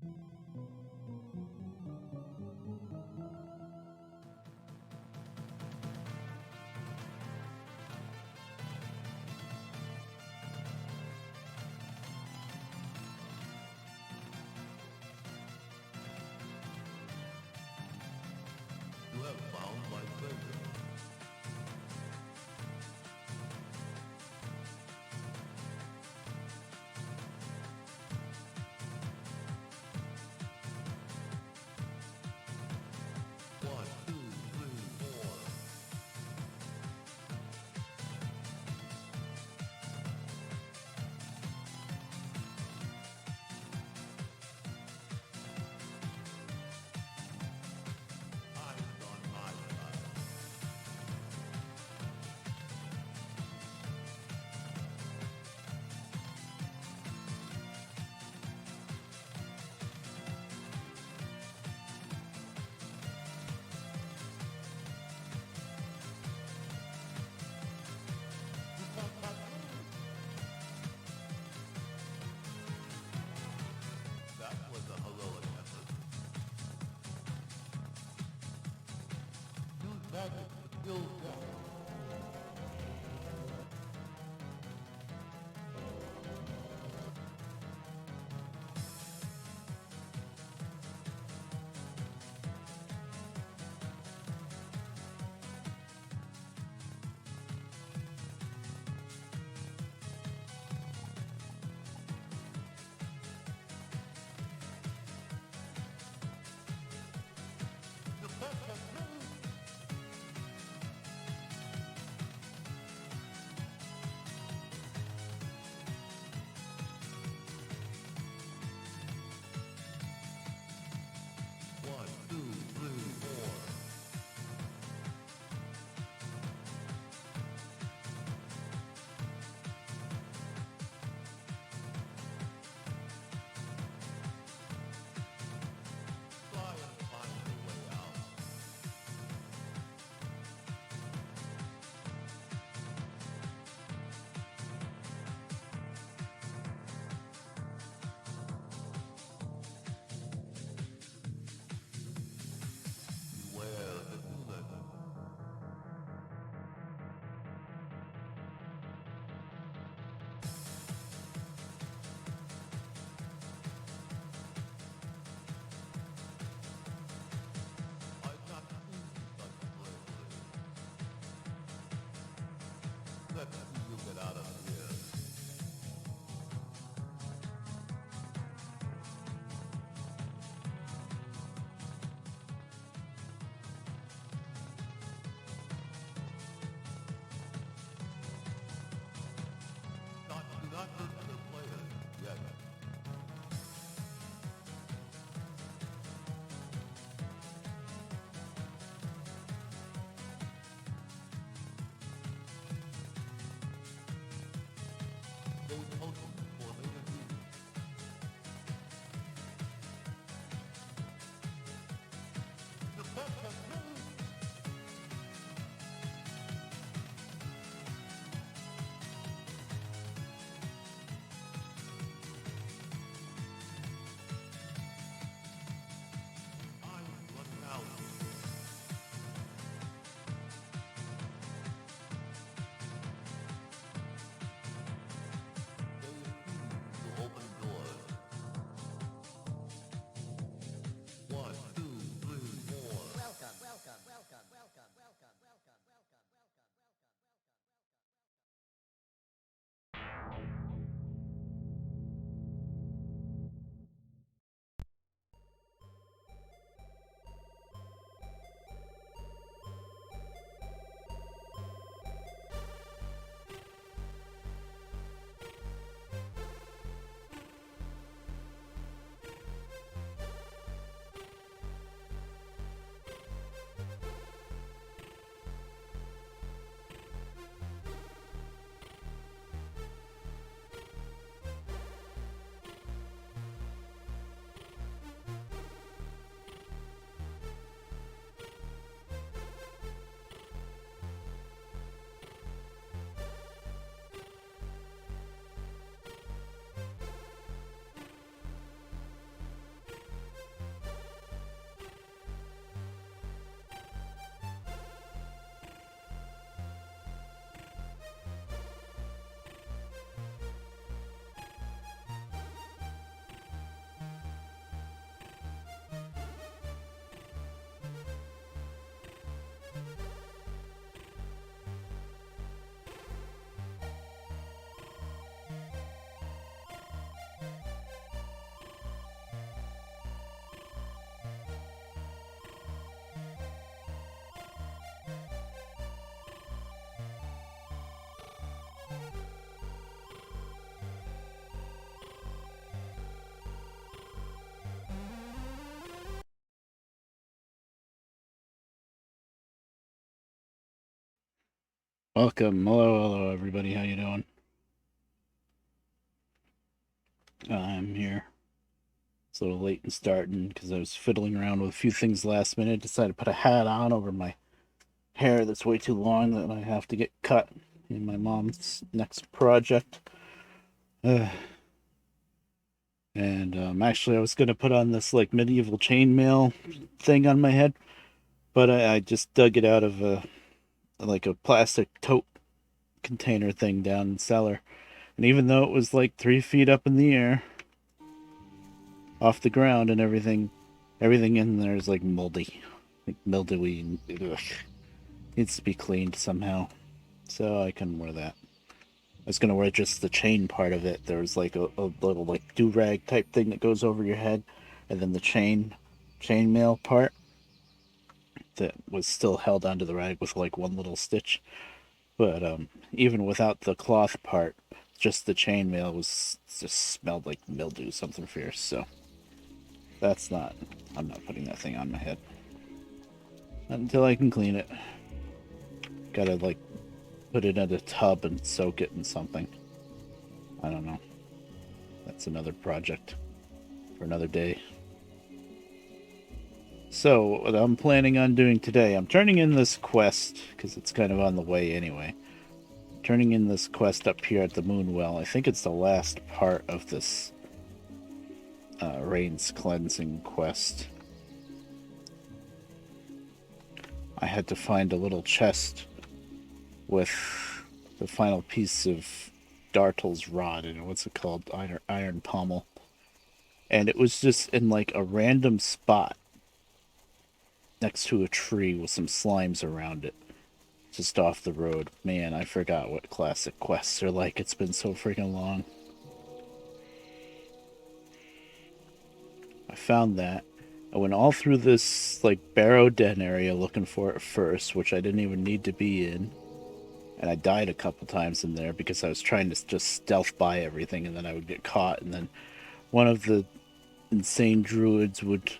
You have found my treasure. One, two, three, four. Eyes on my side. That was a heroic effort. Use magic to kill death. The best has been. One, two, three, four. Try and find a way out. Beware the Doolittle. I've not seen such bravery. Let's see you get out of here. Do not hurt other players yet. Welcome. Hello, everybody. How you doing? I'm here. It's a little late in starting because I was fiddling around with a few things last minute. Decided to put a hat on over my hair that's way too long that I have to get cut in my mom's next project. Uh, and actually, I was gonna put on this like medieval chainmail thing on my head, but I just dug it out of a plastic tote container thing down in the cellar. And even though it was like 3 feet up in the air, off the ground and everything in there is like moldy, like mildewy, and ugh, needs to be cleaned somehow. So I couldn't wear that. I was gonna wear just the chain part of it. There was like a little like do rag type thing that goes over your head, and then the chainmail part that was still held onto the rag with like one little stitch. But even without the cloth part, just the chainmail was just smelled like mildew, something fierce. So that's not. I'm not putting that thing on my head. Not until I can clean it. Gotta like put it in a tub and soak it in something. I don't know. That's another project for another day. So, what I'm planning on doing today, I'm turning in this quest, because it's kind of on the way anyway. Turning in this quest up here at the Moonwell. I think it's the last part of this Rain's Cleansing quest. I had to find a little chest with the final piece of Dartle's rod and what's it called? Iron pommel. And it was just in like a random spot next to a tree with some slimes around it. Just off the road. Man, I forgot what classic quests are like. It's been so freaking long. I found that. I went all through this like barrow den area looking for it first, which I didn't even need to be in. And I died a couple times in there because I was trying to just stealth by everything and then I would get caught and then one of the insane druids would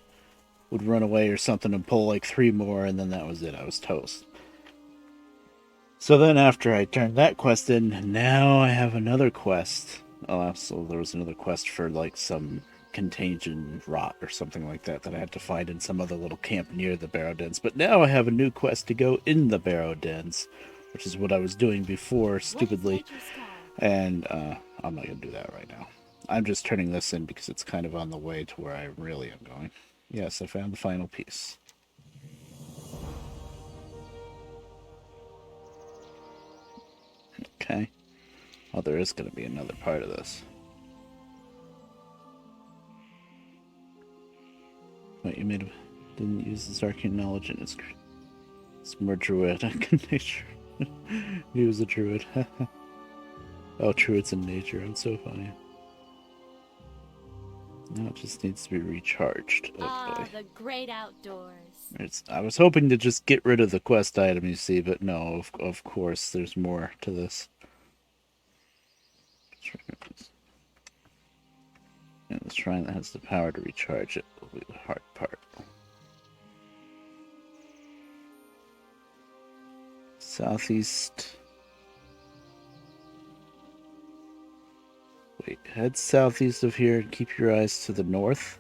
run away or something and pull like 3 more and then that was it. I was toast. So then after I turned that quest in, now I have another quest. Oh, so there was another quest for like some contagion rot or something like that that I had to find in some other little camp near the Barrow Dens. But now I have a new quest to go in the Barrow Dens, which is what I was doing before stupidly. And I'm not going to do that right now. I'm just turning this in because it's kind of on the way to where I really am going. Yes, I found the final piece. Okay. Oh, there is going to be another part of this. Wait, didn't use this arcane knowledge in it's more druidic nature. He was a druid. Oh, druids in nature. I'm so funny. Now it just needs to be recharged. Oh boy. The great outdoors. I was hoping to just get rid of the quest item you see, but no, of course, there's more to this. And the shrine that has the power to recharge it will be the hard part. Southeast. Wait, head southeast of here and keep your eyes to the north.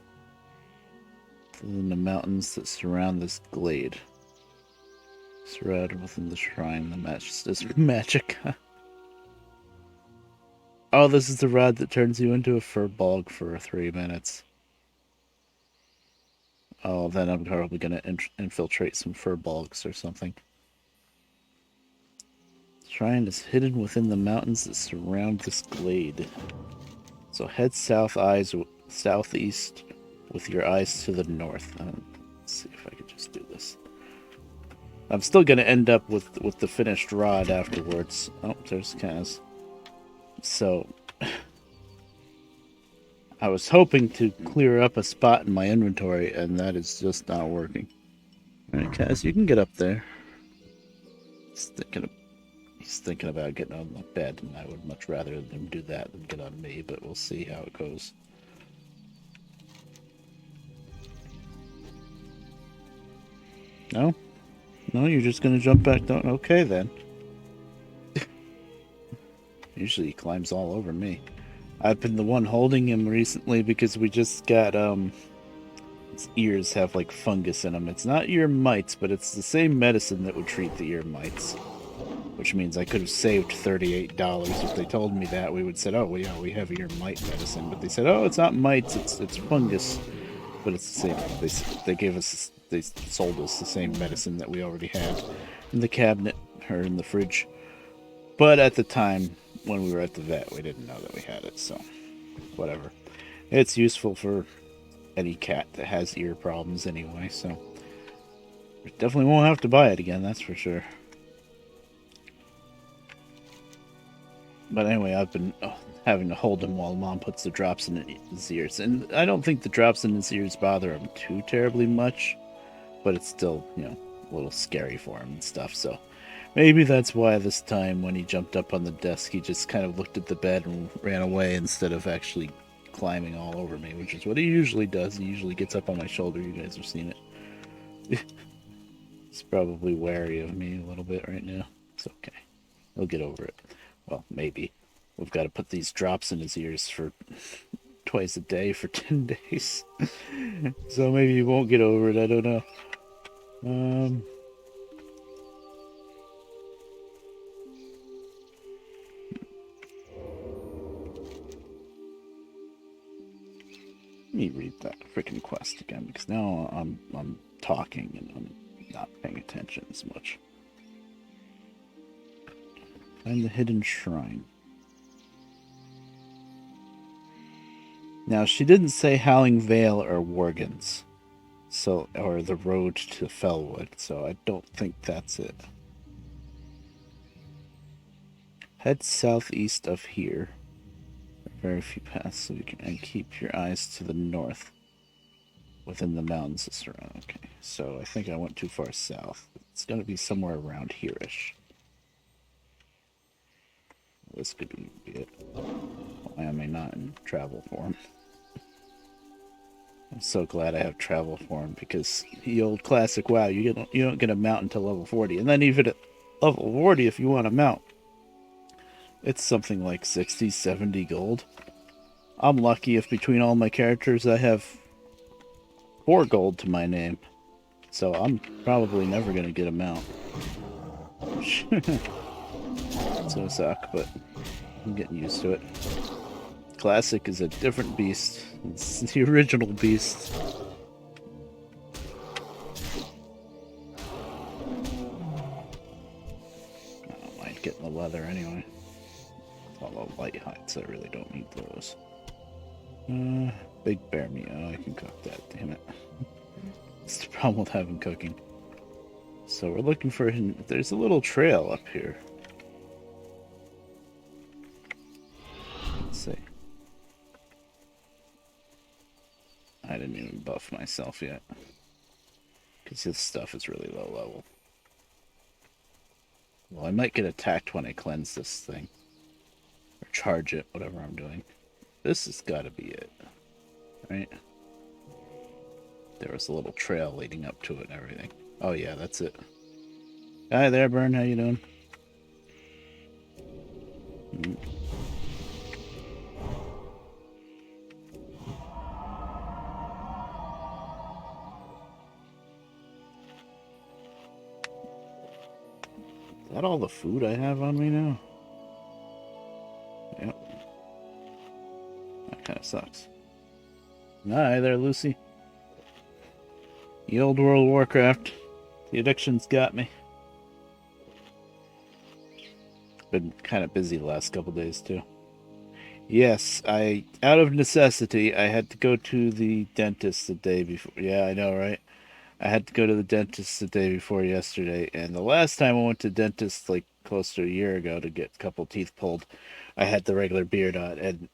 In the mountains that surround this glade. Surrounded within the shrine, the match is magic. Oh, this is the rod that turns you into a furbolg for 3 minutes. Oh, then I'm probably gonna infiltrate some furbolgs or something. The shrine is hidden within the mountains that surround this glade. So head southeast with your eyes to the north. Let's see if I can just do this. I'm still gonna end up with the finished rod afterwards. Oh, there's Kaz. So I was hoping to clear up a spot in my inventory, and that is just not working. Alright, Kaz, you can get up there. He's thinking about getting on the bed, and I would much rather him do that than get on me, but we'll see how it goes. No? No, you're just gonna jump back down? Okay, then. Usually he climbs all over me. I've been the one holding him recently because we just got, his ears have like fungus in them. It's not ear mites, but it's the same medicine that would treat the ear mites. Which means I could have saved $38 if they told me that. We would have said, "Oh, well, yeah, we have ear mite medicine," but they said, "Oh, it's not mites, it's fungus." But it's the same. They gave us, they sold us the same medicine that we already had in the cabinet or in the fridge. But at the time when we were at the vet, we didn't know that we had it. So whatever. It's useful for any cat that has ear problems anyway. So we definitely won't have to buy it again. That's for sure. But anyway, I've been having to hold him while Mom puts the drops in his ears. And I don't think the drops in his ears bother him too terribly much. But it's still, a little scary for him and stuff. So maybe that's why this time when he jumped up on the desk, he just kind of looked at the bed and ran away instead of actually climbing all over me, which is what he usually does. He usually gets up on my shoulder. You guys have seen it. He's probably wary of me a little bit right now. It's okay. He'll get over it. Well, maybe. We've got to put these drops in his ears for twice a day for 10 days. So maybe he won't get over it. I don't know. Let me read that freaking quest again, because now I'm talking and I'm not paying attention as much. Find the hidden shrine. Now, she didn't say Howling Vale or Worgans, or the road to Fellwood, so I don't think that's it. Head southeast of here. Very few paths, so you can keep your eyes to the north within the mountains that surround. Okay, so I think I went too far south. It's going to be somewhere around here-ish. This could be it. I may not in travel form. I'm so glad I have travel form, because the old classic WoW, you don't get a mount until level 40, and then even at level 40, if you want a mount, it's something like 60, 70 gold. I'm lucky if between all my characters I have 4 gold to my name, so I'm probably never gonna get a mount. It's gonna suck, but I'm getting used to it. Classic is a different beast. It's the original beast. I don't mind getting the leather anyway. Although light heights, I really don't need those. Big bear meat. Oh, I can cook that. Damn it. That's the problem with having cooking. So we're looking for him. There's a little trail up here. Let's see. I didn't even buff myself yet, because this stuff is really low level. Well, I might get attacked when I cleanse this thing. Or charge it, whatever I'm doing. This has got to be it. Right? There was a little trail leading up to it and everything. Oh yeah, that's it. Hi there, Burn. How you doing? Is that all the food I have on me now? Yep. That kind of sucks. Hi there, Lucy. The old World of Warcraft. The addiction's got me. Been kind of busy the last couple days, too. Yes, out of necessity, I had to go to the dentist the day before. Yeah, I know, right? I had to go to the dentist the day before yesterday, and the last time I went to the dentist, like close to a year ago, to get a couple teeth pulled, I had the regular beard on, and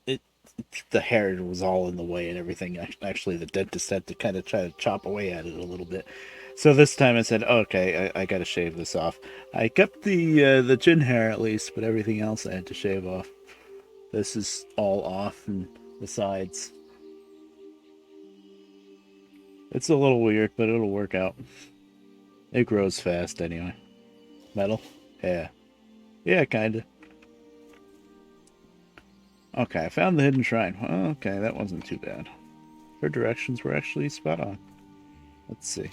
the hair was all in the way and everything. Actually, the dentist had to kind of try to chop away at it a little bit. So this time I said, okay, I got to shave this off. I kept the chin hair at least, but everything else I had to shave off. This is all off, and the sides. It's a little weird, but it'll work out. It grows fast anyway. Metal? Yeah. Yeah, kinda. Okay, I found the hidden shrine. Well, okay, that wasn't too bad. Her directions were actually spot on. Let's see.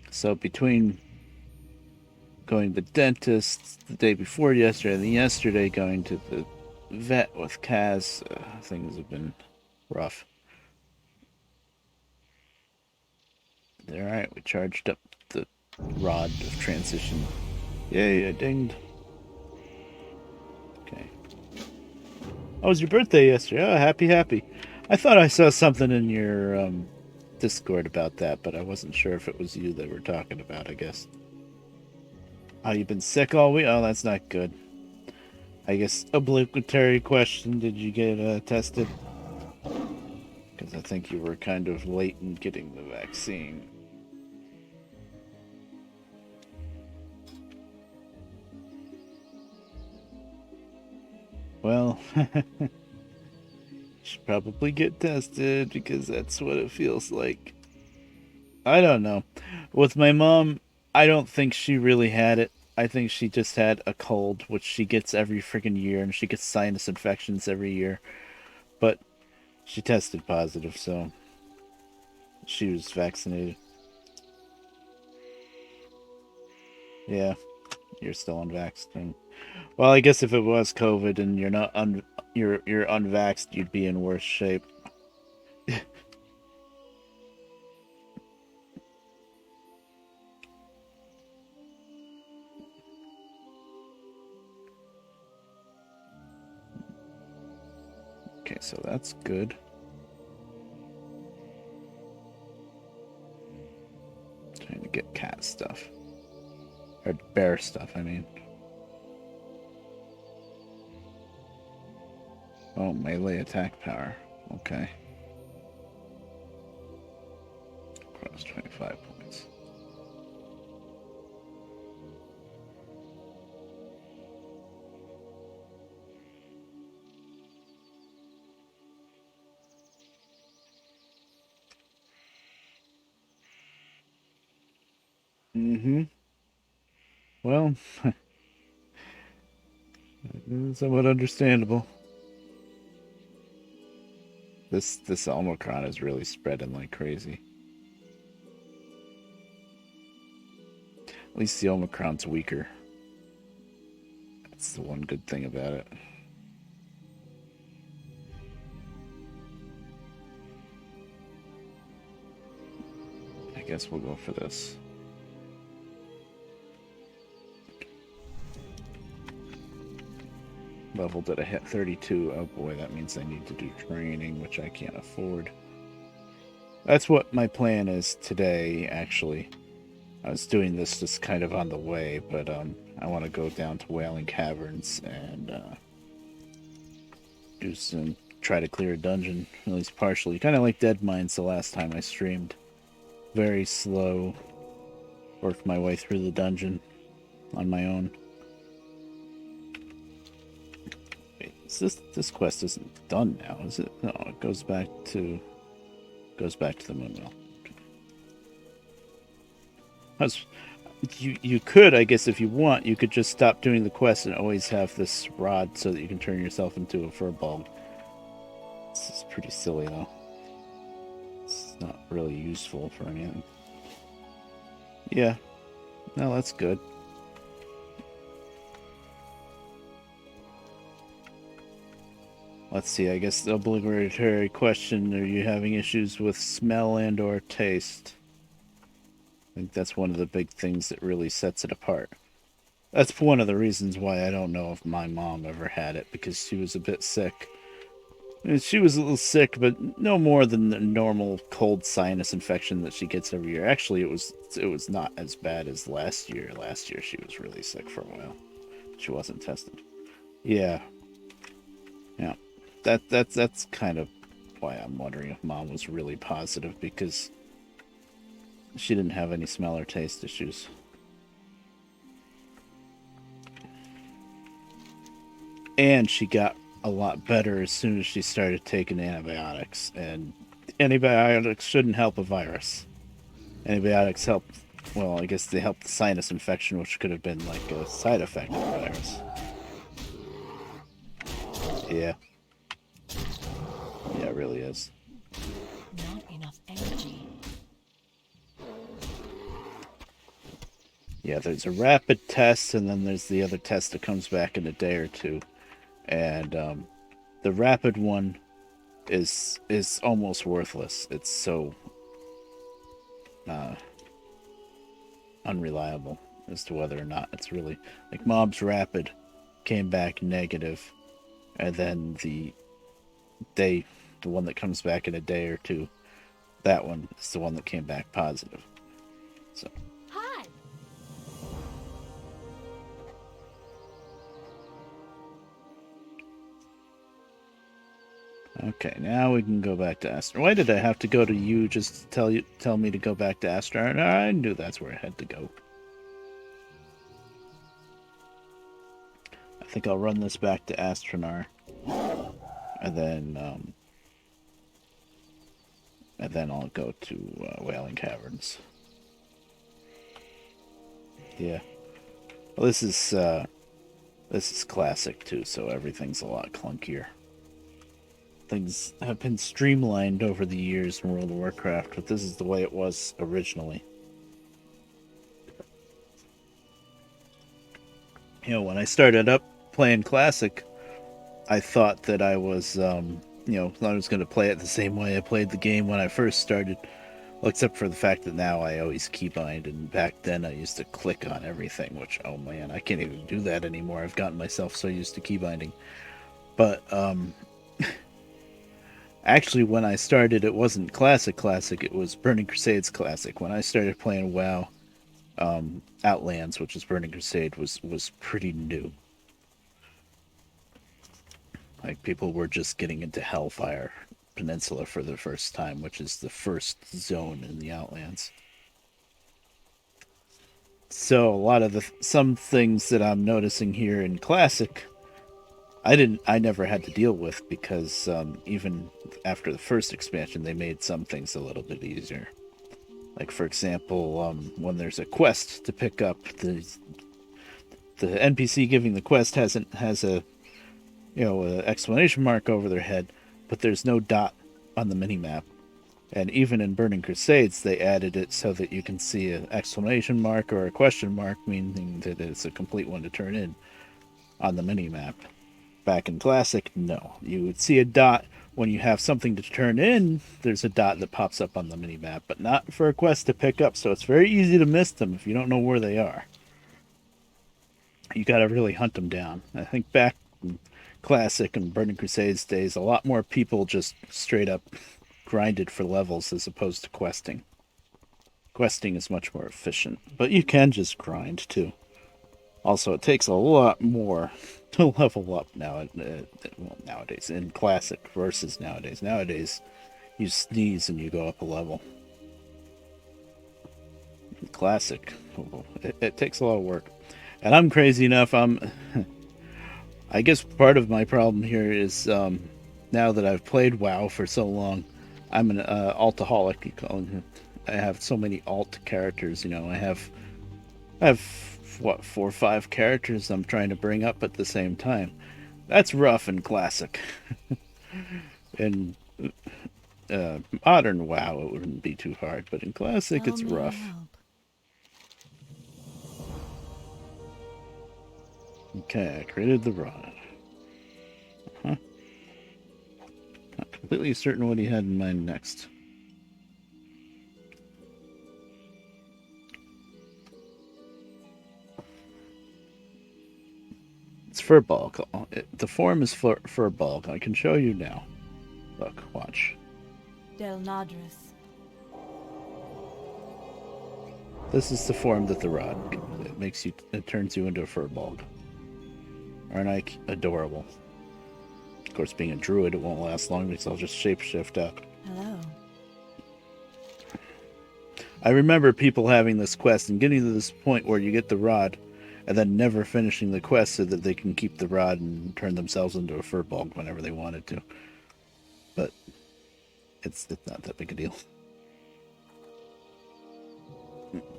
So between going to the dentist the day before yesterday and then yesterday going to the vet with Kaz, things have been rough. Alright, we charged up the rod of transition. Yay, I dinged. Okay. Oh, it was your birthday yesterday. Oh, happy, happy. I thought I saw something in your Discord about that, but I wasn't sure if it was you they were talking about, I guess. Oh, you've been sick all week? Oh, that's not good. I guess obligatory question, did you get tested? Because I think you were kind of late in getting the vaccine. Well, should probably get tested because that's what it feels like. I don't know. With my mom, I don't think she really had it. I think she just had a cold, which she gets every freaking year, and she gets sinus infections every year. But she tested positive, so she was vaccinated. Yeah, you're still unvaxxed. Well, I guess if it was COVID and you're not you're unvaxxed, you'd be in worse shape. Okay, so that's good. Trying to get cat stuff. Or bear stuff, I mean. Oh, melee attack power. Okay. Cross 25 points. Mm-hmm. Well, somewhat understandable. This Omicron is really spreading like crazy. At least the Omicron's weaker. That's the one good thing about it. I guess we'll go for this. Leveled at a hit 32. Oh boy, that means I need to do training, which I can't afford. That's what my plan is today, actually. I was doing this just kind of on the way, but I want to go down to Wailing Caverns and do some try to clear a dungeon, at least partially. Kind of like Dead Mines the last time I streamed. Very slow. Worked my way through the dungeon on my own. Wait, this quest isn't done now, is it? No, it goes back to the Moonwell. You could, I guess, if you want, you could just stop doing the quest and always have this rod so that you can turn yourself into a furball. This is pretty silly, though. It's not really useful for anything. Yeah. No, that's good. Let's see, I guess the obligatory question, are you having issues with smell and or taste? I think that's one of the big things that really sets it apart. That's one of the reasons why I don't know if my mom ever had it, because she was a bit sick. She was a little sick, but no more than the normal cold sinus infection that she gets every year. Actually, it was not as bad as last year. Last year she was really sick for a while. She wasn't tested. Yeah. Yeah. That's kind of why I'm wondering if mom was really positive, because she didn't have any smell or taste issues. And she got a lot better as soon as she started taking antibiotics. And antibiotics shouldn't help a virus. Antibiotics help. Well, I guess they help the sinus infection, which could have been like a side effect of the virus. Yeah. Yeah, it really is. Not enough energy. Yeah, there's a rapid test, and then there's the other test that comes back in a day or two. And the rapid one is almost worthless. It's so unreliable as to whether or not it's really like Mob's rapid came back negative, and then the one that comes back in a day or two, that one is the one that came back positive. So Hi. okay, now we can go back to Astra. Why did I have to go to you just to tell me to go back to Astra? No, I knew that's where I had to go. I think I'll run this back to Astronar, and then I'll go to Whaling Caverns. Yeah, well, this is classic too, so everything's a lot clunkier. Things have been streamlined over the years in World of Warcraft, but this is the way it was originally. You know, when I started up playing Classic, I thought that I was, I was going to play it the same way I played the game when I first started. Well, except for the fact that now I always keybind, and back then I used to click on everything, which, oh man, I can't even do that anymore. I've gotten myself so used to keybinding. But, actually, when I started, it wasn't Classic, it was Burning Crusades Classic. When I started playing WoW, Outlands, which is Burning Crusade, was pretty new. Like, people were just getting into Hellfire Peninsula for the first time, which is the first zone in the Outlands. So a lot of some things that I'm noticing here in Classic, I never had to deal with, because even after the first expansion, they made some things a little bit easier. Like, for example, when there's a quest to pick up, the NPC giving the quest has a exclamation mark over their head, but there's no dot on the minimap. And even in Burning Crusades, they added it so that you can see an exclamation mark or a question mark, meaning that it's a complete one to turn in on the minimap. Back in Classic, no. You would see a dot when you have something to turn in. There's a dot that pops up on the minimap, but not for a quest to pick up, so it's very easy to miss them if you don't know where they are. You gotta really hunt them down. I think back in Classic and Burning Crusades days, a lot more people just straight up grinded for levels as opposed to questing. Questing is much more efficient, but you can just grind too. Also, it takes a lot more to level up nowadays in Classic versus nowadays. Nowadays, you sneeze and you go up a level. In Classic, it takes a lot of work. And I'm crazy enough, I guess part of my problem here is now that I've played WoW for so long, I'm an altaholic. You call it. I have so many alt characters. I have what, 4 or 5 characters I'm trying to bring up at the same time. That's rough in Classic. In modern WoW, it wouldn't be too hard, but in Classic, it's rough. Okay, I created the rod. Not completely certain what he had in mind next. It's Furbolg. The form is Furbolg. I can show you now. Look, watch. Del Nadris. This is the form that the rod it turns you into a Furbolg. Aren't I adorable? Of course, being a druid, it won't last long because I'll just shapeshift up. Hello. I remember people having this quest and getting to this point where you get the rod and then never finishing the quest so that they can keep the rod and turn themselves into a Furbolg whenever they wanted to. But it's not that big a deal.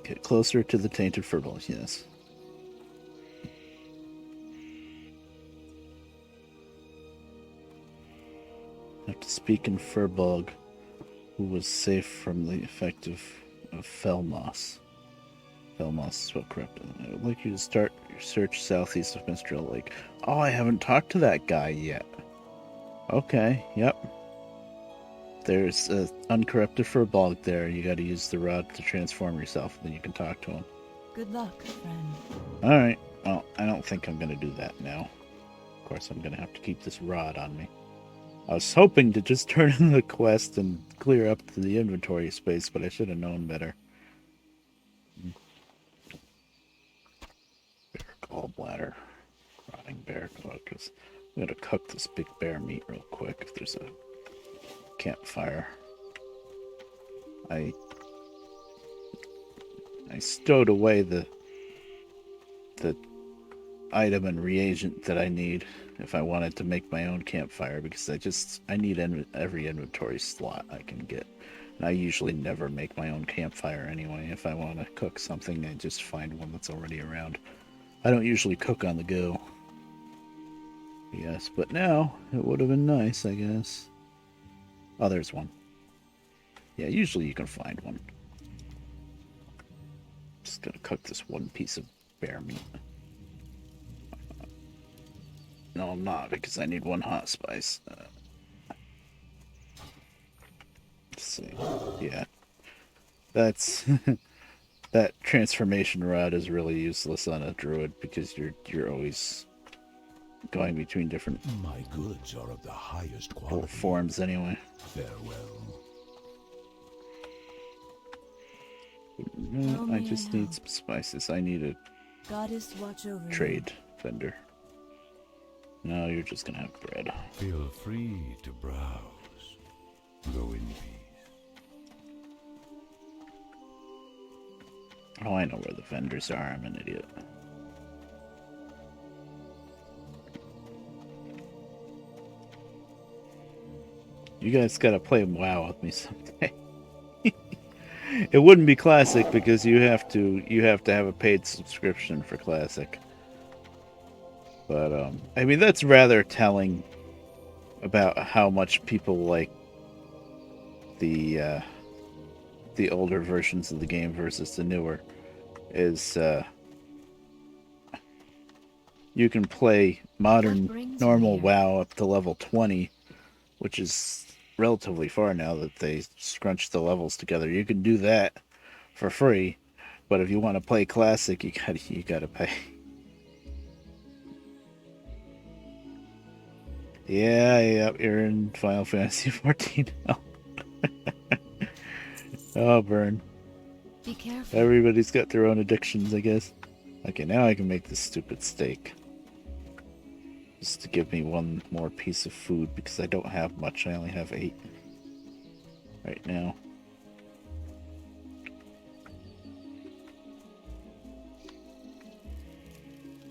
Get closer to the tainted furball, yes. Have to speak in Furbog, who was safe from the effect of Felmoss. Felmoss is what corrupted him. I would like you to start your search southeast of Mistral Lake. Oh, I haven't talked to that guy yet. Okay, yep. There's an uncorrupted Furbog there. You gotta use the rod to transform yourself, then you can talk to him. Good luck, friend. Alright, well, I don't think I'm gonna do that now. Of course, I'm gonna have to keep this rod on me. I was hoping to just turn in the quest and clear up the inventory space, but I should have known better. Bear gallbladder. Rotting bear carcass. I'm gonna cook this big bear meat real quick if there's a campfire. I stowed away the item and reagent that I need if I wanted to make my own campfire, because I need every inventory slot I can get. And I usually never make my own campfire anyway. If I want to cook something, I just find one that's already around. I don't usually cook on the go. Yes, but now it would have been nice, I guess. Oh, there's one. Yeah, usually you can find one. Just gonna cook this one piece of bear meat. No, I'm not, because I need one hot spice. Let's see. Yeah. That's... that transformation rod is really useless on a druid, because you're always going between different My goods are of the highest quality. forms anyway. Farewell. No, I just need some spices. I need a Goddess watch over trade vendor. No, you're just gonna have bread. Feel free to browse. Go in peace. Oh, I know where the vendors are. I'm an idiot. You guys gotta play WoW with me someday. It wouldn't be classic because you have to have a paid subscription for classic. But I mean, that's rather telling about how much people like the older versions of the game versus the newer. Is you can play modern normal WoW up to level 20, which is relatively far now that they scrunched the levels together. You can do that for free, but if you want to play classic, you gotta pay. Yeah, you're in Final Fantasy 14 now. Oh, burn. Be careful. Everybody's got their own addictions, I guess. Okay, now I can make this stupid steak. Just to give me one more piece of food, because I don't have much. I only have 8 right now.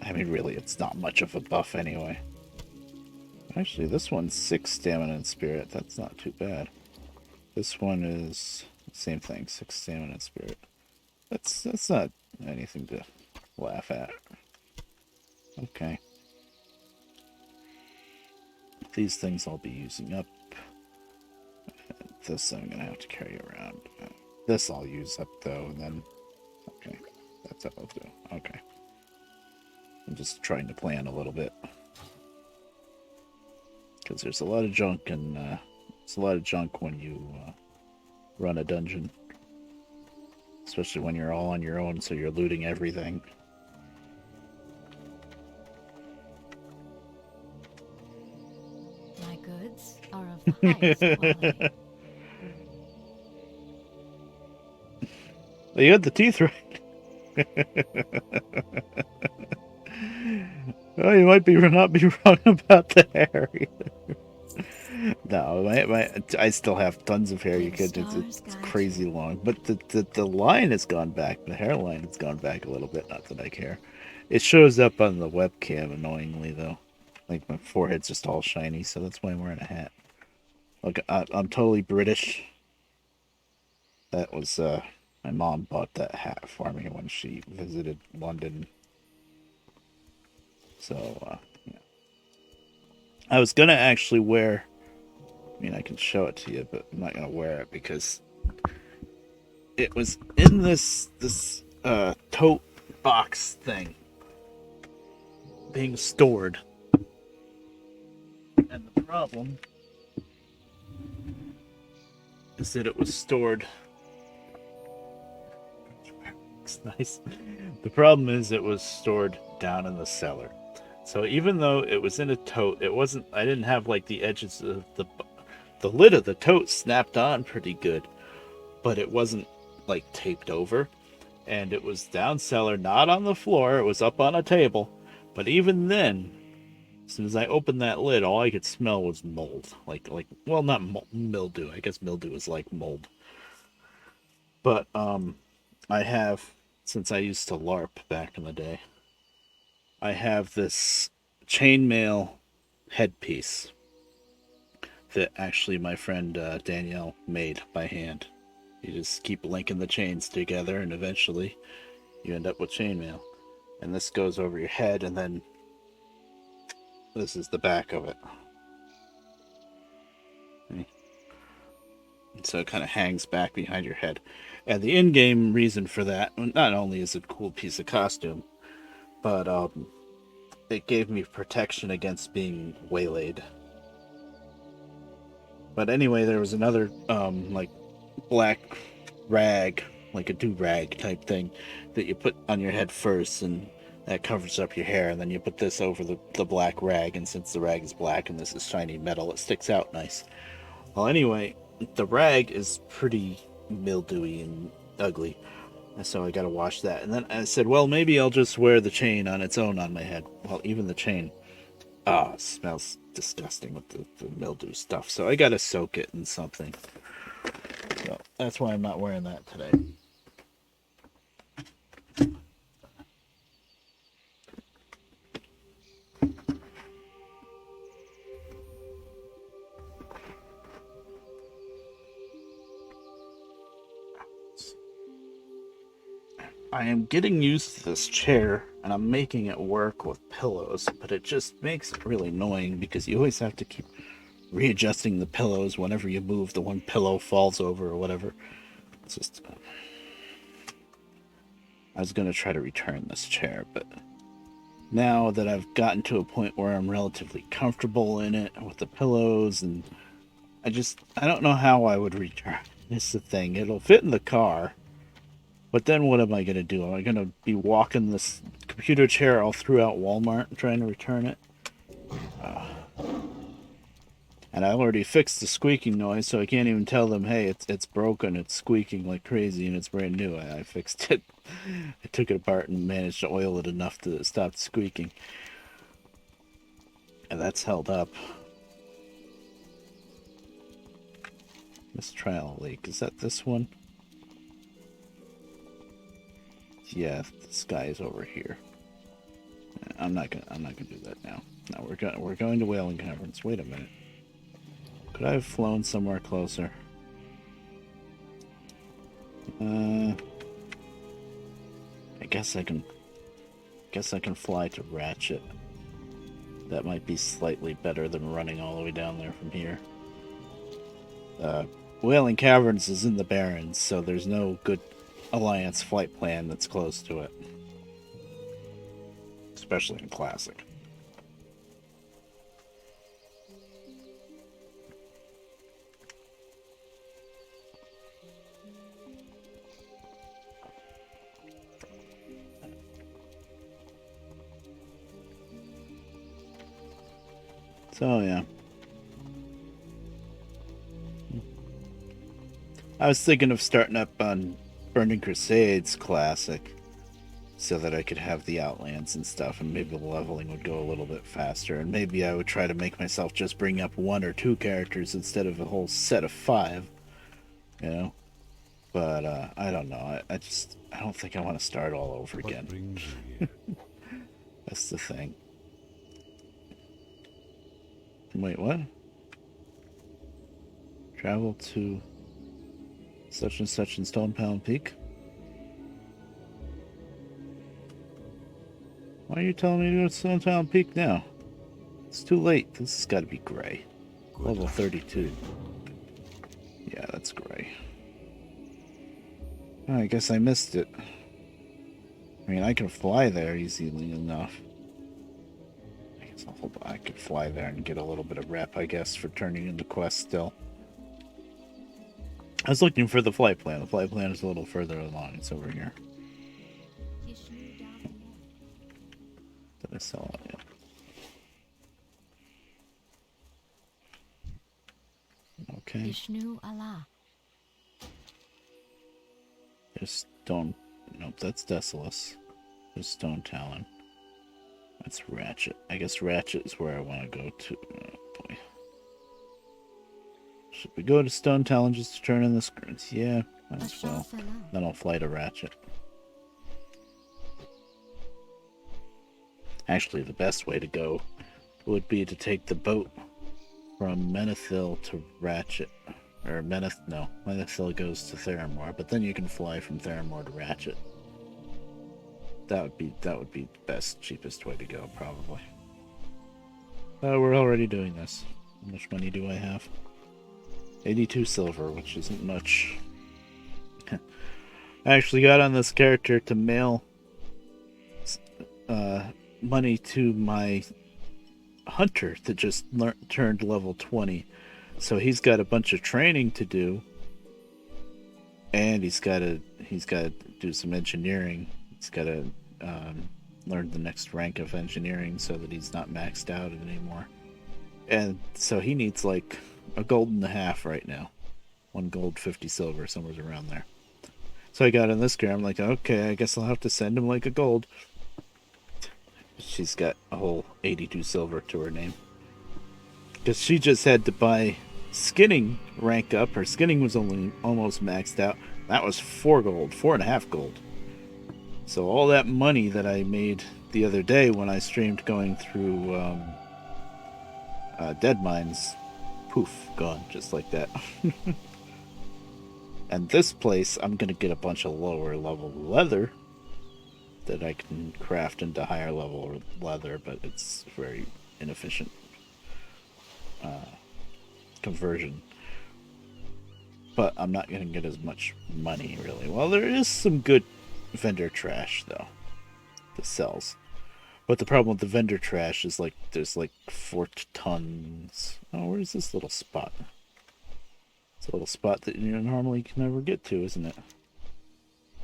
I mean, really, it's not much of a buff anyway. Actually, this one's 6 stamina and spirit. That's not too bad. This one is the same thing, 6 stamina and spirit. That's not anything to laugh at. Okay. These things I'll be using up. This I'm gonna have to carry around. This I'll use up though, and then okay, that's how I'll do. Okay. I'm just trying to plan a little bit. Because there's a lot of junk, and it's a lot of junk when you run a dungeon. Especially when you're all on your own, so you're looting everything. My goods are of the highest quality. You had the teeth right. Oh, you might not be wrong about the hair either. No, I still have tons of hair. You could, it's crazy long, but the line has gone back. The hairline has gone back a little bit. Not that I care. It shows up on the webcam annoyingly though. Like my forehead's just all shiny, so that's why I'm wearing a hat. Look, I'm totally British. That was I My mom bought that hat for me when she visited London. So, yeah. I was gonna actually wear. I mean, I can show it to you, but I'm not gonna wear it because it was in this tote box thing being stored, and the problem is that it was stored. It's nice. The problem is it was stored down in the cellar. So even though it was in a tote, it wasn't. I didn't have like the edges of the lid of the tote snapped on pretty good, but it wasn't like taped over. And it was down cellar, not on the floor. It was up on a table. But even then, as soon as I opened that lid, all I could smell was mold. Well, not mildew. I guess mildew is like mold. But I have, since I used to LARP back in the day, I have this chainmail headpiece that actually my friend Danielle made by hand. You just keep linking the chains together, and eventually you end up with chainmail. And this goes over your head, and then this is the back of it. And so it kind of hangs back behind your head. And the in-game reason for that, not only is it a cool piece of costume, but it gave me protection against being waylaid. But anyway, there was another like black rag, like a do-rag type thing that you put on your head first, and that covers up your hair, and then you put this over the black rag, and since the rag is black and this is shiny metal, it sticks out nice. Well, anyway, the rag is pretty mildewy and ugly, and so I gotta wash that. And then I said, well, maybe I'll just wear the chain on its own on my head. Well, even the chain smells disgusting with the mildew stuff, so I gotta soak it in something. So that's why I'm not wearing that today. I am getting used to this chair, and I'm making it work with pillows, but it just makes it really annoying because you always have to keep readjusting the pillows whenever you move. The one pillow falls over or whatever. It's just. I was going to try to return this chair, but now that I've gotten to a point where I'm relatively comfortable in it with the pillows, and I don't know how I would return. It's the thing. It'll fit in the car. But then what am I going to do? Am I going to be walking this computer chair all throughout Walmart and trying to return it? And I already fixed the squeaking noise, so I can't even tell them, hey, it's broken, it's squeaking like crazy, and it's brand new. I fixed it. I took it apart and managed to oil it enough to stop squeaking. And that's held up. Mistrial leak. Is that this one? Yeah, this guy is over here. I'm not gonna do that now. No, we're going to Whaling Caverns. Wait a minute. Could I have flown somewhere closer? I guess I can fly to Ratchet. That might be slightly better than running all the way down there from here. Whaling Caverns is in the Barrens, so there's no good Alliance flight plan that's close to it. Especially in Classic. So, yeah. I was thinking of starting up on Burning Crusades Classic so that I could have the Outlands and stuff, and maybe the leveling would go a little bit faster, and maybe I would try to make myself just bring up 1 or 2 characters instead of a whole set of 5, you know? But, I don't know. I don't think I want to start all over again. That's the thing. Wait, what? Travel to such and such in Stone Pound Peak? Why are you telling me to go to Stone Town Peak now? It's too late. This has got to be gray. Level 32. Yeah, that's gray. Oh, I guess I missed it. I mean, I can fly there easily enough. I guess I could fly there and get a little bit of rep, I guess, for turning in the quest still. I was looking for the flight plan. The flight plan is a little further along. It's over here. Did I sell it yet? Okay. Vishnu Allah. There's Stone... Nope, that's Desolus. There's Stone Talon. That's Ratchet. I guess Ratchet is where I want to go to. Oh, boy. Should we go to Stone Talon just to turn in the screens? Yeah, might as well. Then I'll fly to Ratchet. Actually, the best way to go would be to take the boat from Menethil to Ratchet. Or Menethil goes to Theramore, but then you can fly from Theramore to Ratchet. That would be the best, cheapest way to go, probably. We're already doing this. How much money do I have? 82 silver, which isn't much. I actually got on this character to mail money to my hunter that just turned level 20. So he's got a bunch of training to do, and he's got to do some engineering. He's got to learn the next rank of engineering so that he's not maxed out anymore. And so he needs like a gold and a half right now. 1 gold, 50 silver, somewhere around there. So I got in this guy. I'm like, okay, I guess I'll have to send him like a gold. She's got a whole 82 silver to her name. Because she just had to buy skinning rank up. Her skinning was only almost maxed out. That was 4 gold, 4.5 gold. So all that money that I made the other day when I streamed going through Dead Mines, poof, gone just like that. And this place, I'm going to get a bunch of lower level leather that I can craft into higher level leather, but it's very inefficient conversion. But I'm not going to get as much money, really. Well, there is some good vendor trash, though, that sells. But the problem with the vendor trash is, like, there's, like, 4 tons. Oh, where's this little spot? It's a little spot that you normally can never get to, isn't it?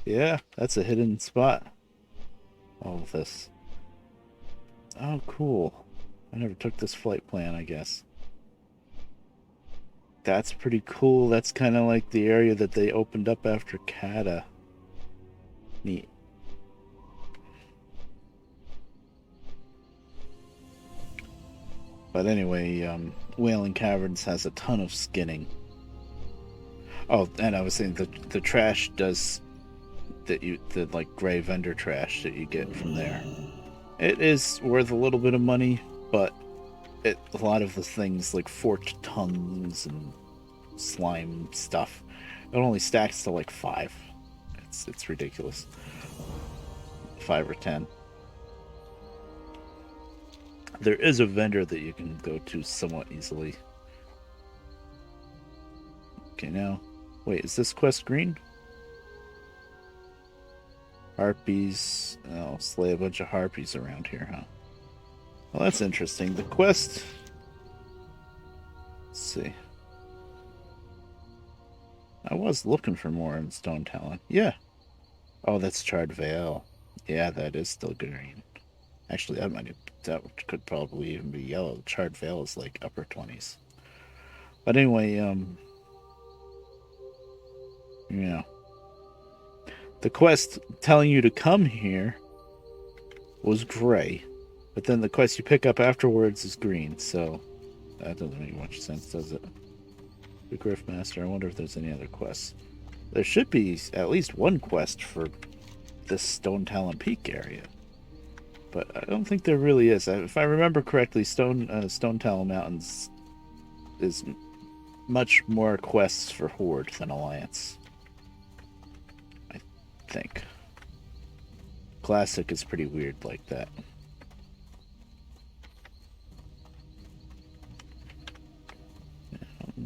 Yeah, that's a hidden spot. All of this. Oh, cool. I never took this flight plan, I guess. That's pretty cool. That's kind of like the area that they opened up after Kata. Neat. But anyway, Wailing Caverns has a ton of skinning. Oh, and I was saying the trash does the like gray vendor trash that you get from there. It is worth a little bit of money, but a lot of the things like forked tongues and slime stuff, it only stacks to like 5. It's ridiculous. 5 or 10. There is a vendor that you can go to somewhat easily. Okay, now, wait, is this quest green? Harpies. Oh, slay a bunch of harpies around here, huh? Well, that's interesting. The quest... Let's see. I was looking for more in Stone Talon. Yeah. Oh, that's Charred Vale. Yeah, that is still green. Actually, that could probably even be yellow. Charred Vale is like upper 20s. But anyway, yeah. The quest telling you to come here was gray, but then the quest you pick up afterwards is green, so that doesn't make much sense, does it? The Griffmaster, I wonder if there's any other quests. There should be at least one quest for this Stone Talon Peak area, but I don't think there really is. If I remember correctly, Stone Talon Mountains is much more quests for Horde than Alliance. I think. Classic is pretty weird like that.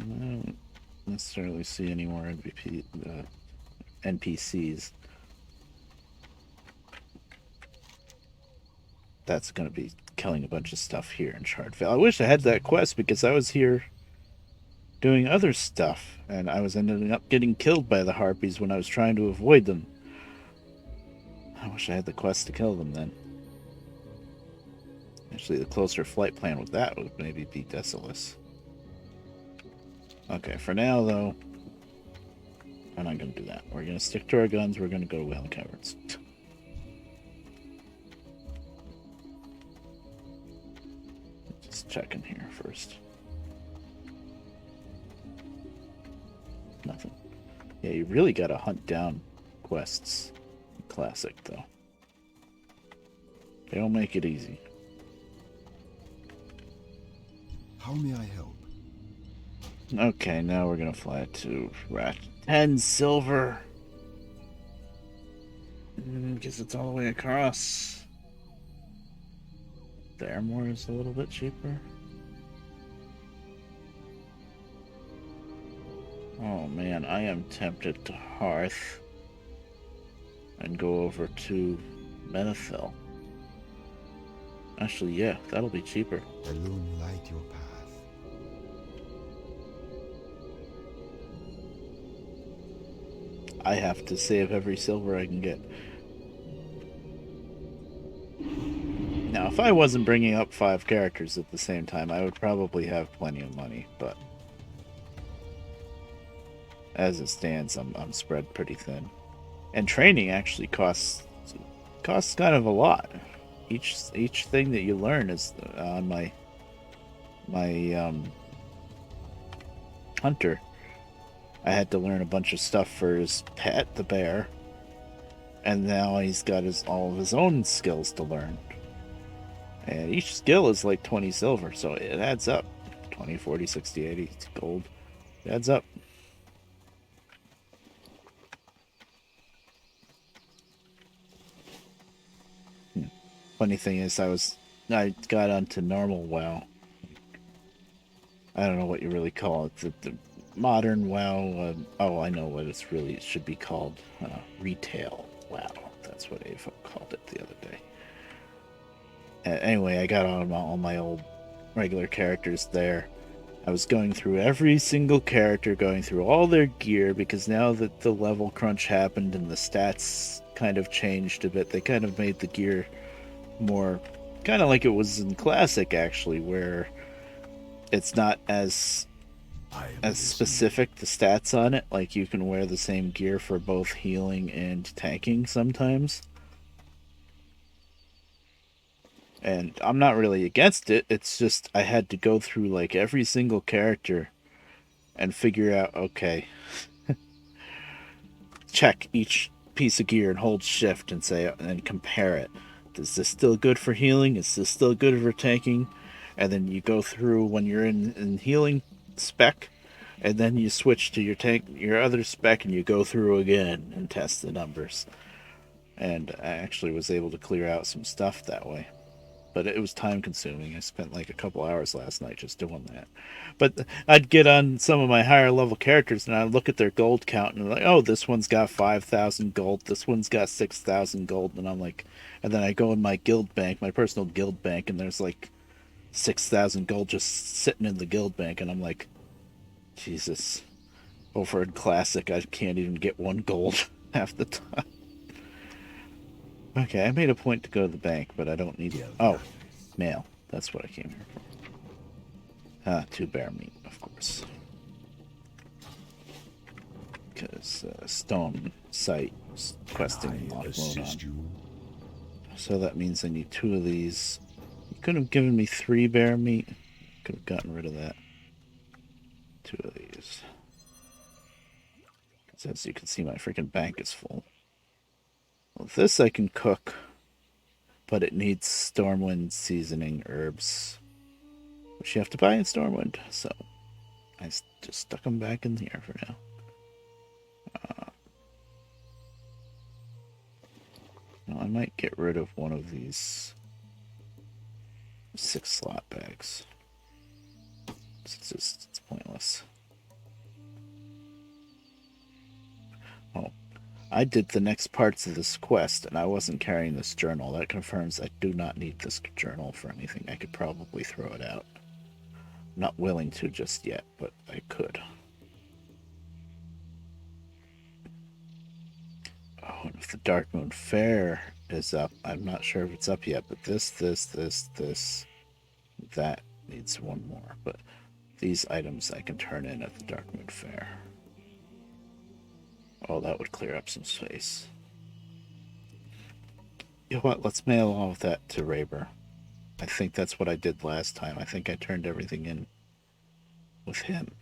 don't necessarily see any more NPCs. That's going to be killing a bunch of stuff here in Shardvale. I wish I had that quest because I was here doing other stuff, and I was ending up getting killed by the harpies when I was trying to avoid them. I wish I had the quest to kill them then. Actually, the closer flight plan with that would maybe be Desolus. Okay, for now, though, we're not going to do that. We're going to stick to our guns. We're going to go to Wailing Caverns. Just checking here first. Nothing. Yeah, you really got to hunt down quests. Classic, though. They don't make it easy. How may I help? Okay, now we're gonna fly to Rat. 10 silver. Guess it's all the way across. The Airmore is a little bit cheaper. Oh man, I am tempted to Hearth and go over to Menethil. Actually, yeah, that'll be cheaper. Alone light your path. I have to save every silver I can get. Now, if I wasn't bringing up 5 characters at the same time, I would probably have plenty of money, but as it stands, I'm spread pretty thin. And training actually costs kind of a lot. Each thing that you learn is on my hunter. I had to learn a bunch of stuff for his pet, the bear, and now he's got all of his own skills to learn. And each skill is like 20 silver, so it adds up. 20, 40, 60, 80 gold. It adds up. Funny thing is, I got onto normal WoW. I don't know what you really call it. The modern WoW. Oh, I know what it should be called. Retail WoW. That's what Ava called it the other day. Anyway, I got on all my old regular characters there. I was going through every single character, going through all their gear, because now that the level crunch happened and the stats kind of changed a bit, they kind of made the gear more kind of like it was in Classic, actually, where it's not as specific, the stats on it. Like, you can wear the same gear for both healing and tanking sometimes. And I'm not really against it. It's just I had to go through like every single character and figure out, okay, check each piece of gear and hold shift and compare it. Is this still good for healing? Is this still good for tanking? And then you go through when you're in healing spec, and then you switch to your other spec, and you go through again and test the numbers. And I actually was able to clear out some stuff that way. But it was time consuming. I spent like a couple hours last night just doing that. But I'd get on some of my higher level characters and I'd look at their gold count and like, oh, this one's got 5,000 gold, this one's got 6,000 gold, and I'm like, and then I go in my guild bank, my personal guild bank, and there's like 6,000 gold just sitting in the guild bank, and I'm like, Jesus. Over in Classic, I can't even get 1 gold half the time. Okay, I made a point to go to the bank, but I don't need it. Oh, mail. That's what I came here for. 2 bear meat, of course. Because stone site questing and lock load on. So that means I need 2 of these. You could have given me 3 bear meat. Could have gotten rid of that. 2 of these. As you can see, my freaking bank is full. Well, this I can cook, but it needs Stormwind seasoning herbs, which you have to buy in Stormwind, so I just stuck them back in here for now. Now I might get rid of one of these 6 slot bags. It's pointless. I did the next parts of this quest, and I wasn't carrying this journal. That confirms I do not need this journal for anything. I could probably throw it out. I'm not willing to just yet, but I could. Oh, and if the Dark Moon Fair is up, I'm not sure if it's up yet, but this, that needs one more. But these items I can turn in at the Dark Moon Fair. Oh, that would clear up some space. You know what? Let's mail all of that to Raber. I think that's what I did last time. I think I turned everything in with him.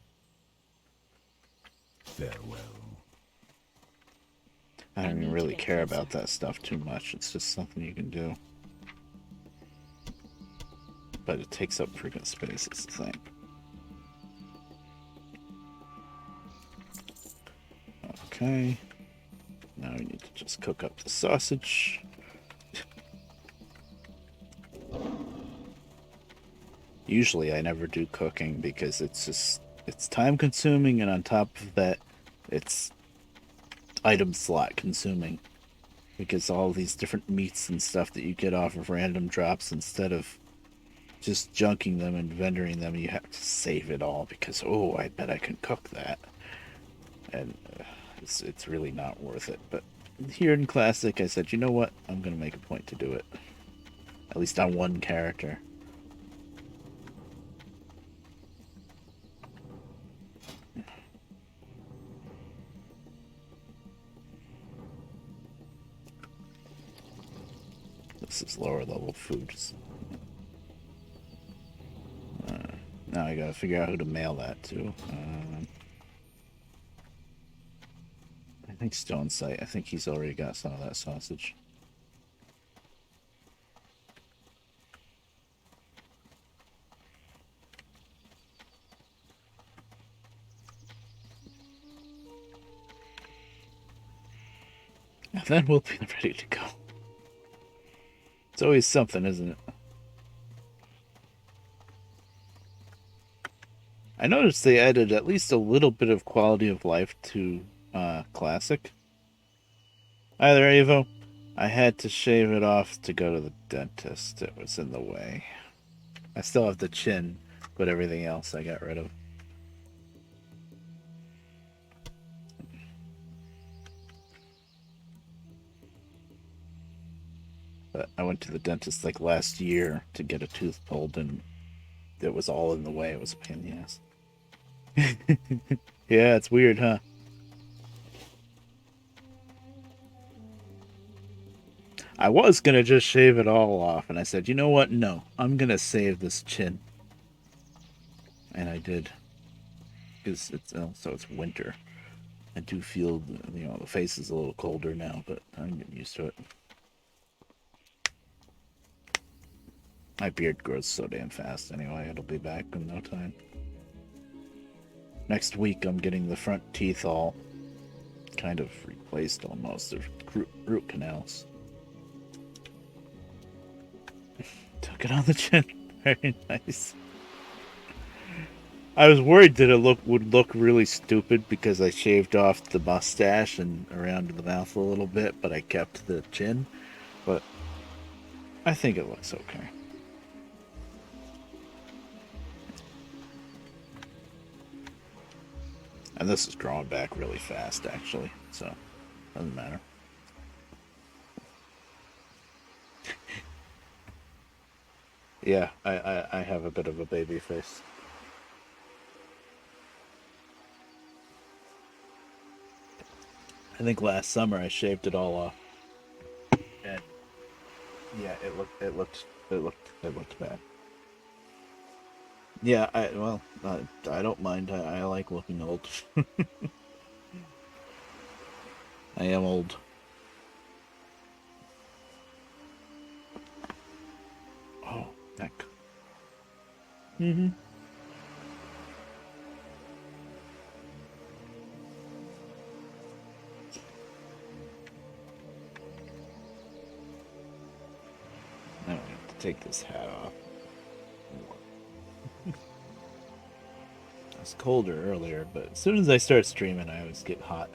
Farewell. I don't I even need to really get care closer. about that stuff too much. It's just something you can do. But it takes up freaking space, it's the thing. Okay. Now we need to just cook up the sausage. Usually I never do cooking because it's time consuming, and on top of that, it's item slot consuming. Because all these different meats and stuff that you get off of random drops, instead of just junking them and vendoring them, you have to save it all because, oh, I bet I can cook that. And it's really not worth it. But here in Classic, I said, you know what? I'm going to make a point to do it. At least on one character. This is lower level foods. Now I gotta figure out who to mail that to. I think Stone Sight. I think he's already got some of that sausage. And then we'll be ready to go. It's always something, isn't it? I noticed they added at least a little bit of quality of life to Classic. Hi there, Evo. I had to shave it off to go to the dentist. It was in the way. I still have the chin, but everything else I got rid of. But I went to the dentist like last year to get a tooth pulled, and it was all in the way. It was a pain in the ass. Yeah, it's weird, huh? I was gonna just shave it all off, and I said, you know what? No, I'm gonna save this chin. And I did. Because it's also it's winter. I do feel, the face is a little colder now, but I'm getting used to it. My beard grows so damn fast anyway, it'll be back in no time. Next week I'm getting the front teeth all kind of replaced almost. They're root canals. Took it on the chin. Very nice. I was worried that it would look really stupid because I shaved off the mustache and around the mouth a little bit, but I kept the chin. But I think it looks okay. And this is growing back really fast, actually, so doesn't matter. Yeah, I have a bit of a baby face. I think last summer I shaved it all off, and yeah, it looked bad. Yeah, I don't mind. I like looking old. I am old. Oh, heck. Mm-hmm. Now I have to take this hat off. It's colder earlier, but as soon as I start streaming, I always get hot.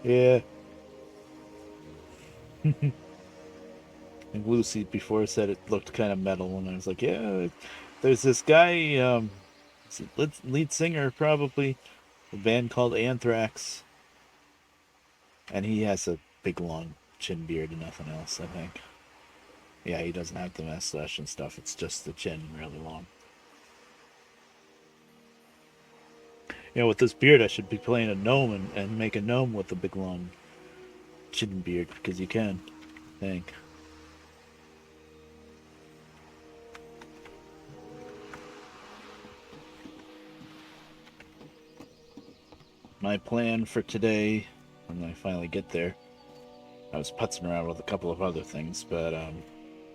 Yeah. And Lucy before said it looked kind of metal, and I was like, yeah, there's this guy, lead singer probably, a band called Anthrax, and he has a big long chin beard and nothing else, I think. Yeah, he doesn't have the mustache and stuff, it's just the chin really long. You know, with this beard, I should be playing a gnome and make a gnome with a big long chin beard, because you can, I think. My plan for today, when I finally get there, I was putzing around with a couple of other things, but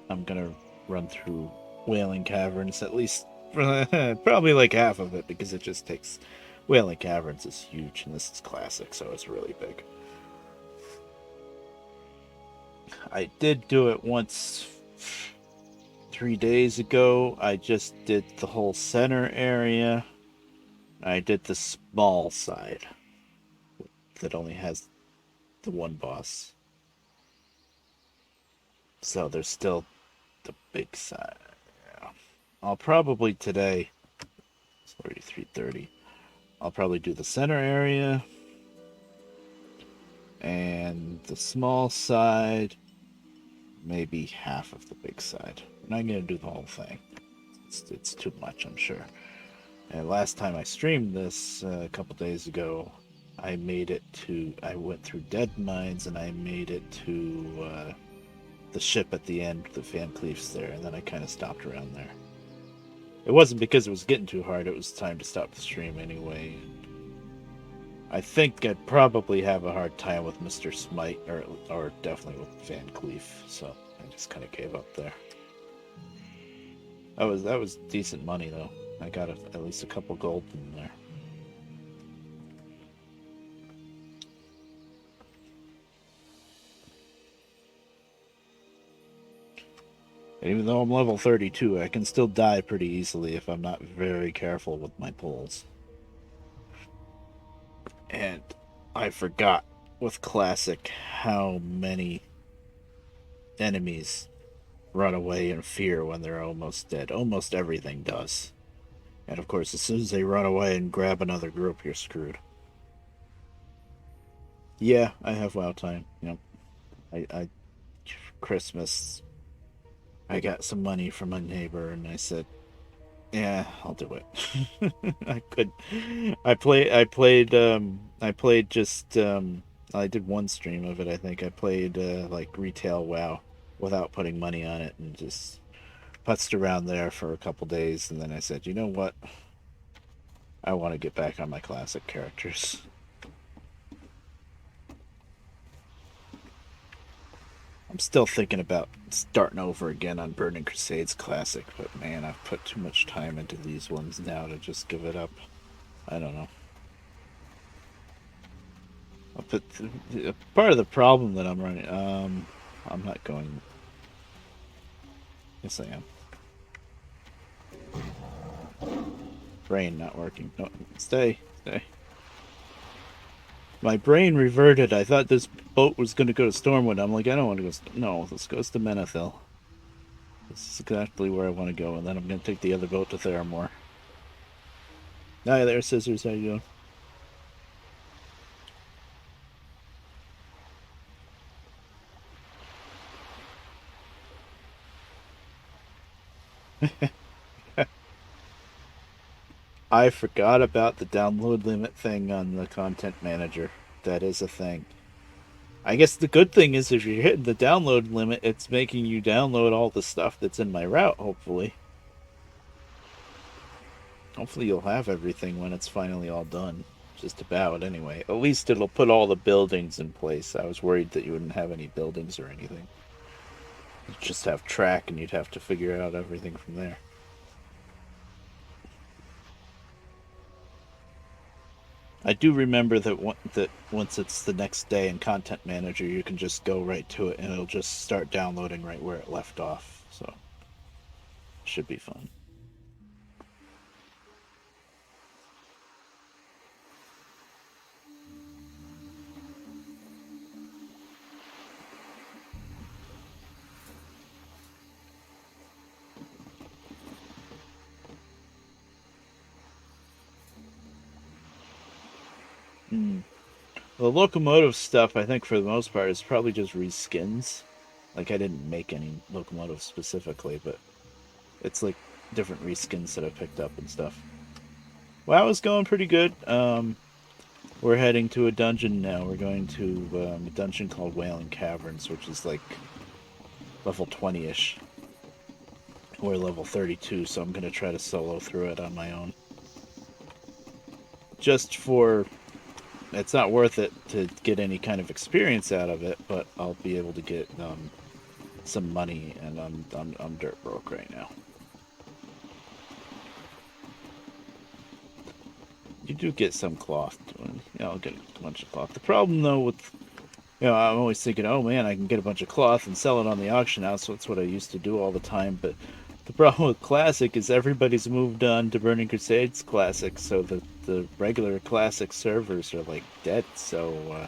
I'm gonna run through Whaling Caverns, at least probably like half of it, because it just takes. Whaling Caverns is huge, and this is classic, so it's really big. I did do it once 3 days ago. I just did the whole center area. I did the small side that only has the one boss. So there's still the big side. Yeah. I'll probably today. It's already 3:30. I'll probably do the center area and the small side, maybe half of the big side. I'm not gonna do the whole thing. It's too much, I'm sure. And last time I streamed this a couple days ago, I made it to. I went through Dead Mines and I made it to the ship at the end, the Van Cleef's there, and then I kind of stopped around there. It wasn't because it was getting too hard, it was time to stop the stream anyway. I think I'd probably have a hard time with Mr. Smite, or definitely with Van Cleef, so I just kind of gave up there. That was decent money though. I got at least a couple gold in there. And even though I'm level 32, I can still die pretty easily if I'm not very careful with my pulls. And I forgot with Classic how many enemies run away in fear when they're almost dead. Almost everything does. And of course, as soon as they run away and grab another group, you're screwed. Yeah, I have WoW time. Yep. I Christmas, I got some money from a neighbor, and I said, "Yeah, I'll do it." I could. I played just. I did one stream of it. I think I played like retail WoW without putting money on it, and just putzed around there for a couple days, and then I said, "You know what? I want to get back on my classic characters." I'm still thinking about starting over again on Burning Crusades Classic, but man, I've put too much time into these ones now to just give it up. I don't know. But part of the problem that I'm running, I'm not going. Yes, I am. Brain not working. No, stay. My brain reverted. I thought this boat was going to go to Stormwind. I'm like, I don't want to go. No, let's go to Menethil. This is exactly where I want to go, and then I'm going to take the other boat to Theramore. Hi there, Scissors. How you doing? I forgot about the download limit thing on the content manager. That is a thing. I guess the good thing is if you're hitting the download limit, it's making you download all the stuff that's in my route, hopefully. Hopefully you'll have everything when it's finally all done. Just about, anyway. At least it'll put all the buildings in place. I was worried that you wouldn't have any buildings or anything. You'd just have track and you'd have to figure out everything from there. I do remember that once it's the next day in Content Manager, you can just go right to it and it'll just start downloading right where it left off. So, should be fun. The locomotive stuff, I think, for the most part, is probably just reskins. Like, I didn't make any locomotives specifically, but it's like different reskins that I picked up and stuff. WoW is going pretty good. We're heading to a dungeon now. We're going to a dungeon called Wailing Caverns, which is like level 20-ish. We're level 32, so I'm going to try to solo through it on my own. Just for... It's not worth it to get any kind of experience out of it, but I'll be able to get some money, and I'm dirt broke right now. You do get some cloth. I'll get a bunch of cloth. The problem, though, with... I'm always thinking, oh man, I can get a bunch of cloth and sell it on the auction house. So that's what I used to do all the time. But the problem with Classic is everybody's moved on to Burning Crusades Classic, so the regular Classic servers are like dead. So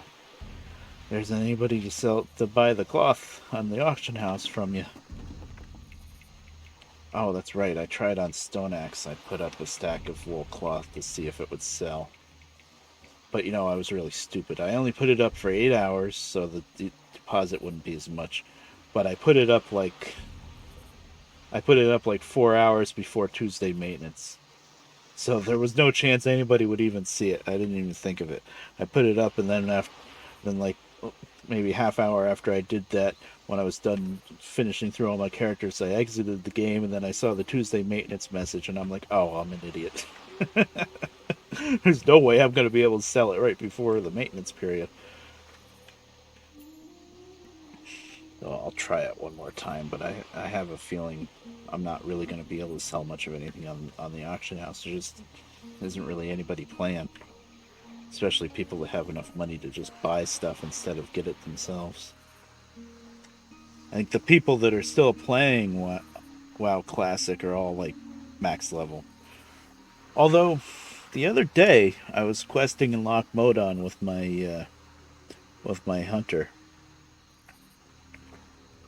there isn't anybody to buy the cloth on the auction house from you. Oh, that's right. I tried on Stone Axe. I put up a stack of wool cloth to see if it would sell. But, I was really stupid. I only put it up for 8 hours, so the deposit wouldn't be as much. But I put it up like 4 hours before Tuesday maintenance. So there was no chance anybody would even see it. I didn't even think of it. I put it up, and then maybe half hour after I did that, when I was done finishing through all my characters, I exited the game, and then I saw the Tuesday maintenance message, and I'm like, oh, I'm an idiot. There's no way I'm going to be able to sell it right before the maintenance period. So I'll try it one more time, but I have a feeling I'm not really going to be able to sell much of anything on the auction house. There just isn't really anybody playing. Especially people that have enough money to just buy stuff instead of get it themselves. I think the people that are still playing WoW Classic are all like max level. Although, the other day I was questing in Loch Modon with my hunter,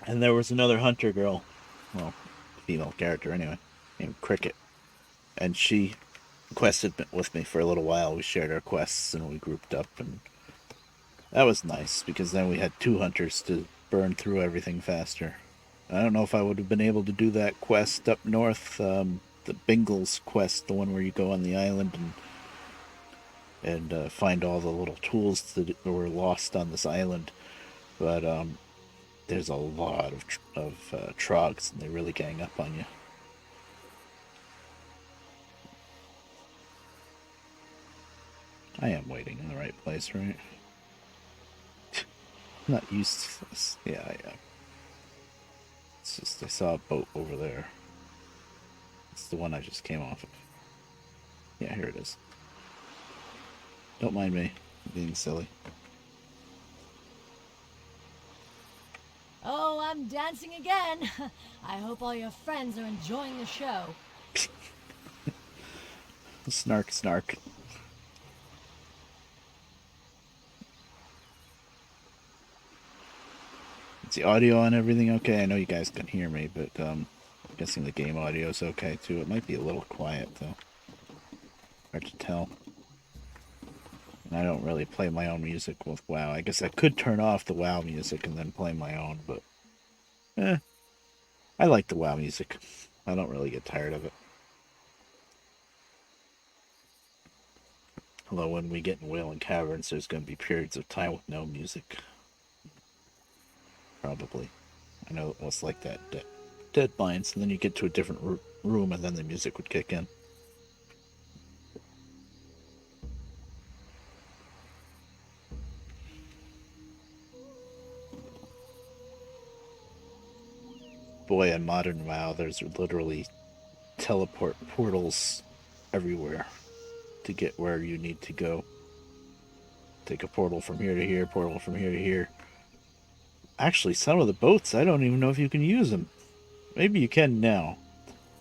and there was another hunter girl, well, female character anyway, named Cricket, and she quested with me for a little while. We shared our quests and we grouped up, and that was nice because then we had two hunters to burn through everything faster. I don't know if I would have been able to do that quest up north, the Bingles quest, the one where you go on the island and find all the little tools that were lost on this island. But there's a lot of trogs, and they really gang up on you. I am waiting in the right place, right? I'm not used to this. Yeah, I am. It's just I saw a boat over there. It's the one I just came off of. Yeah, here it is. Don't mind me being silly. Oh, I'm dancing again. I hope all your friends are enjoying the show. Snark, snark. Is the audio on everything okay? I know you guys can hear me, but I'm guessing the game audio is okay too. It might be a little quiet though. Hard to tell. And I don't really play my own music with WoW. I guess I could turn off the WoW music and then play my own, but I like the WoW music. I don't really get tired of it. Although when we get in Wailing Caverns, there's going to be periods of time with no music. Probably. I know it was like that Dead Mines, and then you get to a different room and then the music would kick in. Boy, in modern WoW, there's literally teleport portals everywhere to get where you need to go. Take a portal from here to here, portal from here to here. Actually, some of the boats, I don't even know if you can use them. Maybe you can now.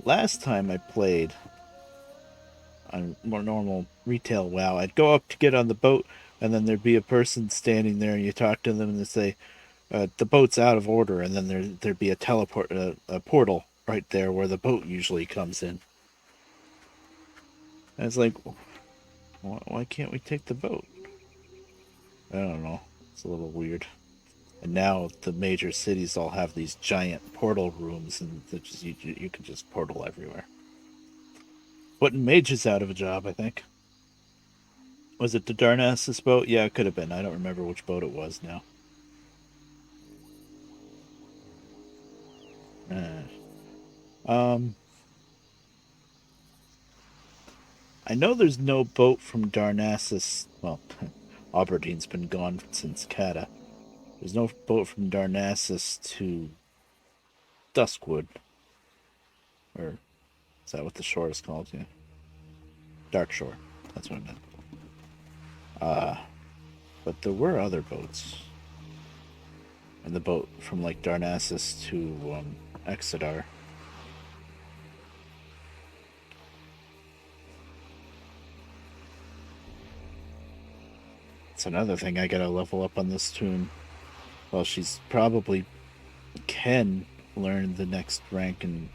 Last time I played on more normal retail WoW, I'd go up to get on the boat, and then there'd be a person standing there, and you talk to them, and they say, the boat's out of order, and then there'd be a portal right there where the boat usually comes in. And it's like, why can't we take the boat? I don't know. It's a little weird. And now the major cities all have these giant portal rooms, and you can just portal everywhere. Putting mages out of a job, I think. Was it the Darnassus boat? Yeah, it could have been. I don't remember which boat it was now. Um, I know there's no boat from Darnassus. Well, Auberdine's been gone since Cata. There's no boat from Darnassus to Duskwood. Or is that what the shore is called? Yeah. Dark Shore. That's what I meant. But there were other boats. And the boat from like Darnassus to Exeter. It's another thing I gotta level up on this tune. Well, she's probably can learn the next rank in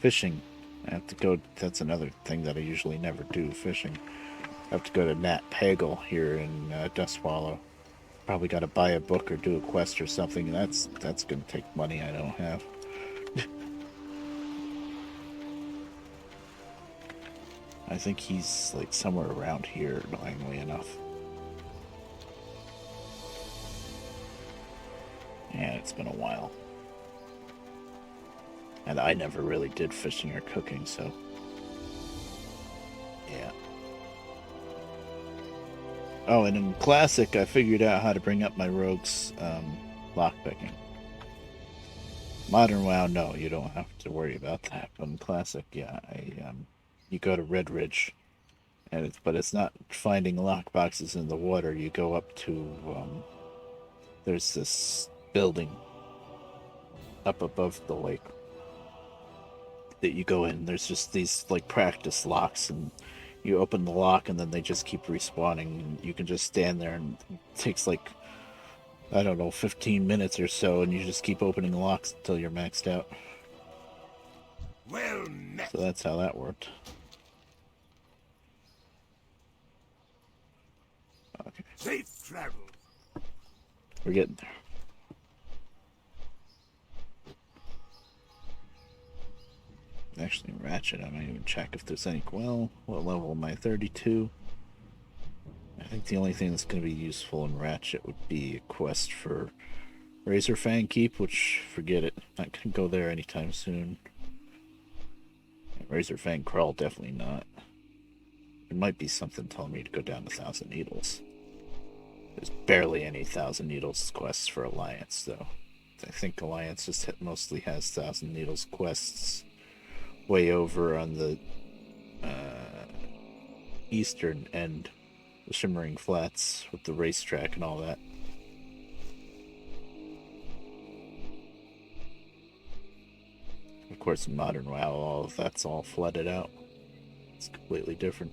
fishing. I have to go. That's another thing that I usually never do, fishing. I have to go to Nat Pagel here in Dustwallow. Probably got to buy a book or do a quest or something. That's going to take money I don't have. I think he's like somewhere around here, annoyingly enough. And it's been a while. And I never really did fishing or cooking, so yeah. Oh, and in Classic, I figured out how to bring up my rogue's lockpicking. Modern WoW, no, you don't have to worry about that. But in Classic, yeah, you go to Red Ridge, and it's not finding lockboxes in the water. You go up to there's this building up above the lake that you go in. There's just these like practice locks, and you open the lock, and then they just keep respawning. And you can just stand there, and it takes like I don't know, 15 minutes or so, and you just keep opening locks until you're maxed out. Well met. So that's how that worked. Okay. Safe travel. We're getting there. Actually, Ratchet, I might even check if there's any. Well, what level am I? 32. I think the only thing that's going to be useful in Ratchet would be a quest for Razorfang Keep, which, forget it. Not going to go there anytime soon. Razorfang Crawl, definitely not. There might be something telling me to go down to Thousand Needles. There's barely any Thousand Needles quests for Alliance, though. I think Alliance just mostly has Thousand Needles quests way over on the eastern end, the Shimmering Flats with the racetrack and all that. Of course, in Modern WoW, all of that's all flooded out. It's completely different.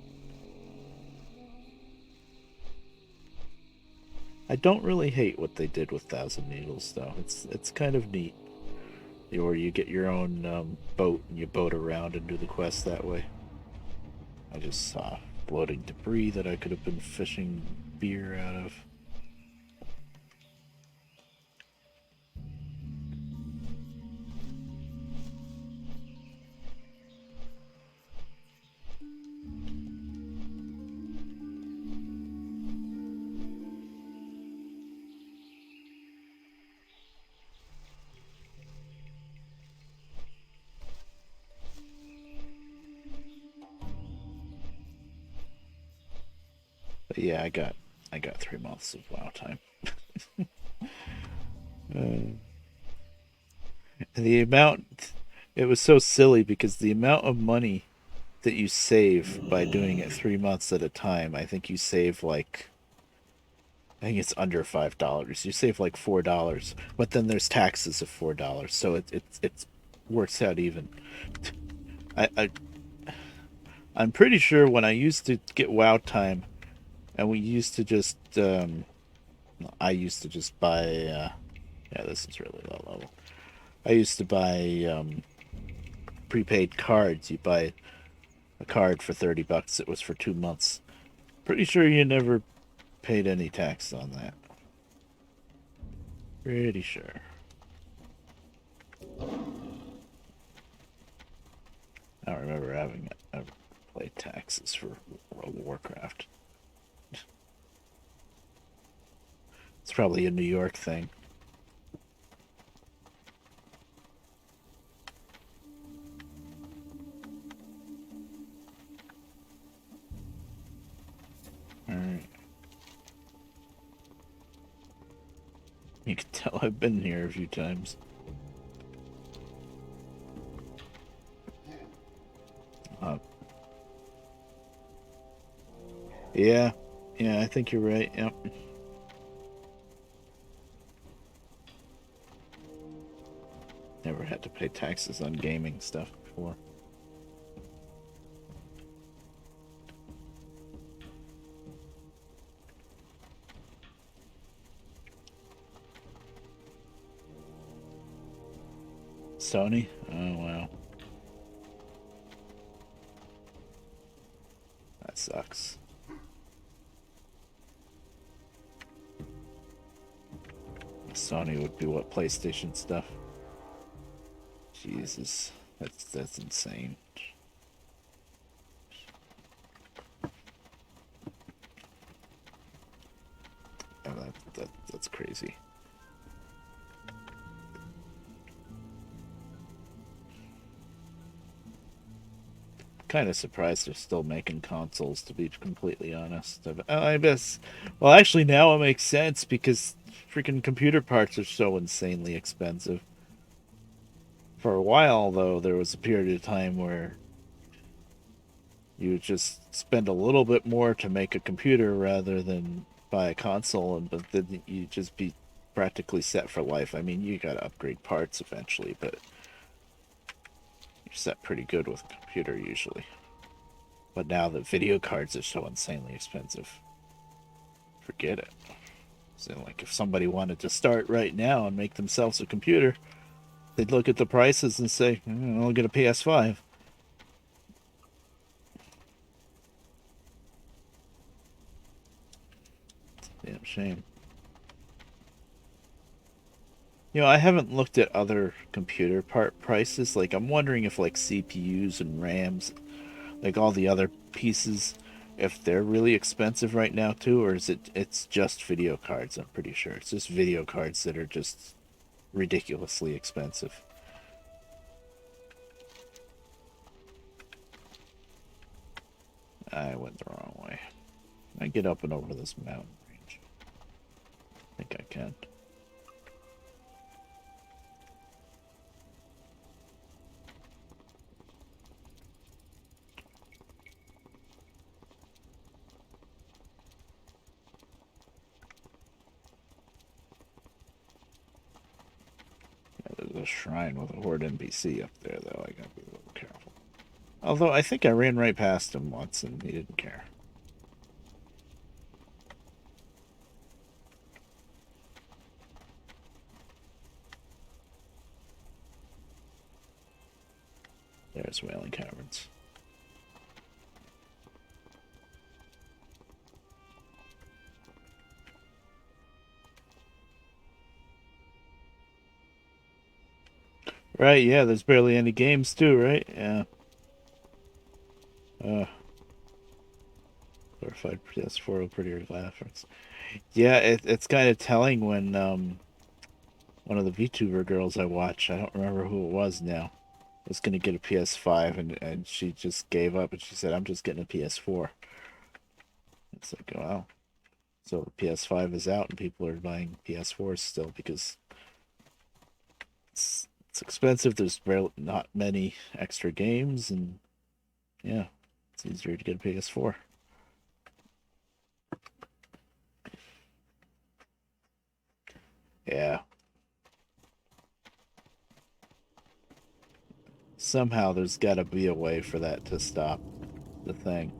I don't really hate what they did with Thousand Needles, though. It's kind of neat. Or you get your own boat and you boat around and do the quest that way. I just saw floating debris that I could have been fishing beer out of. But yeah, I got 3 months of WoW time. The amount, it was so silly because the amount of money that you save by doing it 3 months at a time, I think you save like, I think it's under $5. You save like $4, but then there's taxes of $4, so it works out even. I I'm pretty sure when I used to get WoW time, and we used to just I used to just buy yeah, this is really low level. I used to buy prepaid cards. You buy a card for $30. It was for 2 months. Pretty sure you never paid any tax on that. Pretty sure. I don't remember having ever played taxes for World of Warcraft. It's probably a New York thing. Alright. You can tell I've been here a few times. Yeah. Yeah, I think you're right. Yep. Never had to pay taxes on gaming stuff before. Sony? Oh, wow. That sucks. Sony would be what, PlayStation stuff? Jesus, that's insane. Oh, that's crazy. Kind of surprised they're still making consoles, to be completely honest. I guess, well, actually now it makes sense because freaking computer parts are so insanely expensive. For a while, though, there was a period of time where you would just spend a little bit more to make a computer rather than buy a console, but then you'd just be practically set for life. I mean, you gotta upgrade parts eventually, but you're set pretty good with a computer usually. But now that video cards are so insanely expensive, forget it. So, like, if somebody wanted to start right now and make themselves a computer, they'd look at the prices and say, I'll get a PS5. Damn shame. You know, I haven't looked at other computer part prices. Like, I'm wondering if, like, CPUs and RAMs, like all the other pieces, if they're really expensive right now too, or is it's just video cards? I'm pretty sure it's just video cards that are just ridiculously expensive. I went the wrong way. I get up and over this mountain range. I think I can. There's a shrine with a horde NPC up there, though. I gotta be a little careful. Although I think I ran right past him once and he didn't care. There's Wailing Caverns. Right, yeah, there's barely any games too, right? Yeah. Glorified PS4 with prettier graphics. Yeah, it's kind of telling when one of the VTuber girls I watch, I don't remember who it was now, was gonna get a PS5 and she just gave up and she said, I'm just getting a PS4. It's like, wow. So the PS5 is out and people are buying PS4s still because it's expensive. There's barely not many extra games and yeah, it's easier to get a PS4. Yeah. Somehow there's got to be a way for that to stop the thing.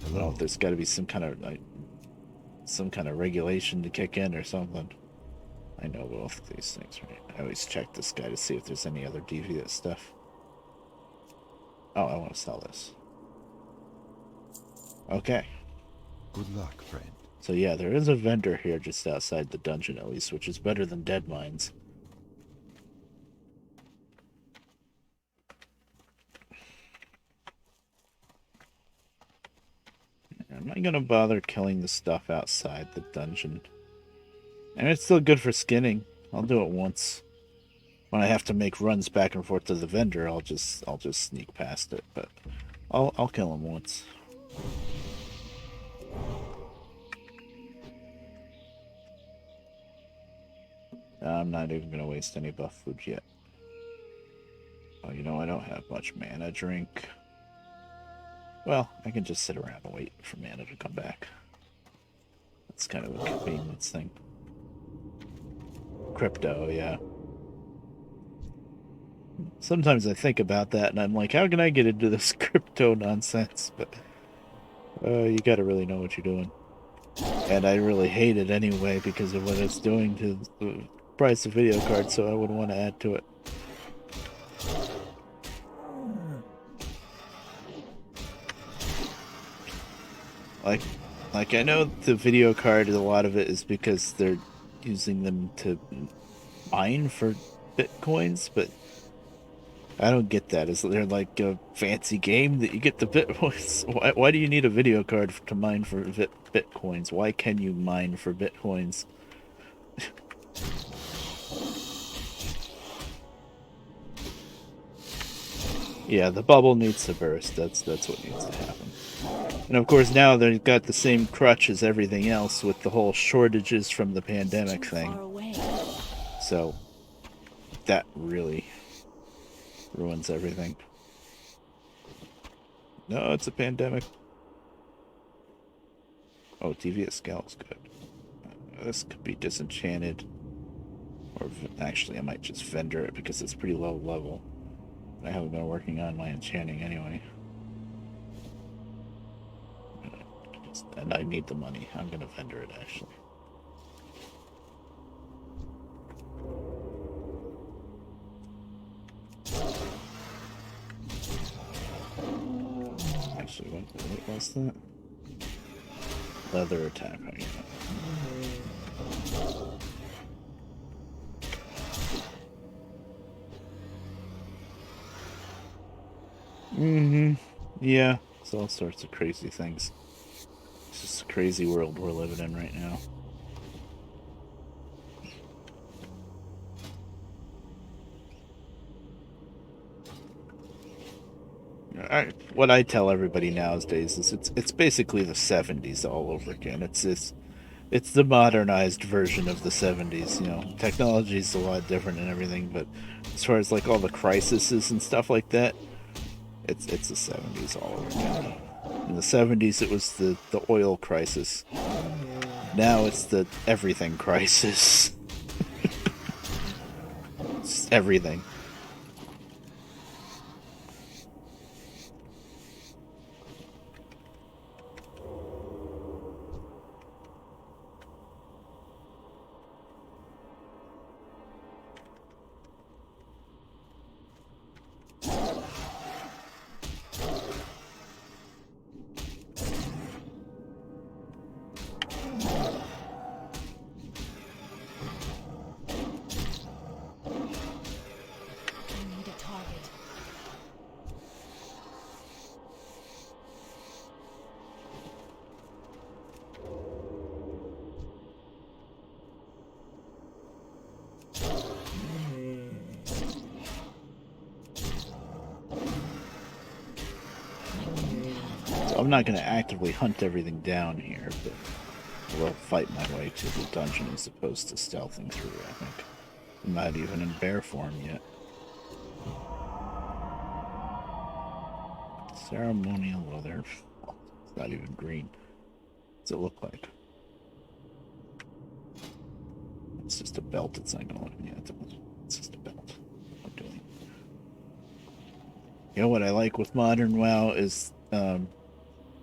I don't know if there's got to be some kind of regulation to kick in or something. I know both of these things, right? I always check this guy to see if there's any other deviant stuff. Oh, I want to sell this. Okay. Good luck, friend. So yeah, there is a vendor here just outside the dungeon at least, which is better than dead mines. Am I gonna bother killing the stuff outside the dungeon? And it's still good for skinning. I'll do it once. When I have to make runs back and forth to the vendor, I'll just sneak past it, but I'll kill him once. I'm not even gonna waste any buff food yet. Oh, you know, I don't have much mana drink. Well, I can just sit around and wait for mana to come back. That's kind of a convenience thing. Crypto, yeah. Sometimes I think about that and I'm like, how can I get into this crypto nonsense? But you gotta really know what you're doing. And I really hate it anyway because of what it's doing to the price of video cards, so I wouldn't want to add to it. Like I know the video card, a lot of it is because they're using them to mine for bitcoins, but I don't get that. Is there like a fancy game that you get the bitcoins? Why do you need a video card to mine for bitcoins? Why can you mine for bitcoins? Yeah, the bubble needs to burst. That's what needs to happen. And of course now they've got the same crutch as everything else with the whole shortages from the pandemic thing. So that really ruins everything. No, it's a pandemic. Oh, Devious Scale's good. This could be disenchanted. Or actually, I might just vendor it because it's pretty low level. I haven't been working on my enchanting anyway. And I need the money. I'm gonna vendor it actually. Actually, what was that? Leather attack. Oh, yeah. Yeah, it's all sorts of crazy things. It's just a crazy world we're living in right now. What I tell everybody nowadays is it's basically the 70s all over again. It's the modernized version of the 70s. You know, technology is a lot different and everything, but as far as like all the crises and stuff like that, it's the 70s all over again. In the 70s, it was the oil crisis. Now it's the everything crisis. It's everything. I'm not going to actively hunt everything down here, but I will fight my way to the dungeon as opposed to stealthing through, I think. I'm not even in bear form yet. Ceremonial leather. It's not even green. What's it look like? It's just a belt. It's not going to look... Yeah, it's just a belt. I'm doing. You know what I like with modern WoW is...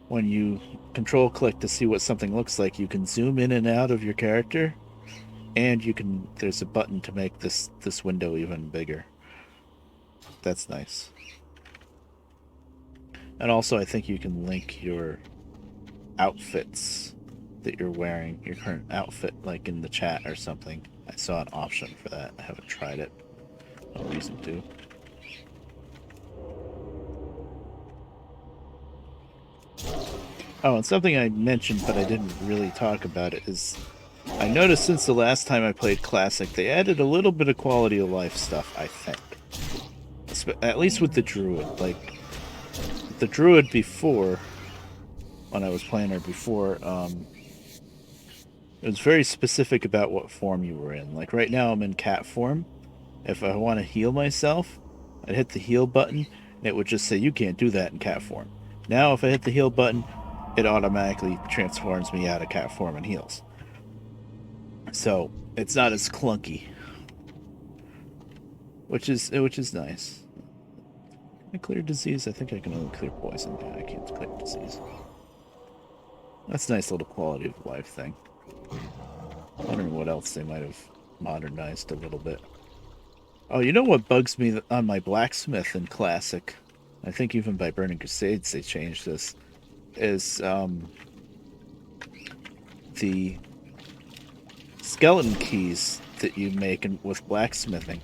when you control click to see what something looks like, you can zoom in and out of your character, and you can, there's a button to make this window even bigger. That's nice. And also I think you can link your outfits that you're wearing, your current outfit, like in the chat or something. I saw an option for that. I haven't tried it. No reason to. Oh, and something I mentioned but I didn't really talk about it is I noticed since the last time I played Classic, they added a little bit of quality of life stuff, I think. At least with the Druid. Like, the Druid before, when I was playing her before, it was very specific about what form you were in. Like, right now I'm in cat form. If I want to heal myself, I'd hit the heal button, and it would just say, you can't do that in cat form. Now, if I hit the heal button, it automatically transforms me out of cat form and heals. So, it's not as clunky. Which is nice. Can I clear disease? I think I can only clear poison. Yeah, I can't clear disease. That's a nice little quality of life thing. Wondering what else they might have modernized a little bit. Oh, you know what bugs me on my blacksmith in Classic? I think even by Burning Crusades they changed this. Is the skeleton keys that you make with blacksmithing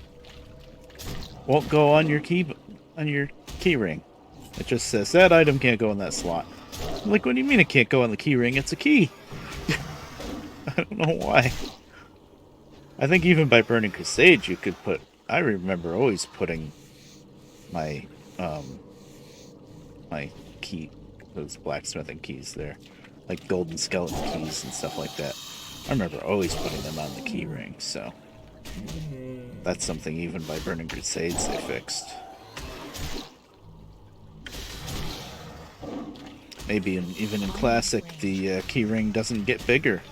won't go on your key ring. It just says that item can't go in that slot. I'm like, what do you mean it can't go on the key ring? It's a key. I don't know why. I think even by Burning Crusade you could put. I remember always putting my my key, those blacksmithing keys there, like golden skeleton keys and stuff like that. I remember always putting them on the key ring. So that's something even by Burning Crusades they fixed. Maybe even in Classic, the key ring doesn't get bigger.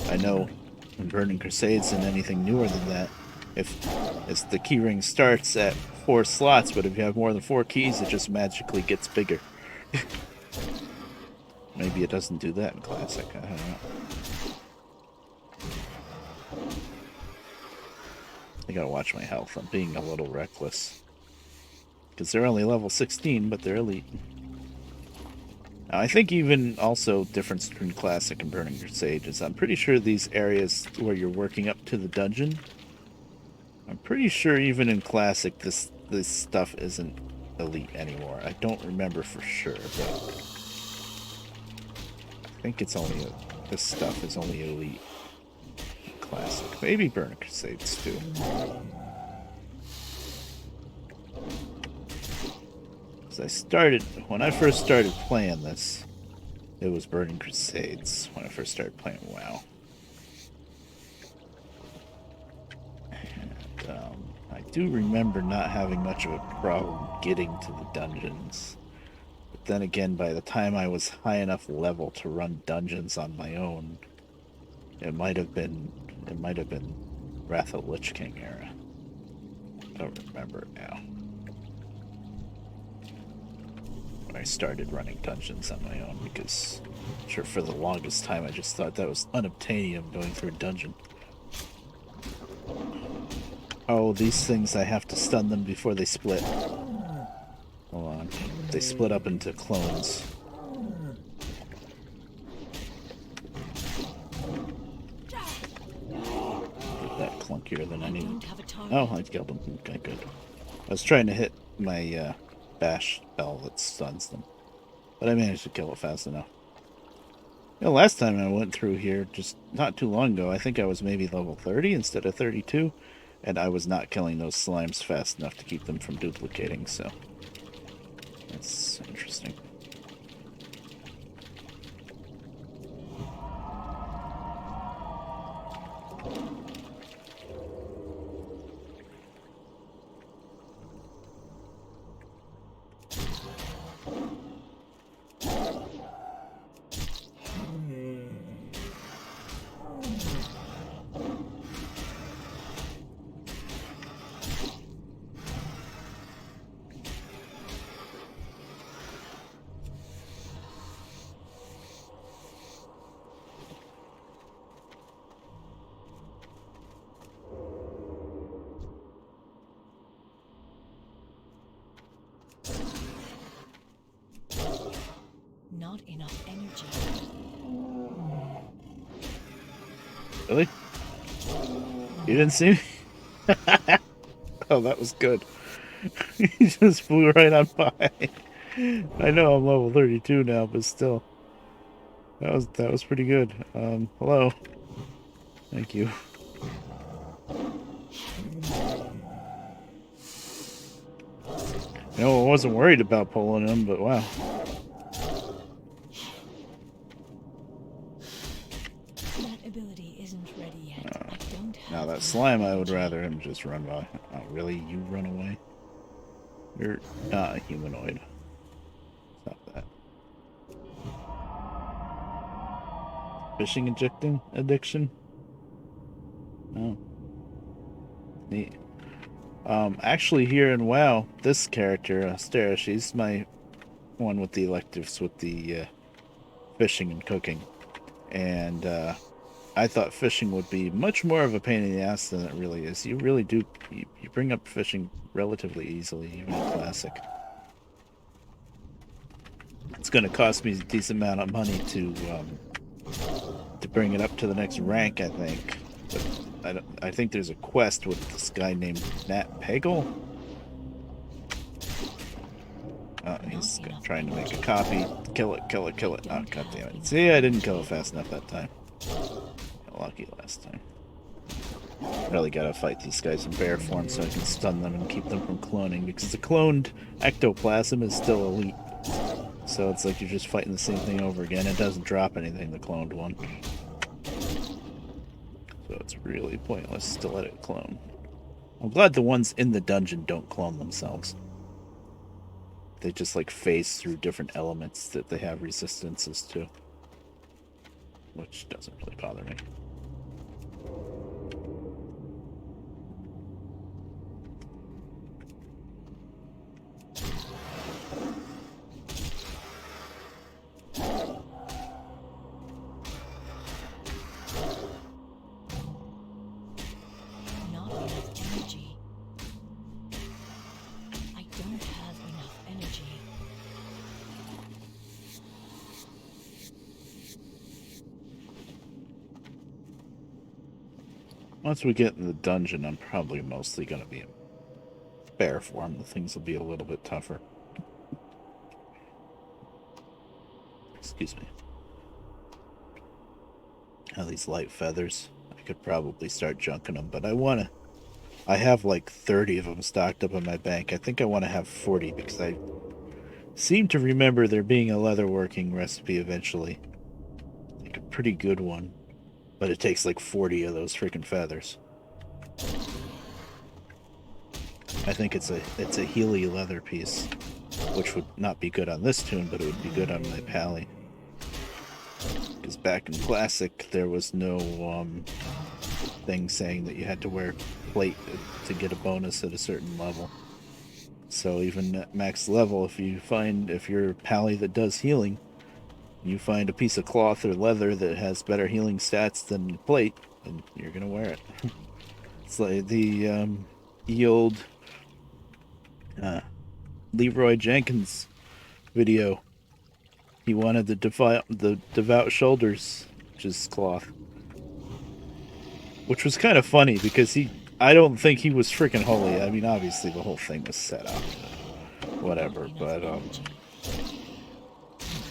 I know in Burning Crusades and anything newer than that, if the key ring starts at 4 slots, but if you have more than 4 keys, it just magically gets bigger. Maybe it doesn't do that in Classic. I don't know. I gotta watch my health. I'm being a little reckless. Because they're only level 16, but they're elite. Now, I think even also difference between Classic and Burning Crusade is I'm pretty sure these areas where you're working up to the dungeon, I'm pretty sure even in Classic this stuff isn't elite anymore. I don't remember for sure, but I think it's only this stuff is only elite in Classic. Maybe Burning Crusades too. When I first started playing this, it was Burning Crusades when I first started playing WoW. And I do remember not having much of a problem getting to the dungeons. But then again, by the time I was high enough level to run dungeons on my own, it might have been Wrath of the Lich King era. I don't remember it now. I started running dungeons on my own because, sure, for the longest time I just thought that was unobtainium going through a dungeon. Oh, these things, I have to stun them before they split. Hold on. They split up into clones. That clunkier than I needed. Oh, I killed them. Okay, good. I was trying to hit my bash spell that stuns them, but I managed to kill it fast enough. You know, last time I went through here, just not too long ago, I think I was maybe level 30 instead of 32, and I was not killing those slimes fast enough to keep them from duplicating, so that's interesting. Not enough energy. Really? You didn't see me? Oh, that was good. He just flew right on by. I know I'm level 32 now, but still. That was pretty good. Hello. Thank you. No, I wasn't worried about pulling him, but wow. That ability isn't ready yet. I don't have Now that enough slime, I would energy. rather him just run by. Oh, really? You run away? You're not a humanoid. Stop that. Fishing addiction? Oh. Neat. Actually here in WoW, this character, Astera, she's my one with the electives with the fishing and cooking. And I thought fishing would be much more of a pain in the ass than it really is. You really do, you bring up fishing relatively easily, even in Classic. It's going to cost me a decent amount of money to bring it up to the next rank, I think. But I think there's a quest with this guy named Nat Pagel. He's trying to make a copy. Kill it, kill it, kill it. Oh, god damn it. See, I didn't kill it fast enough that time. Lucky last time. Really gotta fight these guys in bear form so I can stun them and keep them from cloning, because the cloned ectoplasm is still elite. So it's like you're just fighting the same thing over again. It doesn't drop anything, the cloned one. So it's really pointless to let it clone. I'm glad the ones in the dungeon don't clone themselves. They just like phase through different elements that they have resistances to. Which doesn't really bother me. Not enough energy. I don't have enough energy. Once we get in the dungeon, I'm probably mostly going to be in bear form. The things will be a little bit tougher. Excuse me. Now these light feathers, I could probably start junking them, but I have like 30 of them stocked up in my bank. I think I want to have 40 because I seem to remember there being a leatherworking recipe eventually. Like a pretty good one. But it takes like 40 of those freaking feathers. I think it's a Healy leather piece, which would not be good on this tune, but it would be good on my Pally. Because back in Classic, there was no thing saying that you had to wear plate to get a bonus at a certain level. So even at max level, if you're a Pally that does healing, you find a piece of cloth or leather that has better healing stats than plate, and you're gonna wear it. It's like the old Leroy Jenkins video. He wanted the devout shoulders, which is cloth, which was kind of funny because I don't think he was freaking holy. I mean, obviously the whole thing was set up, whatever. But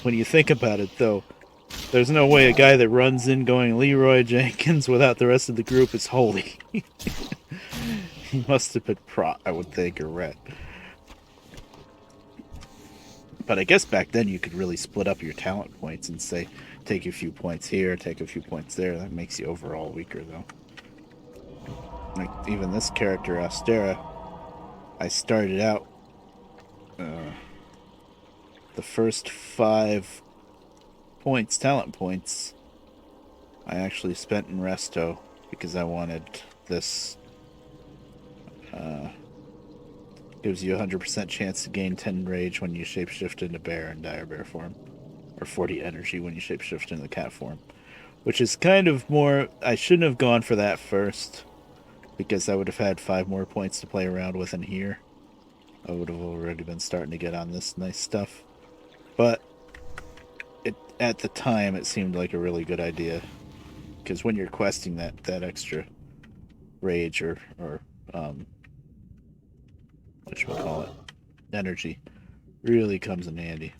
when you think about it, though, there's no way a guy that runs in going Leroy Jenkins without the rest of the group is holy. He must have been I would think, or ret. But I guess back then you could really split up your talent points and say, take a few points here, take a few points there. That makes you overall weaker, though. Like, even this character, Astera, I started out the first 5 points, talent points, I actually spent in Resto because I wanted this. Gives you a 100% chance to gain 10 rage when you shapeshift into bear in dire bear form, or 40 energy when you shapeshift into the cat form, which is kind of more. I shouldn't have gone for that first because I would have had 5 more points to play around with in here. I would have already been starting to get on this nice stuff, but at the time it seemed like a really good idea because when you're questing that extra rage or what should we call it, energy, really comes in handy.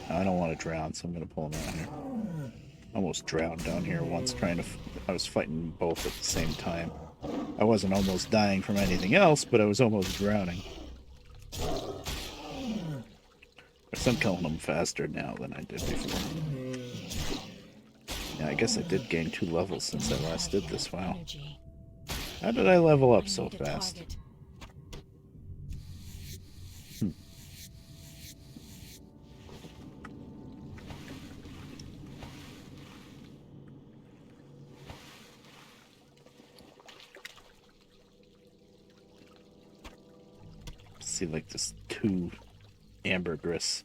I don't want to drown, so I'm gonna pull him out here. Almost drowned down here once trying to. I was fighting both at the same time. I wasn't almost dying from anything else, but I was almost drowning. I'm killing them faster now than I did before. Yeah, I guess I did gain 2 levels since I last did this. Wow. How did I level up so fast? See, like this 2 ambergris.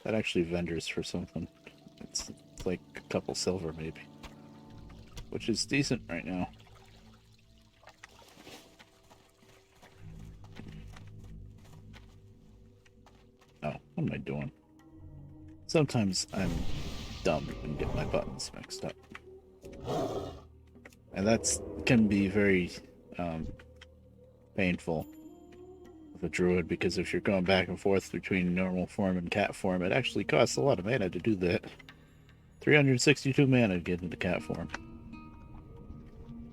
That actually vendors for something. It's like a couple silver maybe, which is decent right now. Oh, what am I doing? Sometimes I'm dumb and get my buttons mixed up, and that's can be very painful with a druid, because if you're going back and forth between normal form and cat form, it actually costs a lot of mana to do that. 362 mana to get into cat form.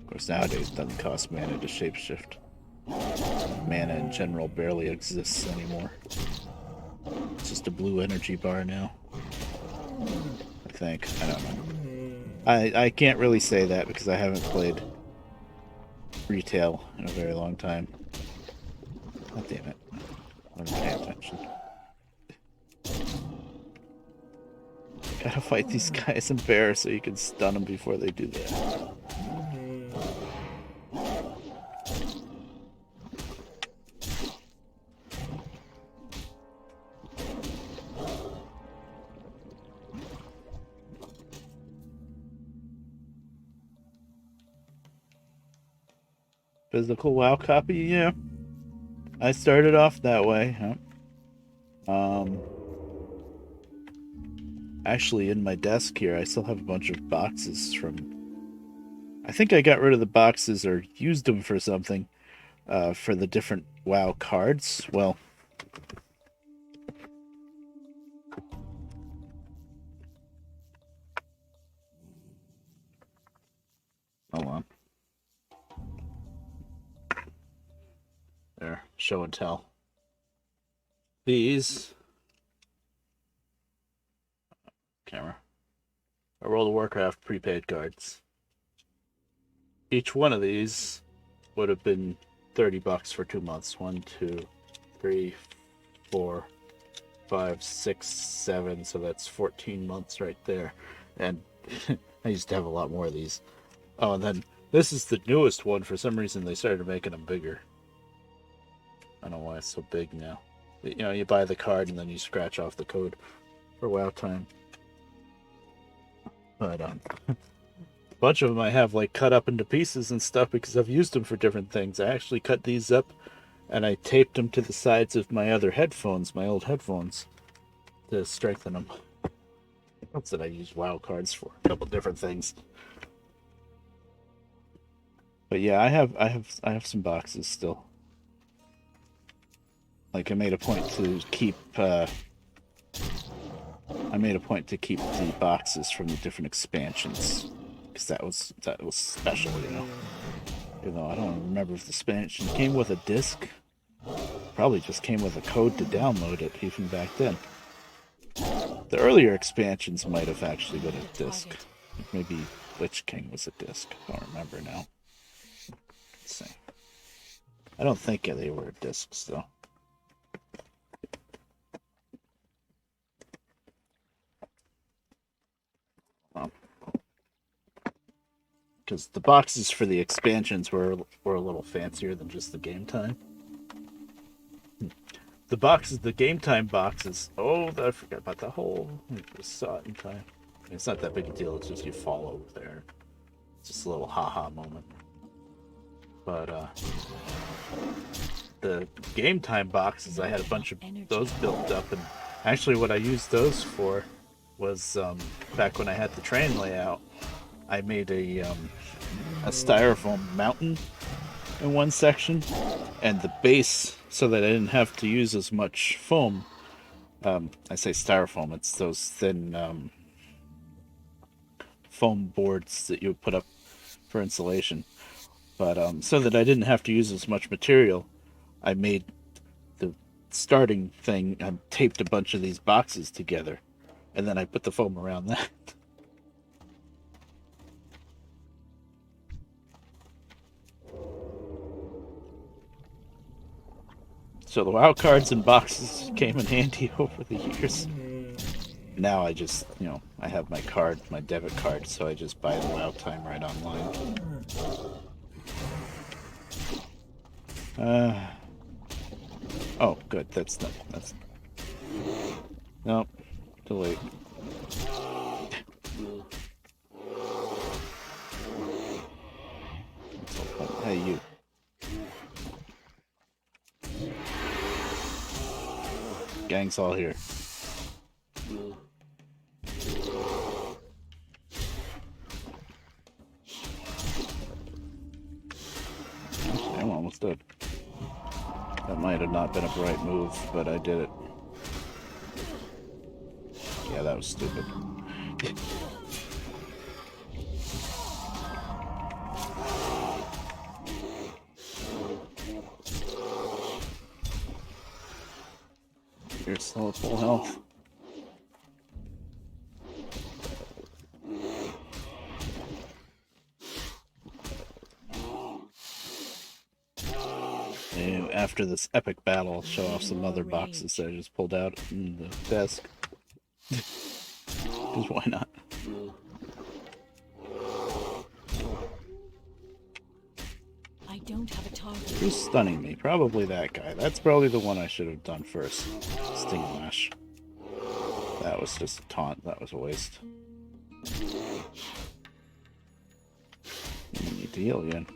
Of course, nowadays it doesn't cost mana to shapeshift. Mana in general barely exists anymore. It's just a blue energy bar now, I think. I don't know. I can't really say that because I haven't played retail in a very long time. God damn it. I wasn't paying attention. Gotta fight these guys in bear so you can stun them before they do that. Physical WoW copy, yeah. I started off that way, huh? Actually, in my desk here, I still have a bunch of boxes from... I think I got rid of the boxes or used them for something, for the different WoW cards. Well... Hold on. There, show and tell. These... Camera. are World of Warcraft prepaid cards. Each one of these would have been $30 for 2 months. 1, 2, 3, 4, 5, 6, 7. So that's 14 months right there. And I used to have a lot more of these. Oh, and then this is the newest one. For some reason, they started making them bigger. I don't know why it's so big now. You know, you buy the card and then you scratch off the code for WoW time. But a bunch of them I have like cut up into pieces and stuff because I've used them for different things. I actually cut these up and I taped them to the sides of my other headphones, my old headphones, to strengthen them. That's what I use WoW cards for. A couple different things. But yeah, I have some boxes still. Like I made a point to keep the boxes from the different expansions, because that was special, you know. Even though I don't remember if the expansion came with a disc. Probably just came with a code to download it, even back then. The earlier expansions might have actually been a disc. Maybe Lich King was a disc. I don't remember now. Let's see. I don't think they were discs though. Because the boxes for the expansions were a little fancier than just the game time. The game time boxes. Oh, I forgot about the whole. I just saw it in time. It's not that big a deal. It's just you fall over there. It's just a little haha moment. But the game time boxes, I had a bunch of those built up, and actually what I used those for was back when I had the train layout. I made a styrofoam mountain in one section, and the base, so that I didn't have to use as much foam. I say styrofoam; it's those thin foam boards that you would put up for insulation. But so that I didn't have to use as much material, I made the starting thing. I taped a bunch of these boxes together, and then I put the foam around that. So the WoW cards and boxes came in handy over the years. Now I just, I have my card, my debit card, so I just buy the WoW time right online. Oh, good. That's nope. Delete. Hey, you. Gang's all here. I'm almost dead. That might have not been a bright move, but I did it. Yeah, that was stupid. You're still at full health. And after this epic battle, I'll show off some other boxes that I just pulled out in the desk. Because why not? I don't have a target. Who's stunning me? Probably that guy. That's probably the one I should have done first. Sting Lash. That was just a taunt. That was a waste. You need to heal again.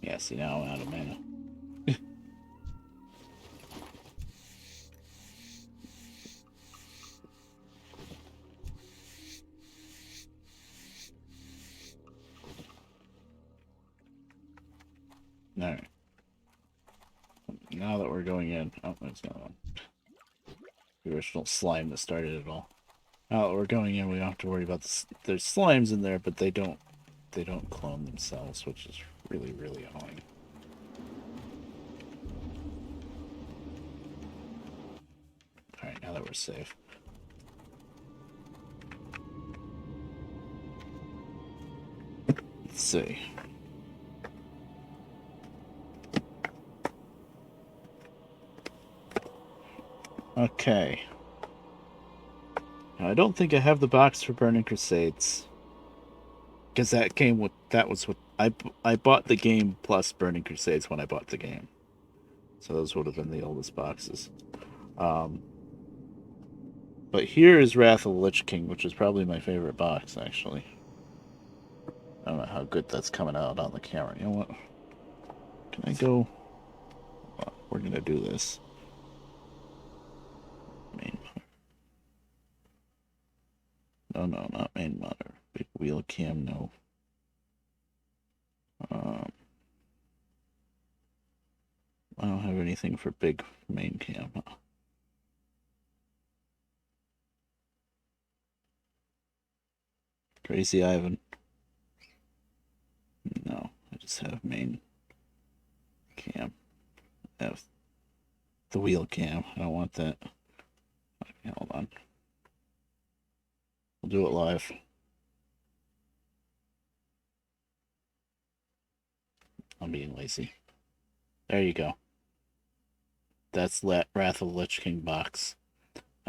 Yeah, see, now I'm out of mana. Alright. Now that we're going in... Oh, there's another one. The original slime that started it all. Now that we're going in, we don't have to worry about this. There's slimes in there, but they don't clone themselves, which is really, really annoying. Alright, now that we're safe. Let's see. Okay. Now, I don't think I have the box for Burning Crusades. Because that was what I bought the game plus Burning Crusades when I bought the game. So those would have been the oldest boxes. But here is Wrath of the Lich King, which is probably my favorite box, actually. I don't know how good that's coming out on the camera. You know what? Can I go... Well, we're gonna do this. Main monitor. No, not main monitor. Big wheel cam, no. I don't have anything for big main cam. Huh? Crazy Ivan. No, I just have main cam. I have the wheel cam. I don't want that. Okay, hold on. We'll do it live. I'm being lazy. There you go. That's Wrath of the Lich King box.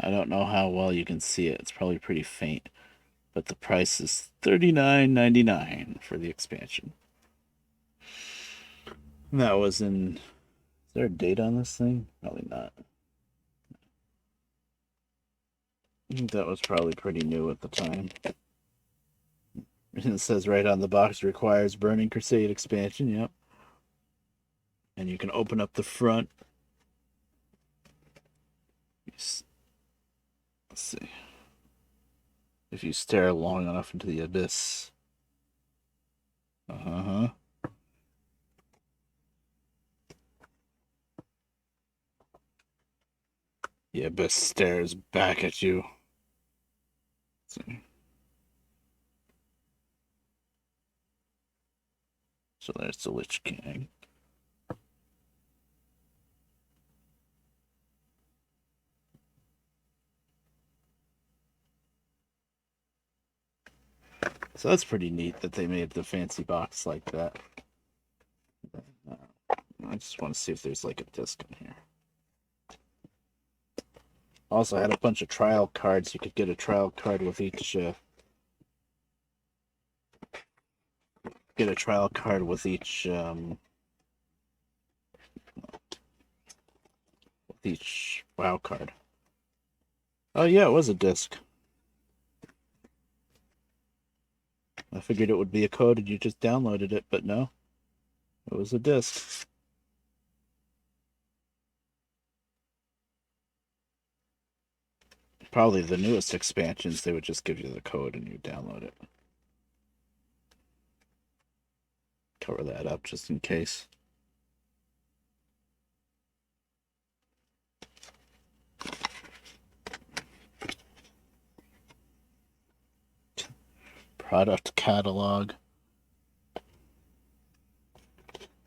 I don't know how well you can see it. It's probably pretty faint. But the price is $39.99 for the expansion. That was in... Is there a date on this thing? Probably not. I think that was probably pretty new at the time. It says right on the box, requires Burning Crusade expansion. Yep. And you can open up the front. Let's see. If you stare long enough into the abyss. Uh-huh. The abyss stares back at you. Let's see. So there's the Lich King. So that's pretty neat that they made the fancy box like that. I just want to see if there's like a disc in here. Also, I had a bunch of trial cards. You could get a trial card with each. Get a trial card with each. With each WoW card. Oh yeah, it was a disc. I figured it would be a code and you just downloaded it, but no. It was a disc. Probably the newest expansions, they would just give you the code and you download it. Cover that up just in case. Product catalog.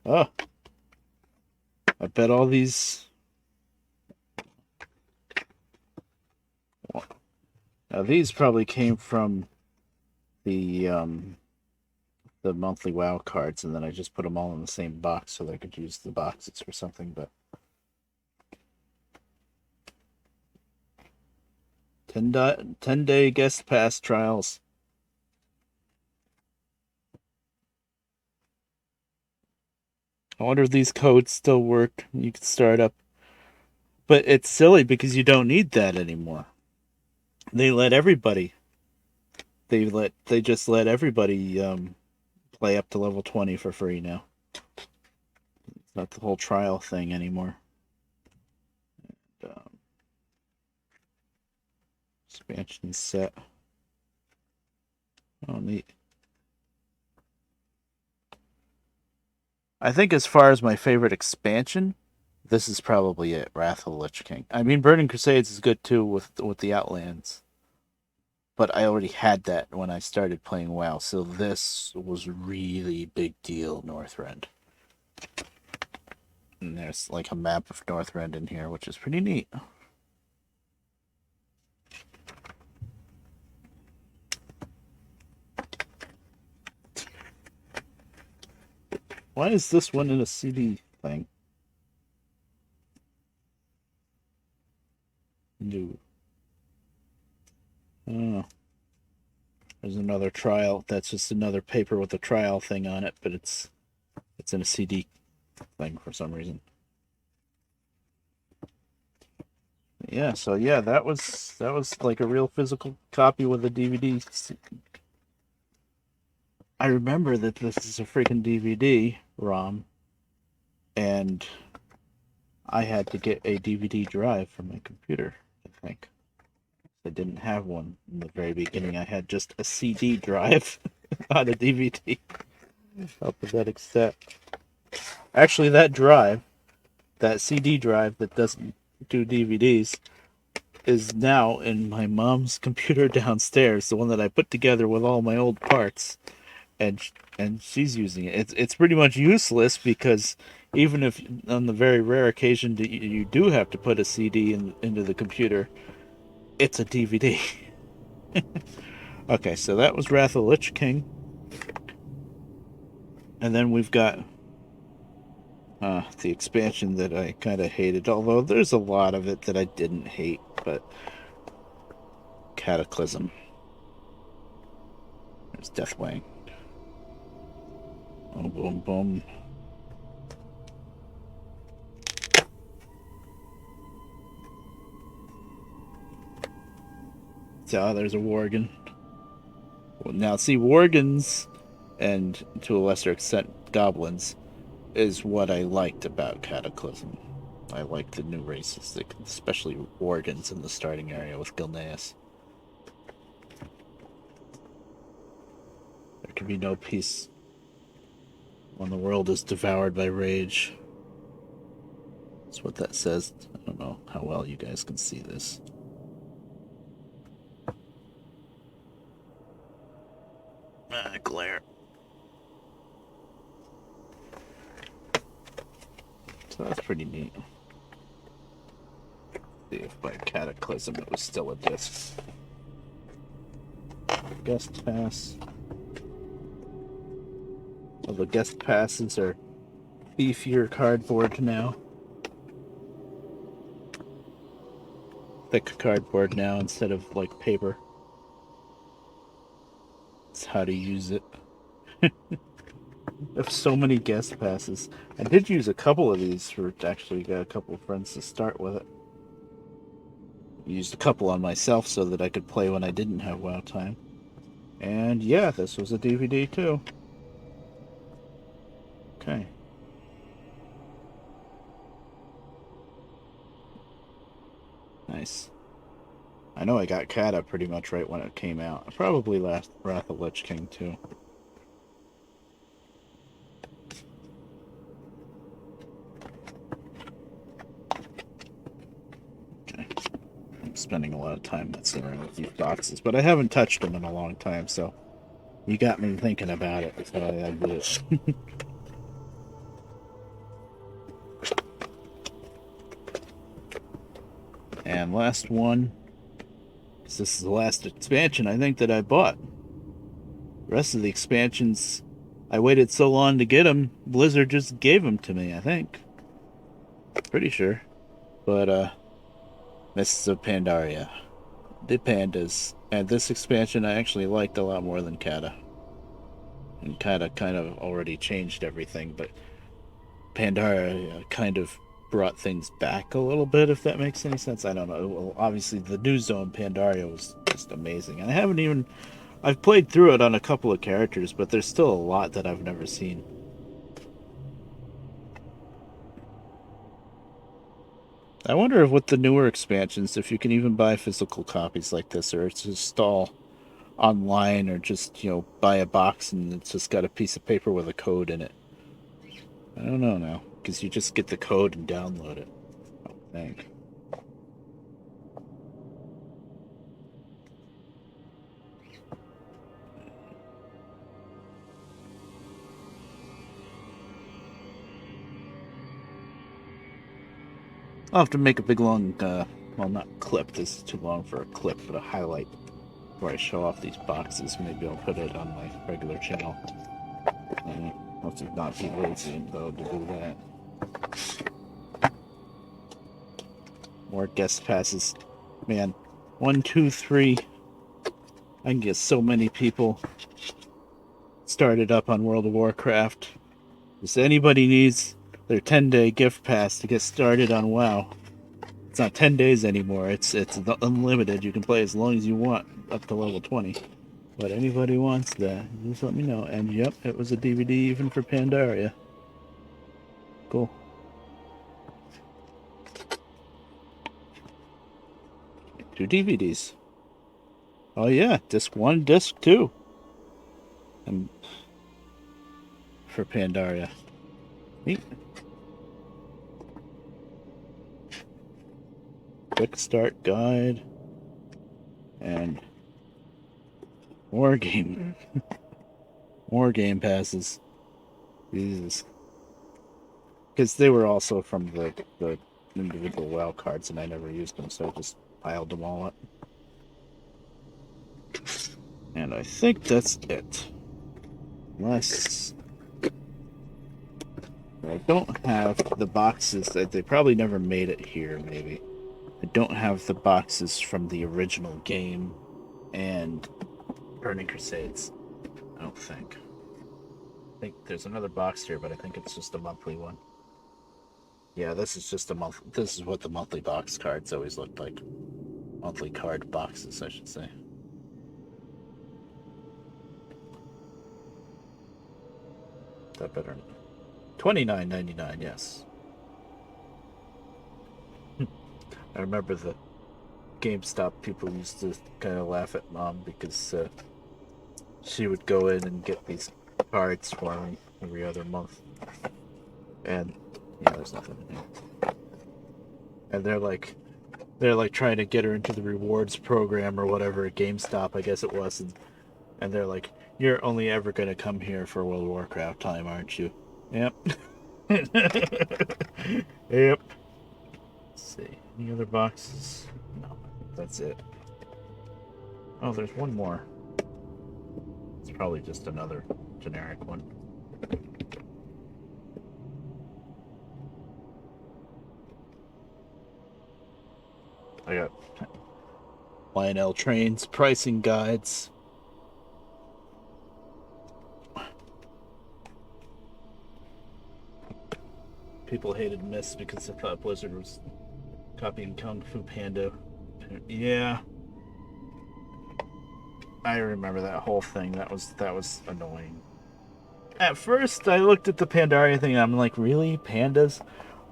Oh. I bet all these... Now these probably came from the monthly WoW cards, and then I just put them all in the same box so that I could use the boxes or something, but... 10-day guest pass trials. I wonder if these codes still work. You can start up. But it's silly because you don't need that anymore. They let everybody. They just let everybody play up to level 20 for free now. It's not the whole trial thing anymore. And, expansion set. Oh, neat. I think as far as my favorite expansion, this is probably it, Wrath of the Lich King. I mean, Burning Crusades is good too with the Outlands. But I already had that when I started playing WoW, so this was really big deal, Northrend. And there's like a map of Northrend in here, which is pretty neat. Why is this one in a CD thing? No. Oh. There's another trial. That's just another paper with a trial thing on it, but it's in a CD thing for some reason. Yeah, so yeah, that was like a real physical copy with a DVD. I remember that this is a freaking DVD ROM, and I had to get a DVD drive for my computer, I think. I didn't have one in the very beginning. I had just a CD drive on a DVD. Alphabetic set. Actually, that drive, that CD drive that doesn't do DVDs, is now in my mom's computer downstairs, the one that I put together with all my old parts, and she's using it. It's pretty much useless because even if on the very rare occasion that you do have to put a CD into the computer, it's a DVD. Okay, so that was Wrath of the Lich King. And then we've got the expansion that I kind of hated, although there's a lot of it that I didn't hate, but Cataclysm. There's Deathwing. Oh, boom, boom. So there's a Worgen. Now, see, Worgens, and to a lesser extent, goblins, is what I liked about Cataclysm. I like the new races, especially Organs in the starting area with Gilneas. There can be no peace when the world is devoured by rage. That's what that says. I don't know how well you guys can see this. Glare. So that's pretty neat. See if by Cataclysm it was still a disc. Guest pass. Well, the guest passes are beefier cardboard now. Thick cardboard now instead of like paper. It's how to use it. I have so many guest passes. I did use a couple of these for actually got a couple of friends to start with it. Used a couple on myself so that I could play when I didn't have WoW time. And yeah, this was a DVD too. Okay. Nice. I know I got Kata pretty much right when it came out. Probably last Wrath of Lich King too. Okay. I'm spending a lot of time messing around with these boxes, but I haven't touched them in a long time, so you got me thinking about it. So I did it. And last one, because this is the last expansion I think that I bought. The rest of the expansions, I waited so long to get them, Blizzard just gave them to me, I think. Pretty sure. But, Mists of Pandaria. The Pandas. And this expansion I actually liked a lot more than Kata. And Kata kind of already changed everything, but Pandaria kind of brought things back a little bit, if that makes any sense. I don't know. Well, obviously, the new zone Pandaria was just amazing. And I've played through it on a couple of characters, but there's still a lot that I've never seen. I wonder if with the newer expansions, if you can even buy physical copies like this, or it's just all online, or just, buy a box and it's just got a piece of paper with a code in it. I don't know now, because you just get the code and download it, I think. I'll have to make a big long, well, not clip, this is too long for a clip, but a highlight where I show off these boxes. Maybe I'll put it on my regular channel. I'll have to not be lazy, though, to do that. More guest passes. Man, 1, 2, 3. I can get so many people started up on World of Warcraft. If anybody needs their 10-day gift pass to get started on WoW, it's not 10 days anymore. It's unlimited. You can play as long as you want, up to level 20. But anybody wants that, just let me know. And yep, it was a DVD even for Pandaria. Cool. Two DVDs. Oh yeah, disc 1, disc 2. And for Pandaria. Neat. Quick start guide. And more game passes. Jesus. Because they were also from the individual WoW cards, and I never used them, so I just piled them all up. And I think that's it. Unless I don't have the boxes that they probably never made it here, maybe. I don't have the boxes from the original game and Burning Crusades. I don't think. I think there's another box here, but I think it's just a monthly one. Yeah, this is just a month. This is what the monthly box cards always looked like. Monthly card boxes, I should say. That better $29.99. Yes. I remember the GameStop people used to kind of laugh at Mom because she would go in and get these cards for me every other month, and there's nothing in here. And they're like trying to get her into the rewards program or whatever at GameStop, I guess it was, and they're like, "You're only ever gonna come here for World of Warcraft time, aren't you?" Yep. Yep. Let's see. Any other boxes? No, that's it. Oh, there's one more. It's probably just another generic one. I got Lionel Trains pricing guides. People hated Myst because they thought Blizzard was copying Kung Fu Panda. Yeah, I remember that whole thing. That was annoying. At first, I looked at the Pandaria thing and I'm like, really? Pandas?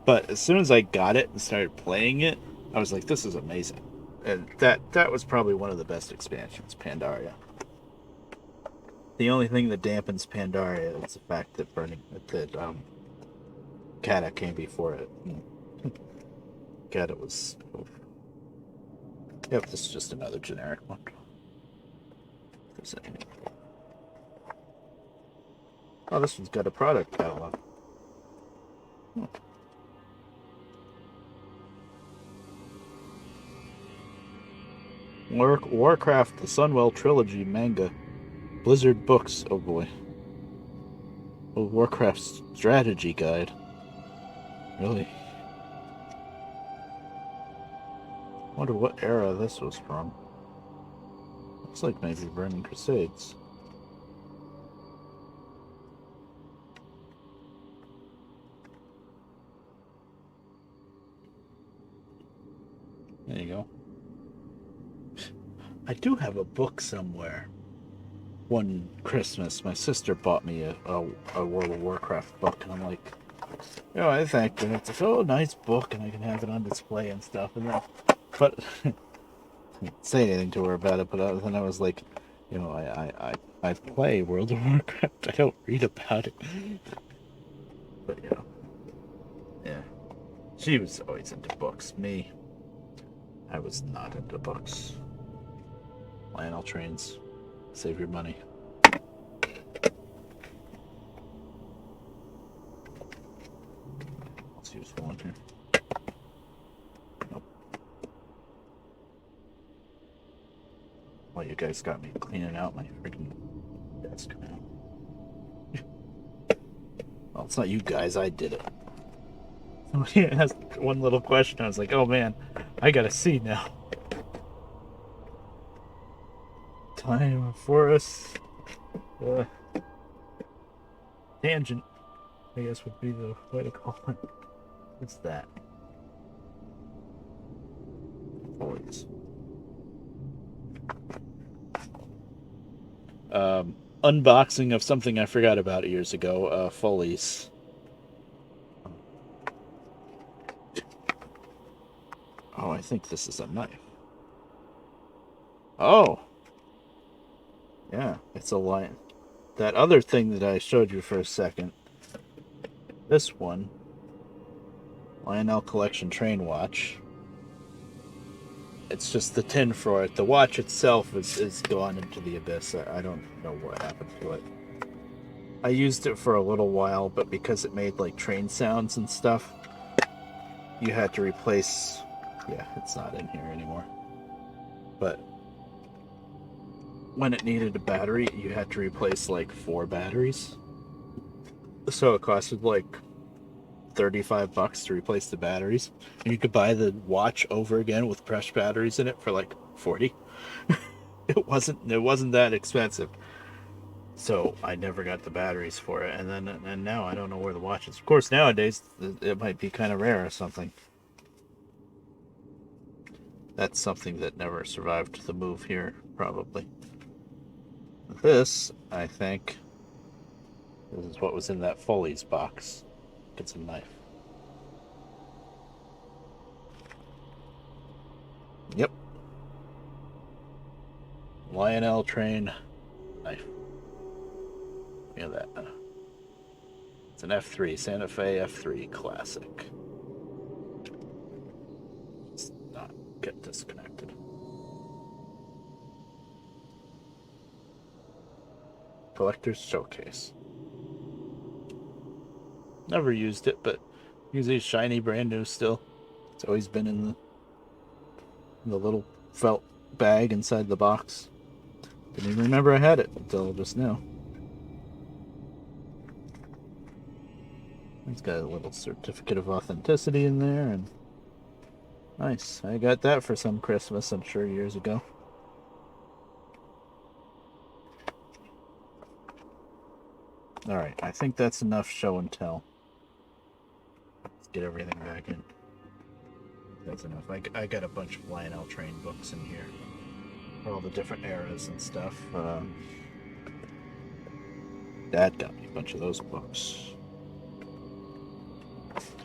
But as soon as I got it and started playing it, I was like, this is amazing. And that was probably one of the best expansions, Pandaria. The only thing that dampens Pandaria is the fact that Kata came before it. Kata was... Yep, this is just another generic one. Oh, this one's got a product catalog. Warcraft, the Sunwell Trilogy manga. Blizzard books, oh boy. Oh, Warcraft strategy guide. Really? Wonder what era this was from. Looks like maybe Burning Crusades. There you go. I do have a book somewhere. One Christmas, my sister bought me a World of Warcraft book, and I'm like, I thanked her. It's like, oh, nice book, and I can have it on display and stuff. And then, but I didn't say anything to her about it. But then I was like, I play World of Warcraft. I don't read about it. But yeah, she was always into books. Me, I was not into books. Lionel Trains. Save your money. Let's use one here. Nope. Well, you guys got me cleaning out my freaking desk now. Well, it's not you guys. I did it. Somebody asked one little question. I was like, oh man, I gotta see now. Time for us. Tangent, I guess, would be the way to call it. What's that? Always. Unboxing of something I forgot about years ago. Foley's. Oh, I think this is a knife. Oh. Yeah, it's a lion. That other thing that I showed you for a second. This one. Lionel Collection Train Watch. It's just the tin for it. The watch itself is gone into the abyss. I don't know what happened to it. I used it for a little while, but because it made like train sounds and stuff, you had to replace... Yeah, it's not in here anymore. But when it needed a battery, you had to replace like 4 batteries. So it costed like $35 to replace the batteries. And you could buy the watch over again with fresh batteries in it for like $40. It wasn't that expensive. So I never got the batteries for it. And now I don't know where the watch is. Of course, nowadays it might be kind of rare or something. That's something that never survived the move here, probably. This, I think, this is what was in that Foley's box. like it's a knife. Yep. Lionel train knife. Look at that. It's an F3, Santa Fe F3 Classic. Let's not get disconnected. Collector's Showcase. Never used it, but usually shiny, brand new still. It's always been in the little felt bag inside the box. Didn't even remember I had it until just now. It's got a little certificate of authenticity in there, and nice. I got that for some Christmas, I'm sure, years ago. Alright, I think that's enough show and tell. Let's get everything back in. That's enough. I got a bunch of Lionel Train books in here for all the different eras and stuff. Dad got me a bunch of those books.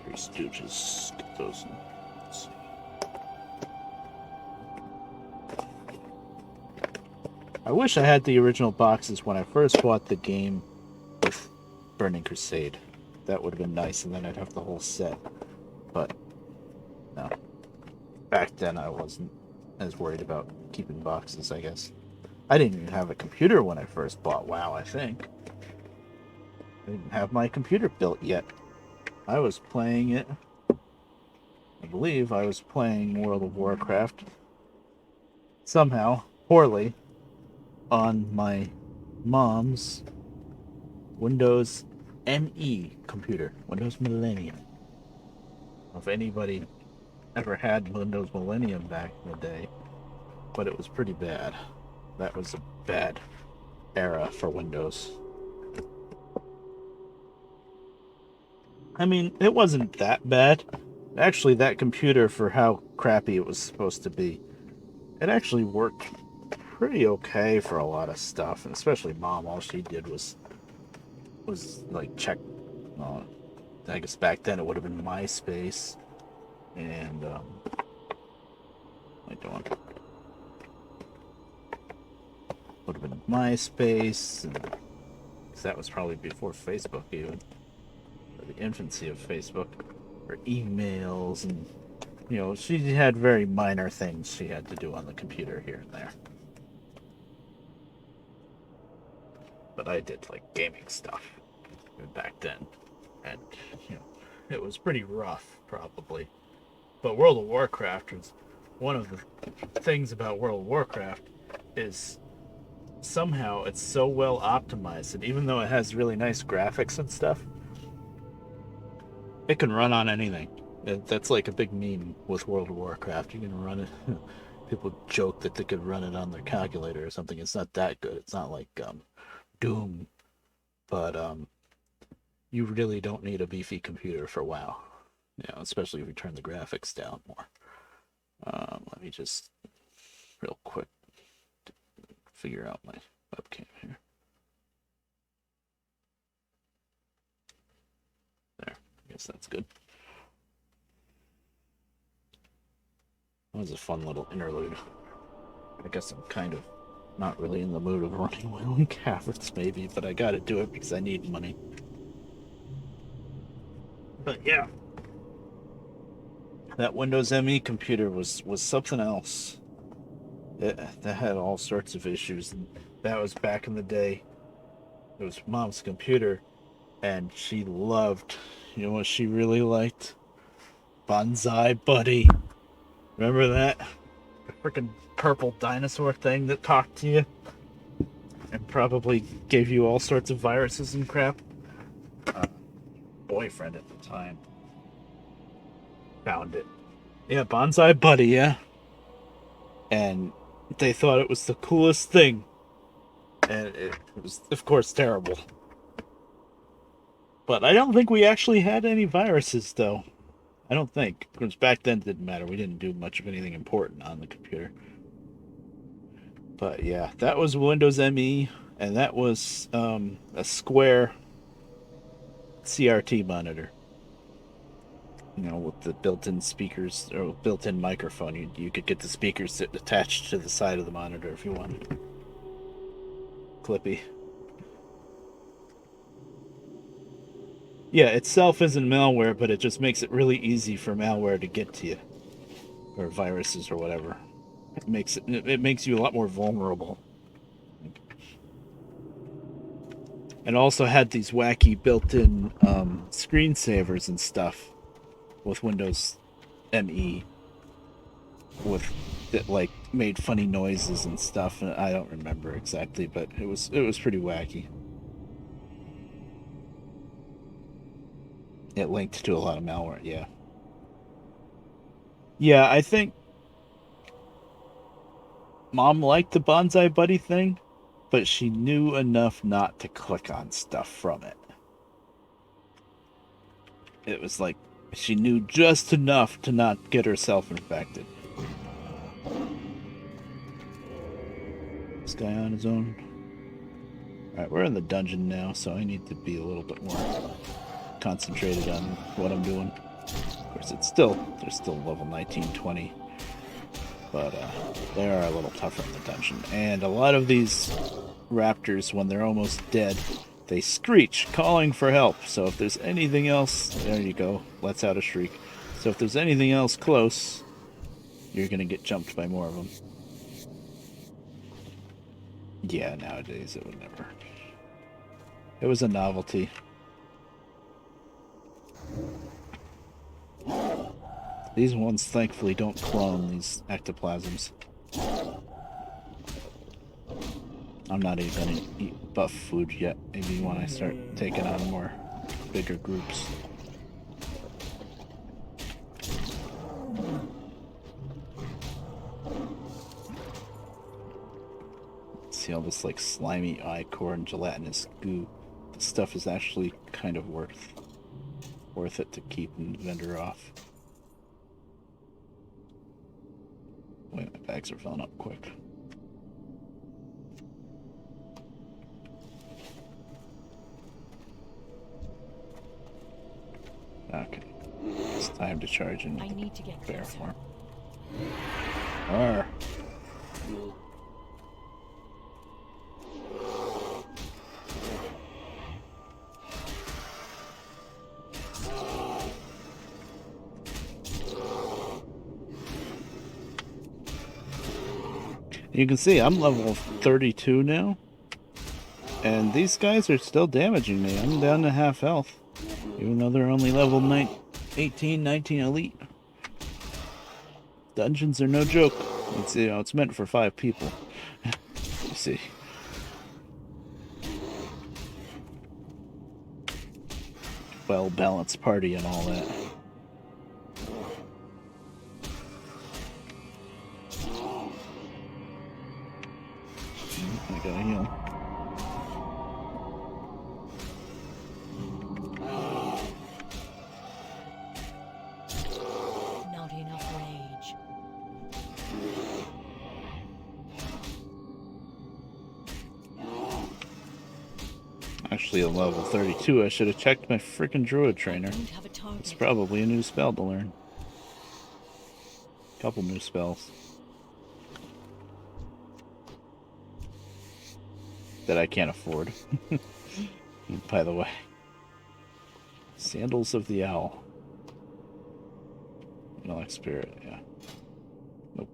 Three Stooges. Get those in. Let's see. I wish I had the original boxes when I first bought the game with Burning Crusade. That would have been nice, and then I'd have the whole set. But no. Back then I wasn't as worried about keeping boxes, I guess. I didn't even have a computer when I first bought WoW, I think. I didn't have my computer built yet. I was playing it. I believe I was playing World of Warcraft. Somehow, poorly, on my mom's Windows ME computer. Windows Millennium. If anybody ever had Windows Millennium back in the day, but it was pretty bad. That was a bad era for Windows. I mean, it wasn't that bad. Actually, that computer, for how crappy it was supposed to be, it actually worked pretty okay for a lot of stuff, and especially Mom. All she did was like check. I guess back then it would have been MySpace, and what am I doing? Would have been MySpace, and that was probably before Facebook even. The infancy of Facebook, or emails, and she had very minor things she had to do on the computer here and there. But I did like gaming stuff back then, and it was pretty rough, probably. But World of Warcraft was one of the things about World of Warcraft is somehow it's so well optimized, and even though it has really nice graphics and stuff, it can run on anything. That's like a big meme with World of Warcraft. You can run it. People joke that they could run it on their calculator or something. It's not that good. It's not like Doom, but you really don't need a beefy computer for WoW. Especially if you turn the graphics down more. Let me just real quick figure out my webcam here. There. I guess that's good. That was a fun little interlude. I guess I'm kind of not really in the mood of running my own caverns, maybe, but I gotta do it because I need money. But yeah, that Windows ME computer was something else. That had all sorts of issues, and that was back in the day. It was Mom's computer, and she loved, what she really liked? Bonsai Buddy. Remember that? The freaking purple dinosaur thing that talked to you and probably gave you all sorts of viruses and crap. Boyfriend at the time found it. Yeah, Bonsai Buddy, yeah. And they thought it was the coolest thing. And it was, of course, terrible. But I don't think we actually had any viruses, though. I don't think. Because back then it didn't matter. We didn't do much of anything important on the computer. But yeah, that was Windows ME. And that was a square CRT monitor. You know, with the built-in speakers or built-in microphone, you could get the speakers attached to the side of the monitor if you want. Clippy. Yeah, itself isn't malware, but it just makes it really easy for malware to get to you, or viruses or whatever. It makes you a lot more vulnerable. And also had these wacky built-in screensavers and stuff with Windows ME, with that like made funny noises and stuff. And I don't remember exactly, but it was pretty wacky. It linked to a lot of malware. Yeah. Yeah, I think Mom liked the Bonsai Buddy thing, but she knew enough not to click on stuff from it. It was like she knew just enough to not get herself infected. This guy on his own. Alright, we're in the dungeon now, so I need to be a little bit more concentrated on what I'm doing. Of course, they're still level 19, 20. But they are a little tougher in the dungeon. And a lot of these raptors, when they're almost dead, they screech, calling for help. So if there's anything else... There you go. Lets out a shriek. So if there's anything else close, you're going to get jumped by more of them. Yeah, nowadays it would never. It was a novelty. These ones thankfully don't clone, these ectoplasms. I'm not even gonna eat buff food yet. Maybe when I start taking on more bigger groups. See all this like slimy ichor and gelatinous goo. This stuff is actually kind of worth it to keep and vendor off. Wait, my bags are filling up quick. Okay. It's time to charge in. I need to get bear closer. form. Arr. You can see I'm level 32 now, and these guys are still damaging me. I'm down to half health, even though they're only level 18, 19 elite. Dungeons are no joke. It's, you know, it's meant for 5 people. You see. Well-balanced party and all that. I gotta heal. Not enough rage. Actually, at level 32, I should have checked my freaking druid trainer. I don't have a target. It's probably a new spell to learn. Couple new spells. That I can't afford. By the way. Sandals of the Owl. Relic Spirit, yeah. Nope.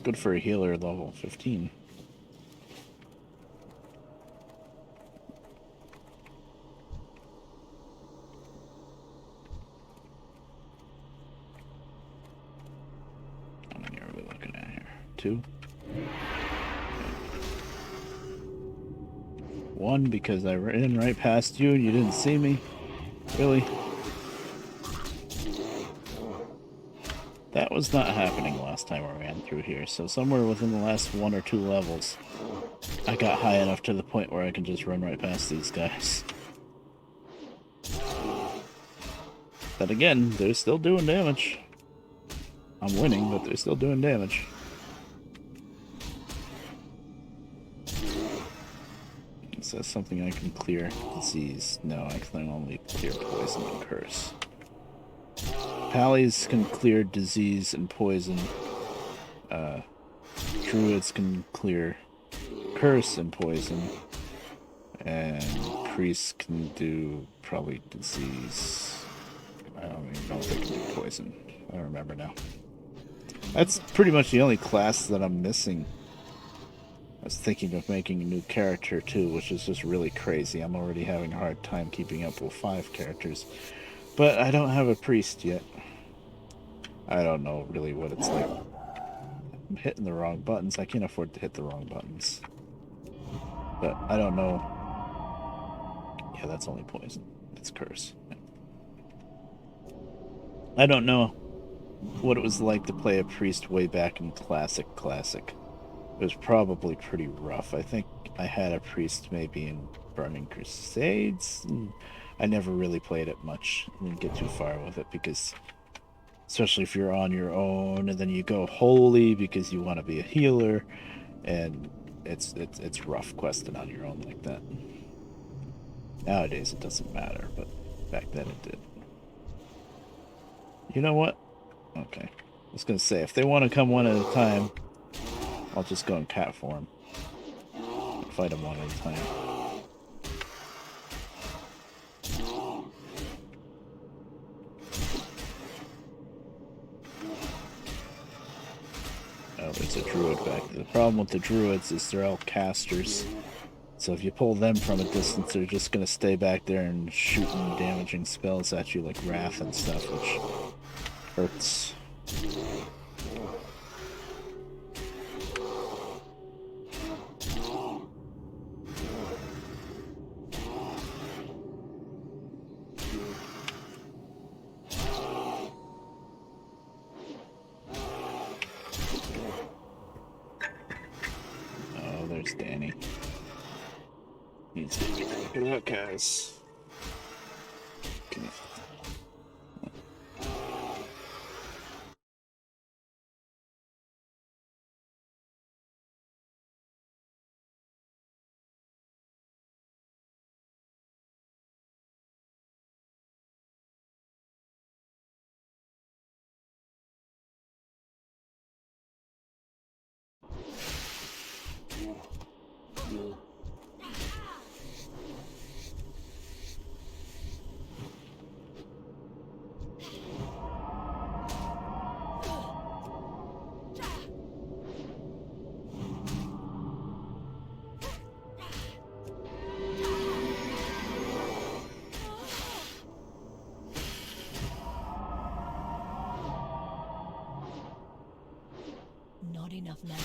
Good for a healer level 15. How many are we looking at here? 2? 1 because I ran right past you and you didn't see me. Really? That was not happening last time I ran through here, so somewhere within the last 1 or 2 levels, I got high enough to the point where I can just run right past these guys. But again, they're still doing damage. I'm winning, but they're still doing damage. It says something I can clear. Disease. No, I can only clear poison and curse. Pallies can clear disease and poison. Druids can clear curse and poison. And priests can do probably disease. I don't even know if they can do poison. I don't remember now. That's pretty much the only class that I'm missing. I was thinking of making a new character too, which is just really crazy. I'm already having a hard time keeping up with 5 characters. But I don't have a priest yet. I don't know really what it's like. I'm hitting the wrong buttons. I can't afford to hit the wrong buttons. But I don't know. Yeah, that's only poison. It's curse. I don't know what it was like to play a priest way back in Classic. It was probably pretty rough. I think I had a priest maybe in Burning Crusades. I never really played it much. I didn't get too far with it because, especially if you're on your own and then you go holy because you want to be a healer, and it's rough questing on your own like that. Nowadays it doesn't matter, but back then it did. You know what? Okay. I was gonna say, if they want to come one at a time, I'll just go in cat form. Fight them one at a time. Oh, there's a druid back there. The problem with the druids is they're all casters. So if you pull them from a distance, they're just going to stay back there and shooting damaging spells at you like Wrath and stuff, which hurts. Oh, there's Danny. He's look at that, guys. Okay. Not enough mana.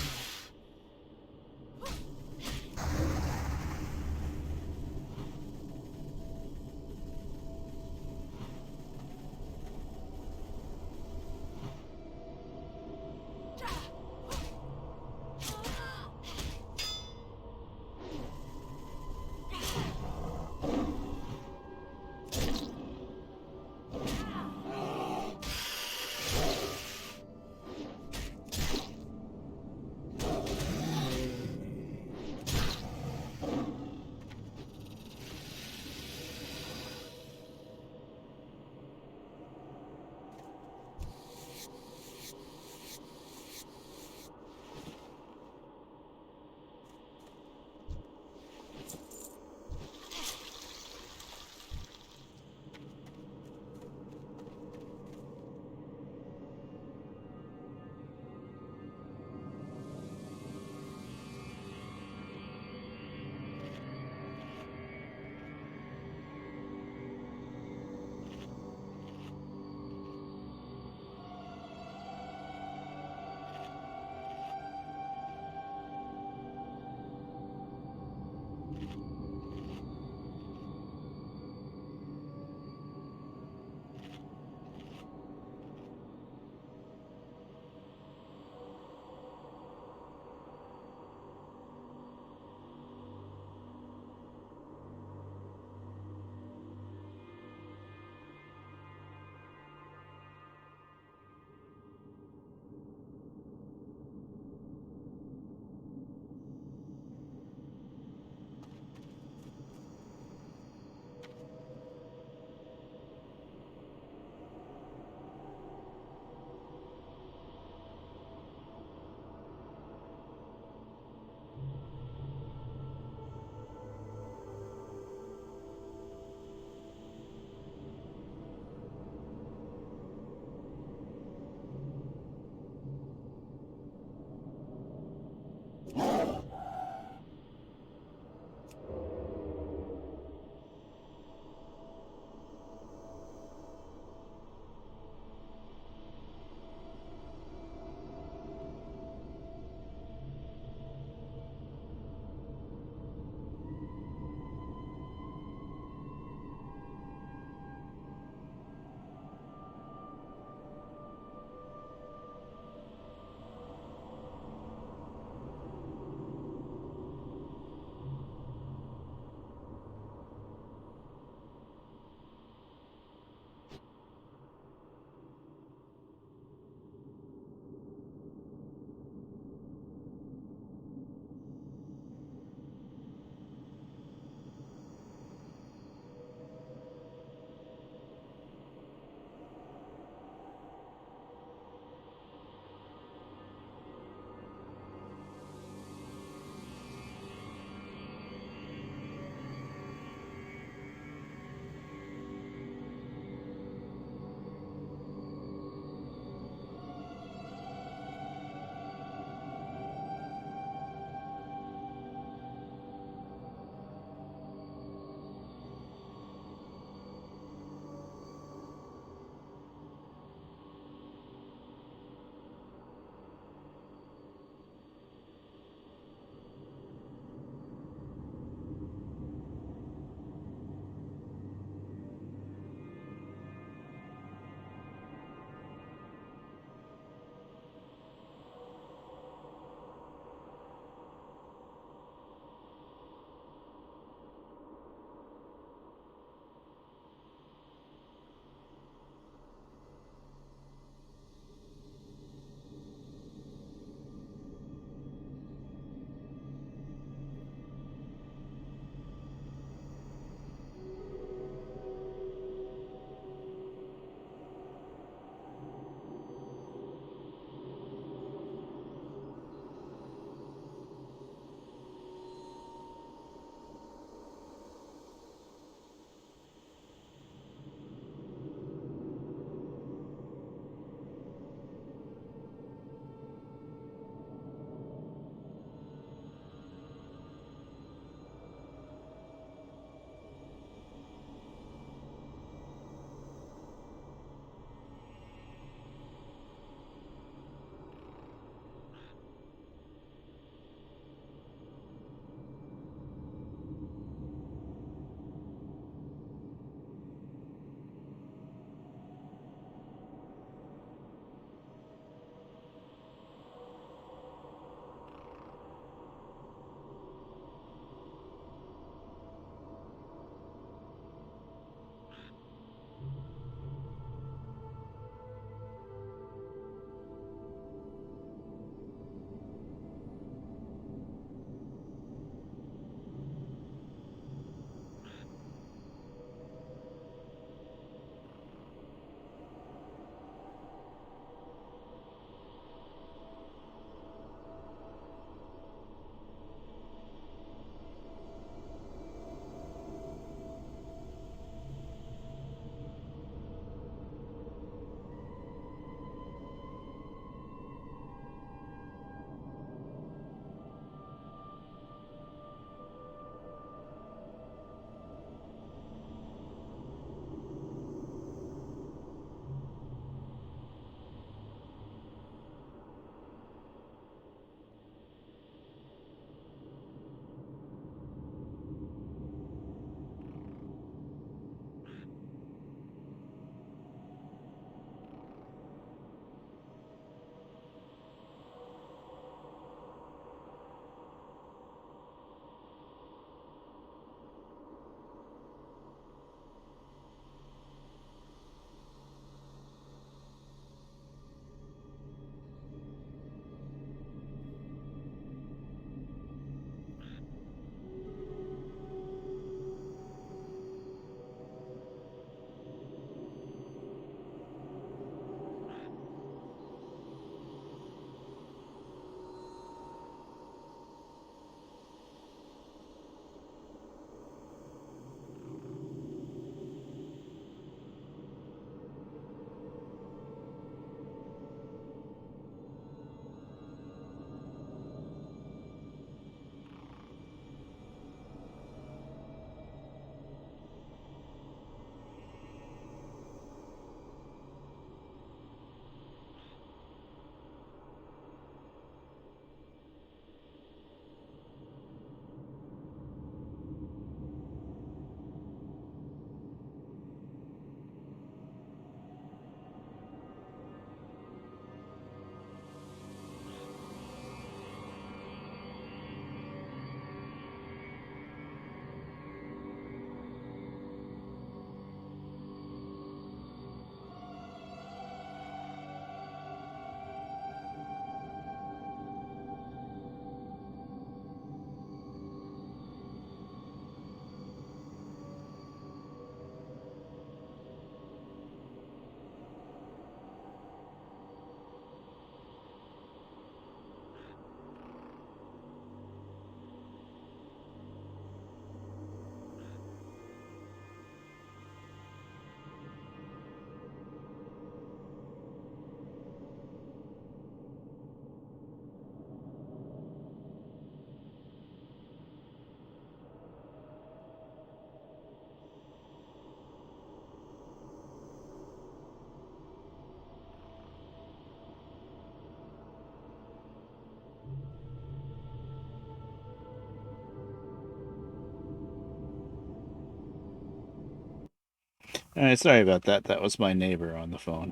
All right, sorry about that. That was my neighbor on the phone.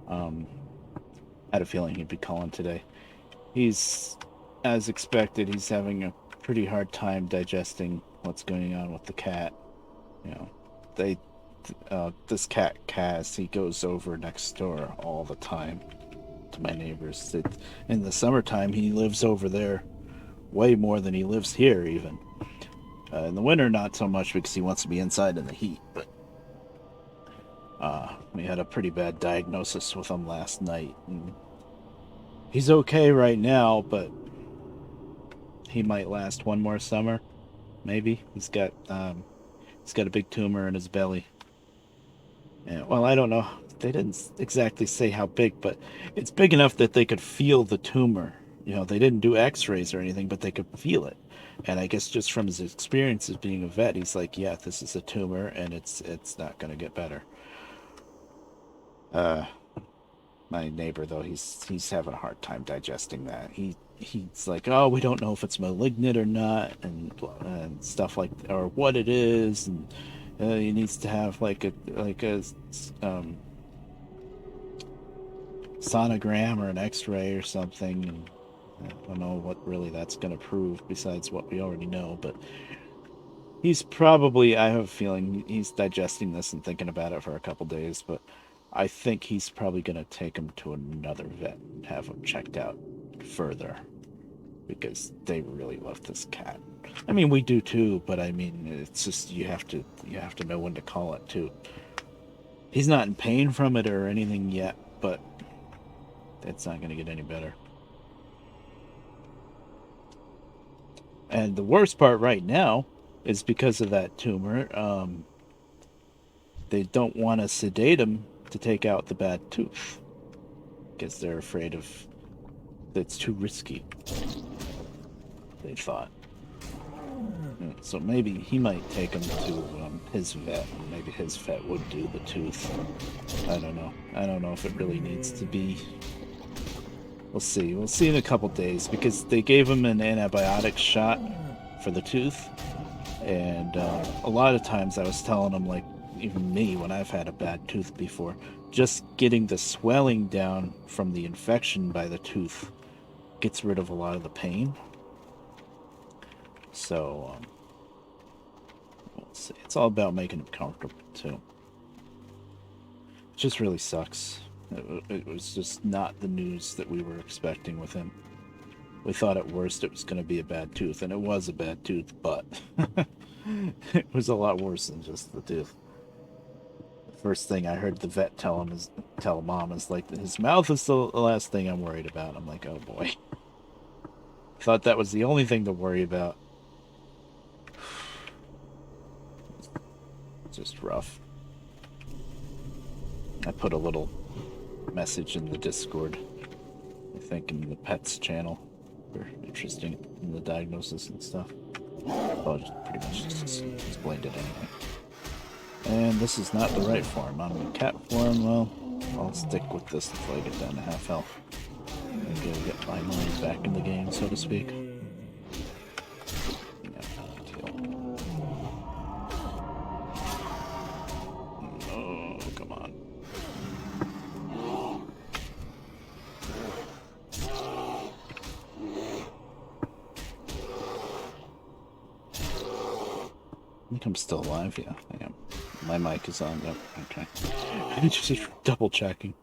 I had a feeling he'd be calling today. He's, as expected, he's having a pretty hard time digesting what's going on with the cat. You know, they, this cat Cass, he goes over next door all the time to my neighbors. In the summertime, he lives over there way more than he lives here, even. In the winter, not so much because he wants to be inside in the heat, but we had a pretty bad diagnosis with him last night. And he's okay right now, but he might last one more summer, maybe. He's got a big tumor in his belly. And, well, I don't know. They didn't exactly say how big, but it's big enough that they could feel the tumor. You know, they didn't do X-rays or anything, but they could feel it. And I guess just from his experiences being a vet, he's like, yeah, this is a tumor, and it's not going to get better. My neighbor, though, he's having a hard time digesting that. He's like, oh, we don't know if it's malignant or not, and stuff like, or what it is, and he needs to have like a sonogram or an X-ray or something. And I don't know what really that's going to prove besides what we already know, but he's probably, I have a feeling he's digesting this and thinking about it for a couple days, but I think he's probably going to take him to another vet and have him checked out further, because they really love this cat. I mean, we do too, but I mean, it's just you have to know when to call it too. He's not in pain from it or anything yet, but it's not going to get any better. And the worst part right now is because of that tumor. They don't want to sedate him to take out the bad tooth, because they're afraid of it's too risky. They thought. So maybe he might take him to his vet. Maybe his vet would do the tooth. I don't know. I don't know if it really needs to be. We'll see. We'll see in a couple days, because they gave him an antibiotic shot for the tooth. And a lot of times I was telling him, like, even me, when I've had a bad tooth before, just getting the swelling down from the infection by the tooth gets rid of a lot of the pain. So, we'll see. It's all about making him comfortable, too. It just really sucks. It was just not the news that we were expecting with him. We thought at worst it was going to be a bad tooth, and it was a bad tooth, but it was a lot worse than just the tooth. The first thing I heard the vet tell Mom is like, his mouth is the last thing I'm worried about. I'm like, oh boy. Thought that was the only thing to worry about. Just rough. I put a little message in the Discord, I think in the pets channel. They're interesting in the diagnosis and stuff. Well, just pretty much just explained it anyway. And this is not the right form. I'm in cat form. Well, I'll stick with this until I get down to half health. Maybe I'll get my mind back in the game, so to speak. Oh, come on. I think I'm still alive, yeah, I am. My mic is on, yep, okay. I'm just double checking.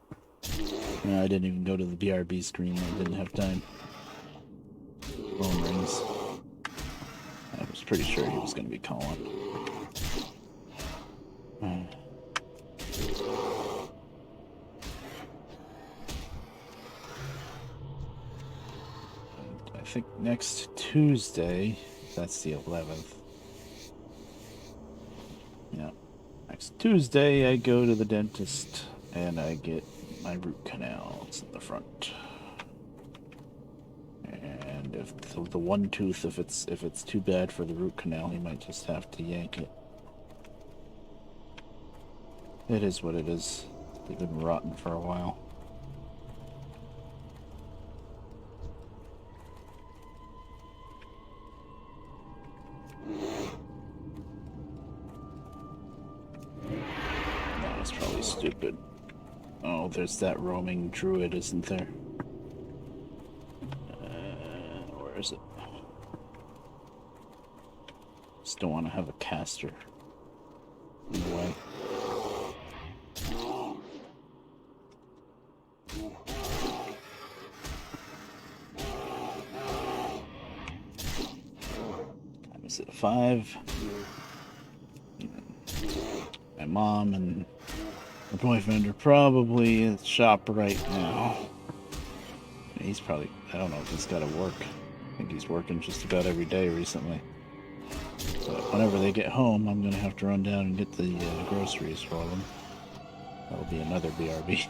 No, I didn't even go to the BRB screen, I didn't have time. Phone rings. I was pretty sure he was going to be calling. I think next Tuesday, that's the 11th. Yeah. Next Tuesday, I go to the dentist and I get my root canals in the front. And if the one tooth, if it's too bad for the root canal, he might just have to yank it. It is what it is. They've been rotten for a while. Probably stupid. Oh, there's that roaming druid, isn't there? Where is it? Just don't want to have a caster in the way. Time is it 5? My mom and her boyfriend are probably at the shop right now. He's probably, I don't know if he's got to work. I think he's working just about every day recently. But whenever they get home, I'm going to have to run down and get the groceries for them. That'll be another BRB.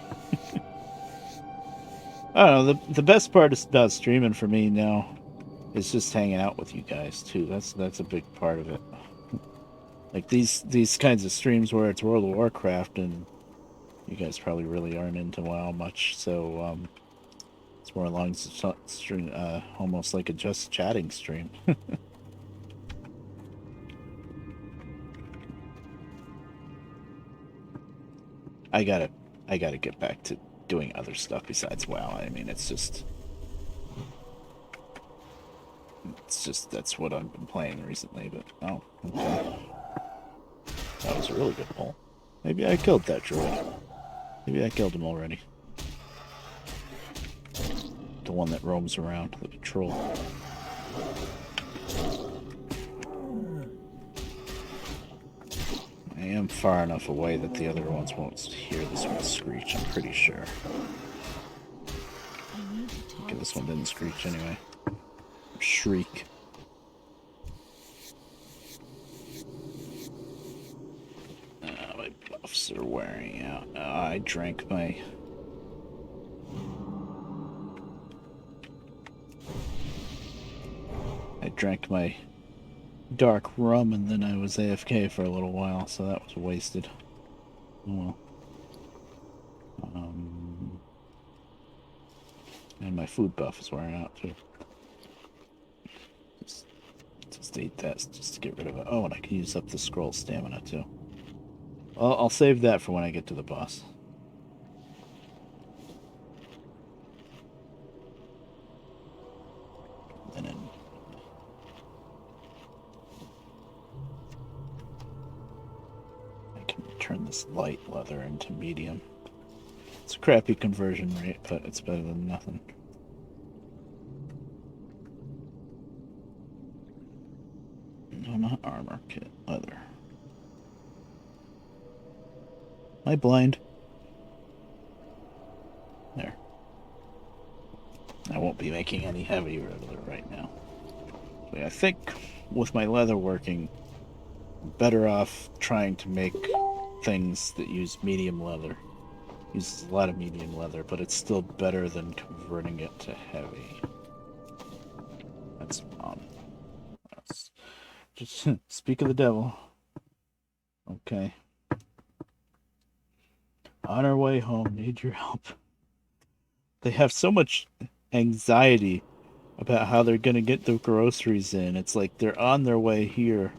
I don't know, the best part about streaming for me now is just hanging out with you guys, too. That's a big part of it. Like these kinds of streams where it's World of Warcraft, and you guys probably really aren't into WoW much, so it's more along stream, almost like a just chatting stream. I gotta get back to doing other stuff besides WoW. I mean, it's just that's what I've been playing recently. But oh, okay. That was a really good pull. Maybe I killed that druid. Maybe I killed him already. The one that roams around, the patrol. I am far enough away that the other ones won't hear this one screech, I'm pretty sure. Okay, this one didn't screech anyway. Shriek. My buffs are wearing out. I drank my... dark rum, and then I was AFK for a little while, so that was wasted. Oh well. And my food buff is wearing out too. Just eat that just to get rid of it. Oh, and I can use up the scroll stamina too. Well, I'll save that for when I get to the boss. And then I can turn this light leather into medium. It's a crappy conversion rate, but it's better than nothing. No, not armor kit, leather. Am I blind? There. I won't be making any heavy leather right now. But I think with my leather working, I'm better off trying to make things that use medium leather. Uses a lot of medium leather, but it's still better than converting it to heavy. That's just speak of the devil. Okay. On our way home, need your help. They have so much anxiety about how they're gonna get the groceries in. It's like they're on their way here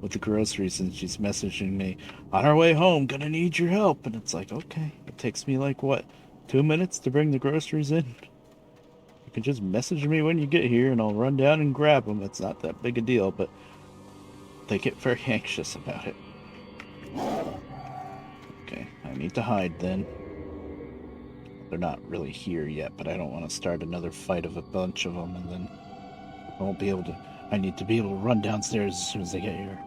with the groceries, and she's messaging me, on our way home, gonna need your help. And it's like, okay, it takes me like, what, 2 minutes to bring the groceries in? You can just message me when you get here and I'll run down and grab them. It's not that big a deal, but they get very anxious about it. Okay, I need to hide then. They're not really here yet, but I don't want to start another fight of a bunch of them, and then I won't be able to... I need to be able to run downstairs as soon as they get here.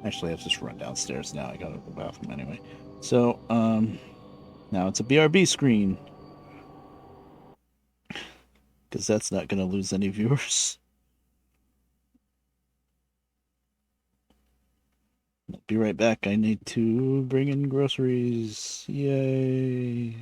Actually, I have to just run downstairs now. I gotta go to the bathroom anyway. So, now it's a BRB screen. Because that's not gonna lose any viewers. I'll be right back. I need to bring in groceries. Yay.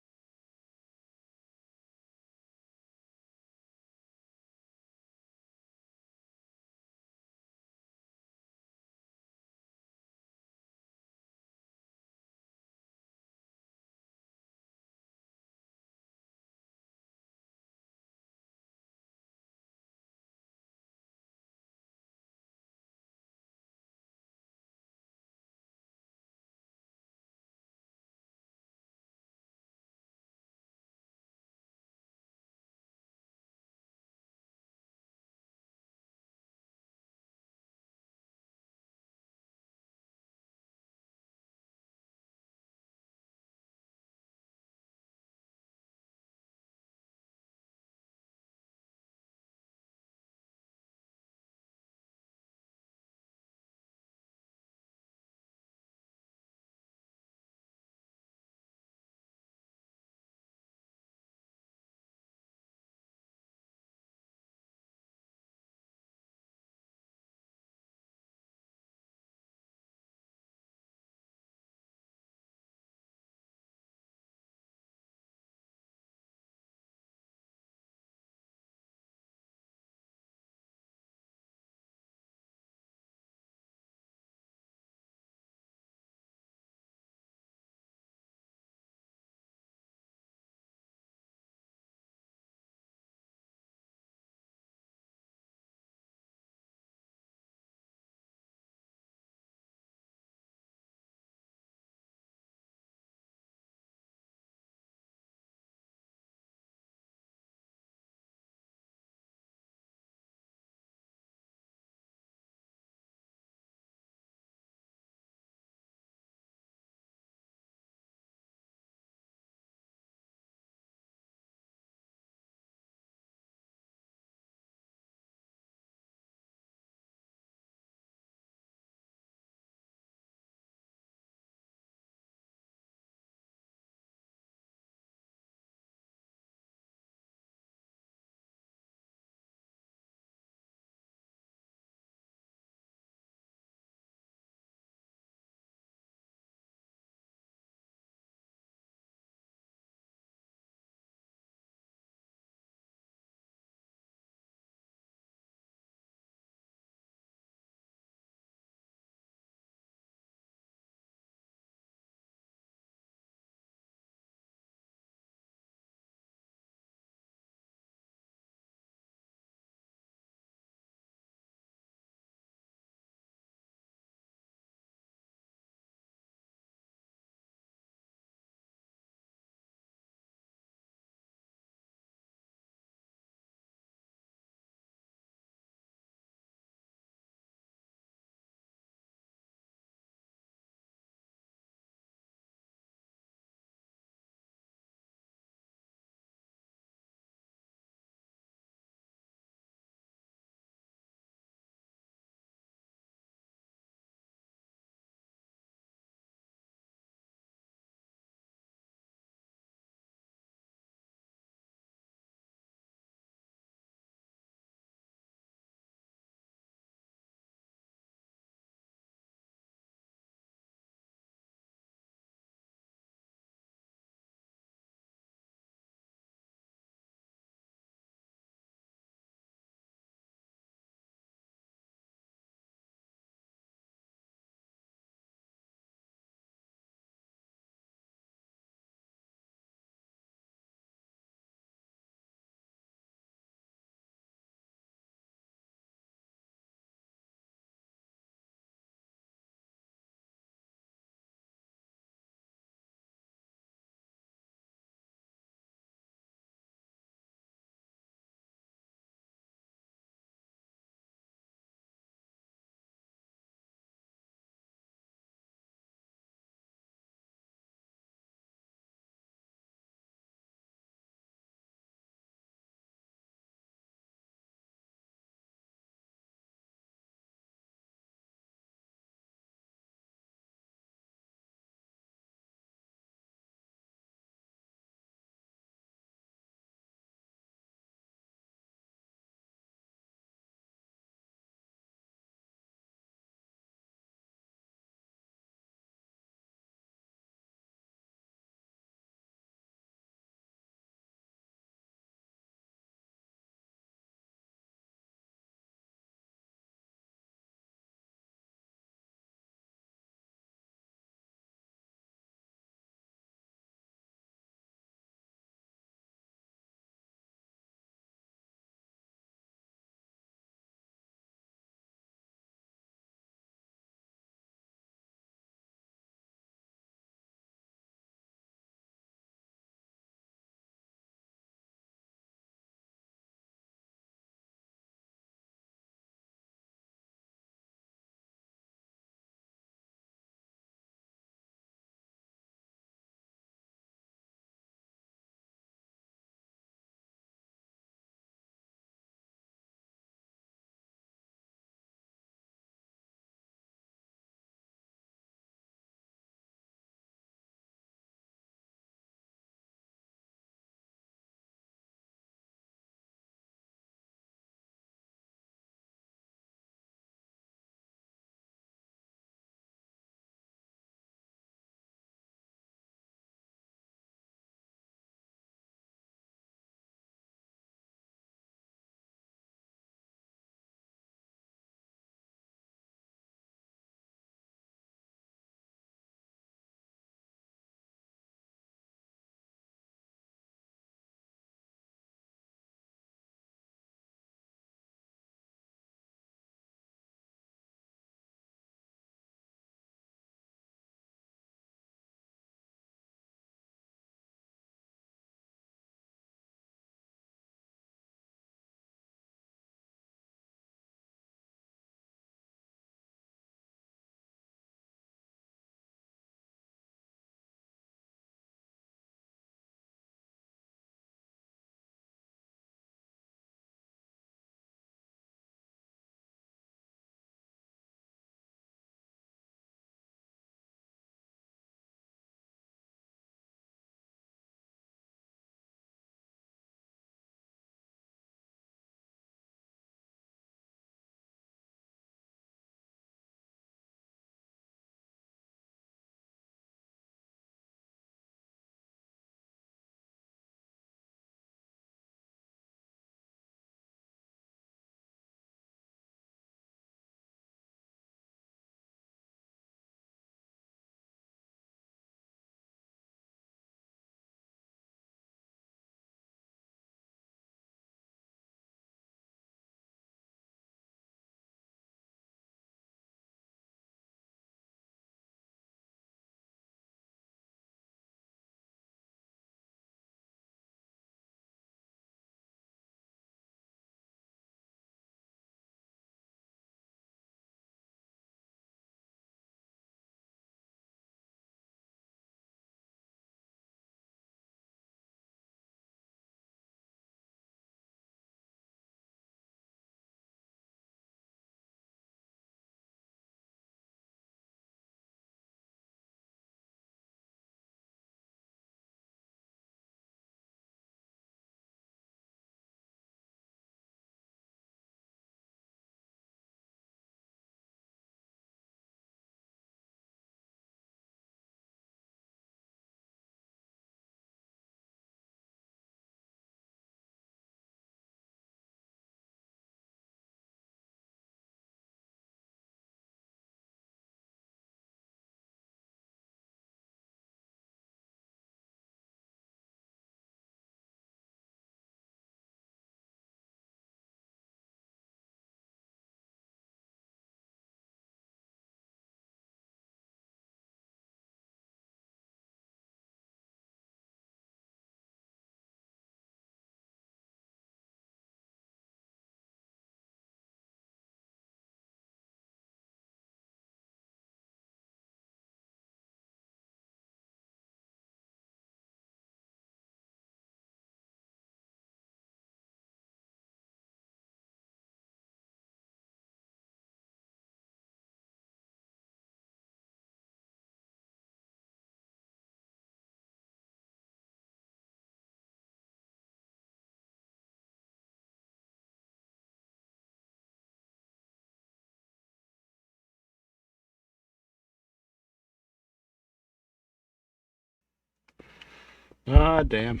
Ah, damn.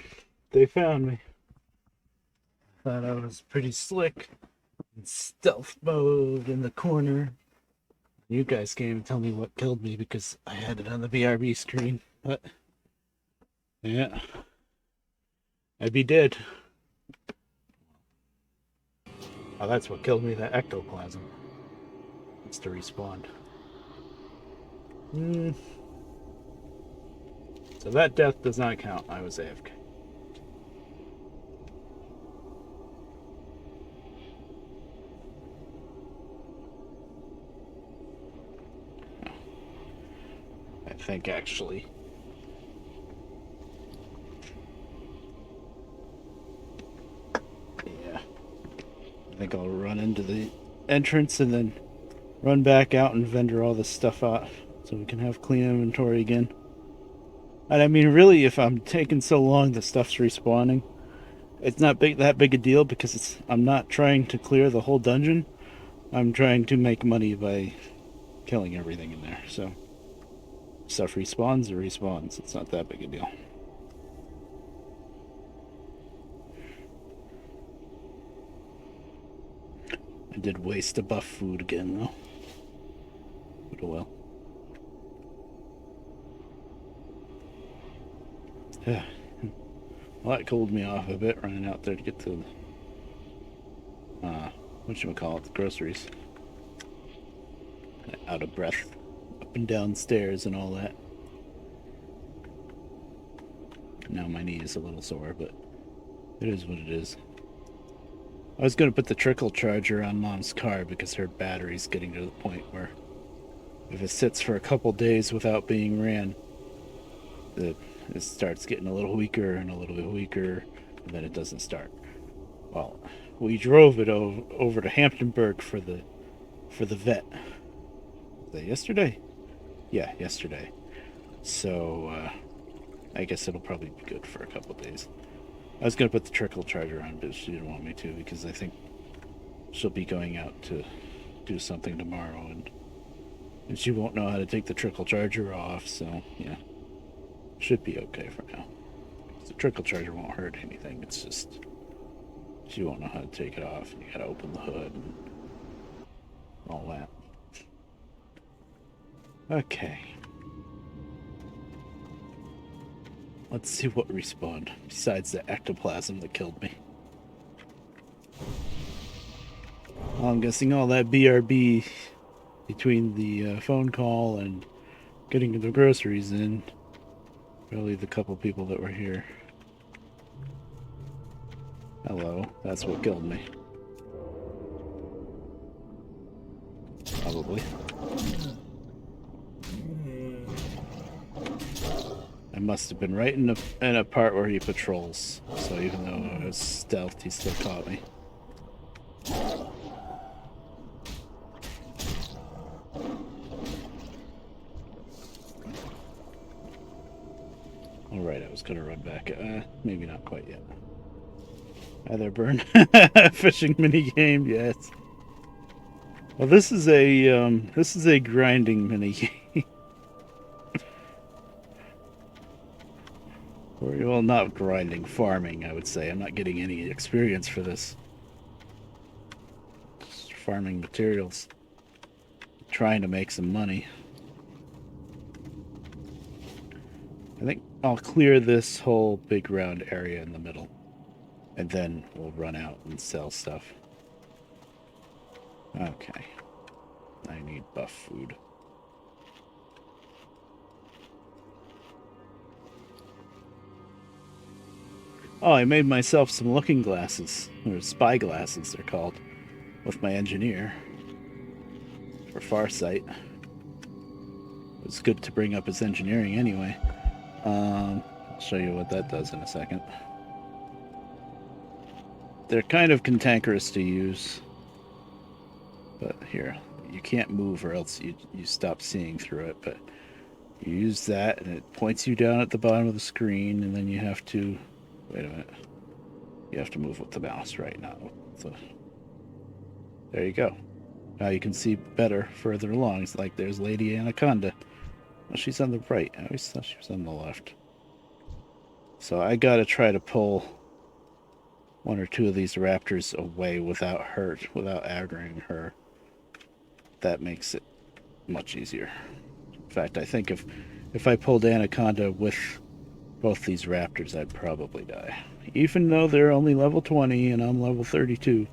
They found me. Thought I was pretty slick in stealth mode in the corner. You guys came and tell me what killed me because I had it on the BRB screen. But, yeah, I'd be dead. Oh, that's what killed me, that ectoplasm. It's to respawn. So that death does not count. I was AFK. I think actually. Yeah. I think I'll run into the entrance and then run back out and vendor all this stuff out so we can have clean inventory again. And I mean, really, if I'm taking so long, the stuff's respawning. It's not that big a deal because I'm not trying to clear the whole dungeon. I'm trying to make money by killing everything in there. So stuff respawns, it respawns. It's not that big a deal. I did waste a buff food again though. But oh well. Yeah. Well, that cooled me off a bit running out there to get to whatchamacallit, the groceries. Out of breath. Up and down stairs and all that. Now my knee is a little sore, but it is what it is. I was going to put the trickle charger on Mom's car because her battery's getting to the point where if it sits for a couple days without being ran, it starts getting a little weaker and a little bit weaker, and then it doesn't start. Well, we drove it over to Hamptonburg for the vet. Was that yesterday? Yeah, yesterday. So I guess it'll probably be good for a couple days. I was going to put the trickle charger on, but she didn't want me to because I think she'll be going out to do something tomorrow, and she won't know how to take the trickle charger off, so yeah. Should be okay for now. The trickle charger won't hurt anything, it's just she won't know how to take it off, and you gotta open the hood and all that. Okay. Let's see what respawned, besides the ectoplasm that killed me. Well, I'm guessing all that BRB between the phone call and getting the groceries in, probably the couple people that were here. Hello, that's what killed me. Probably. I must have been right in a part where he patrols, so even though I was stealthed, he still caught me. Alright, I was gonna run back. Maybe not quite yet. Hi there, Burn. Fishing minigame, yes. Well, this is a grinding minigame. Well, not grinding, farming, I would say. I'm not getting any experience for this. Just farming materials. Trying to make some money. I think I'll clear this whole big round area in the middle. And then we'll run out and sell stuff. Okay. I need buff food. Oh, I made myself some looking glasses, or spy glasses they're called, with my engineer for Farsight. It's good to bring up his engineering anyway. I'll show you what that does in a second. They're kind of cantankerous to use, but here, you can't move or else you stop seeing through it, but you use that and it points you down at the bottom of the screen, and then you have to wait a minute. You have to move with the mouse right now. So, there you go. Now you can see better further along. It's like there's Lady Anaconda. Well, she's on the right. I always thought she was on the left. So I gotta try to pull one or two of these raptors away without aggroing her. That makes it much easier. In fact, I think if I pulled Anaconda with both these raptors, I'd probably die. Even though they're only level 20 and I'm level 32,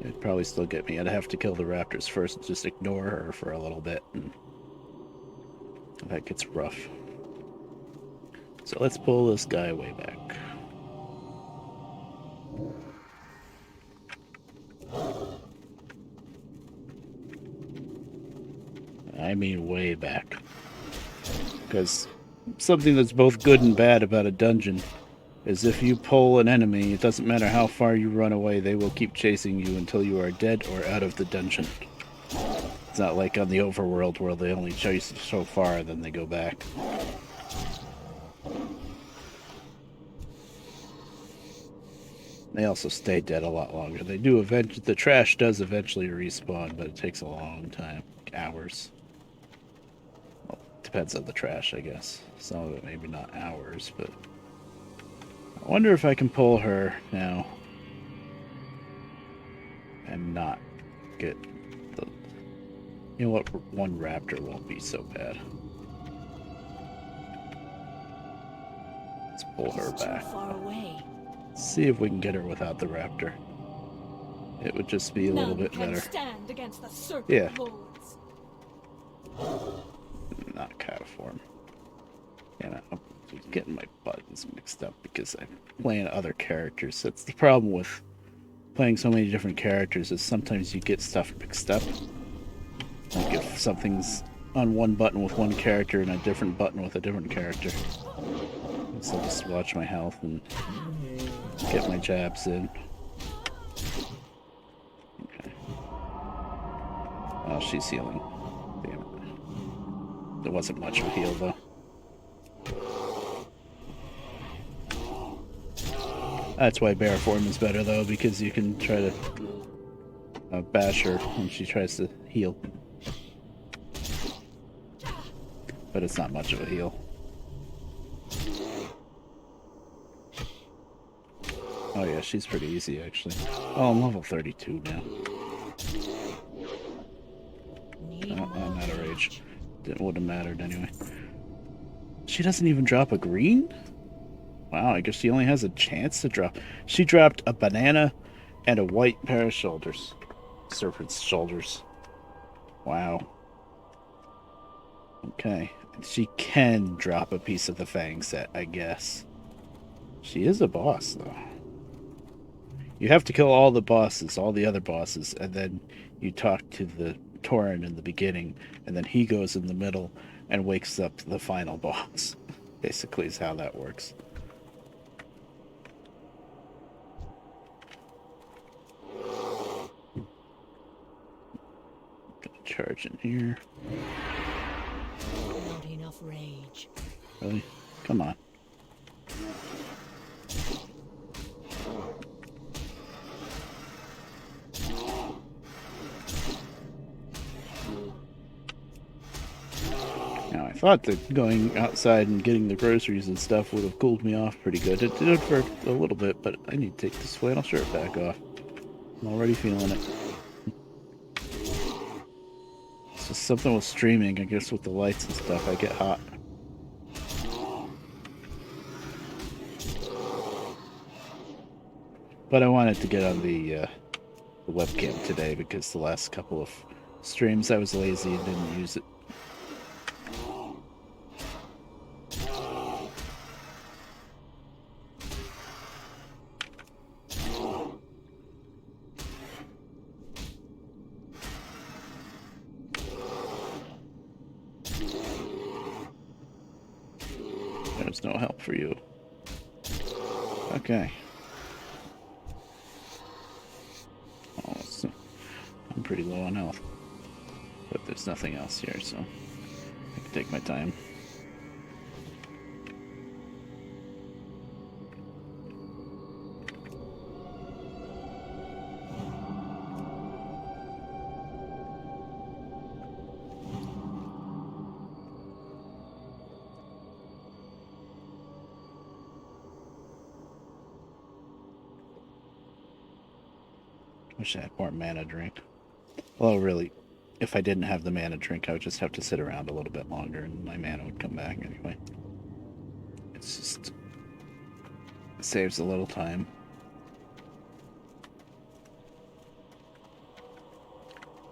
it'd probably still get me. I'd have to kill the raptors first and just ignore her for a little bit. And that gets rough. So let's pull this guy way back. I mean way back. Because something that's both good and bad about a dungeon is if you pull an enemy, it doesn't matter how far you run away, they will keep chasing you until you are dead or out of the dungeon. It's not like on the overworld where they only chase you so far, then they go back. They also stay dead a lot longer. They do the trash does eventually respawn, but it takes a long time, like hours. Well, depends on the trash, I guess. Some of it maybe not hours, but I wonder if I can pull her now and not get the. You know what? One raptor won't be so bad. Let's pull her back. Too far away. See if we can get her without the raptor. It would just be a little bit better. Stand against the Serpent Yeah. Lords. Not catiform. And I'm getting my buttons mixed up because I'm playing other characters. That's the problem with playing so many different characters, is sometimes you get stuff mixed up. Like if something's on one button with one character and a different button with a different character. So just watch my health and get my jabs in. Okay. Oh, she's healing. Damn it. There wasn't much of a heal, though. That's why bear form is better, though, because you can try to bash her when she tries to heal. But it's not much of a heal. Oh yeah, she's pretty easy, actually. Oh, I'm level 32 now. I'm out of rage. Wouldn't have mattered anyway. She doesn't even drop a green? Wow, I guess she only has a chance to drop. She dropped a banana and a white pair of shoulders. Serpent's shoulders. Wow. Okay. She can drop a piece of the Fang set, I guess. She is a boss, though. You have to kill all the bosses, all the other bosses, and then you talk to the Tauren in the beginning, and then he goes in the middle and wakes up the final boss. Basically is how that works. Gonna charge in here. Not enough rage. Really? Come on. Now, I thought that going outside and getting the groceries and stuff would have cooled me off pretty good. It did for a little bit, but I need to take this flannel shirt back off. I'm already feeling it. So something with streaming, I guess with the lights and stuff, I get hot. But I wanted to get on the webcam today because the last couple of streams I was lazy and didn't use it. There's no help for you. Okay. Oh, I'm pretty low on health. But there's nothing else here, so I can take my time. Wish I had more mana drink. Well, really, if I didn't have the mana drink, I would just have to sit around a little bit longer and my mana would come back anyway. It's just... It saves a little time.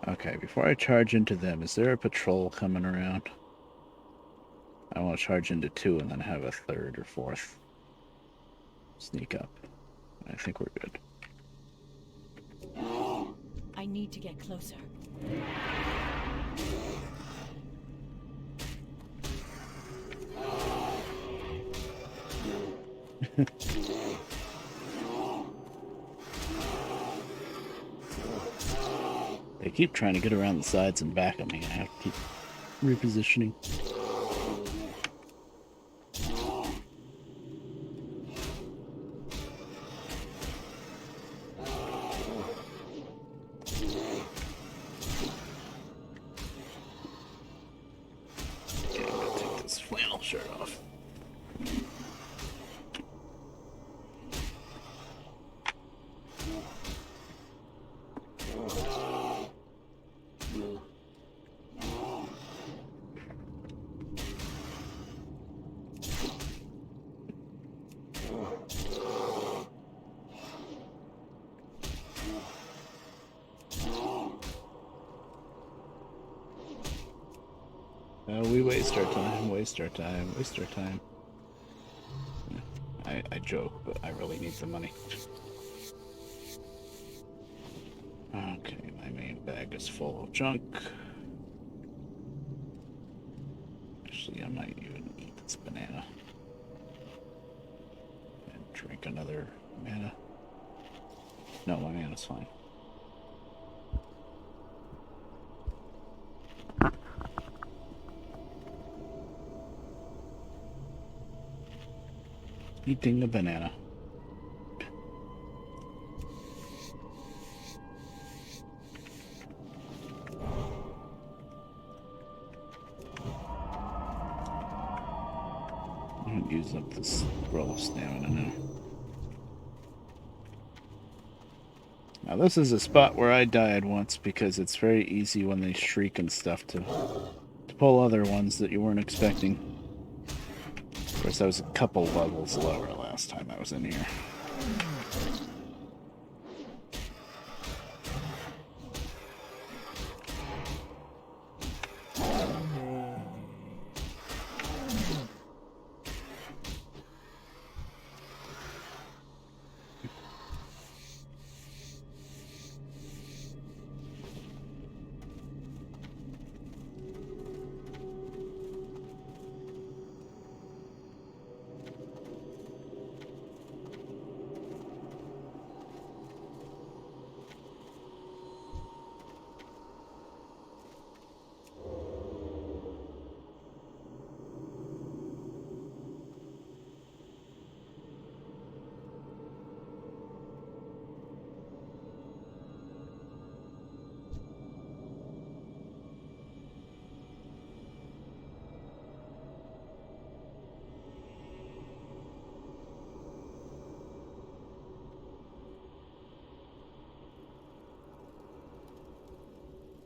Okay, before I charge into them, is there a patrol coming around? I want to charge into 2 and then have a 3rd or 4th sneak up. I think we're good. I need to get closer. They keep trying to get around the sides and back of me. I have to keep repositioning. Okay, I'm gonna take this flannel shirt off. We waste our time, waste our time, waste our time. I joke, but I really need the money. Okay, my main bag is full of junk. Actually, I might even eat this banana. And drink another mana. No, my mana's fine. Eating a banana. I'm gonna use up this roll of stamina now. Now this is a spot where I died once because it's very easy when they shriek and stuff to pull other ones that you weren't expecting. Of course, I was a couple levels lower last time I was in here.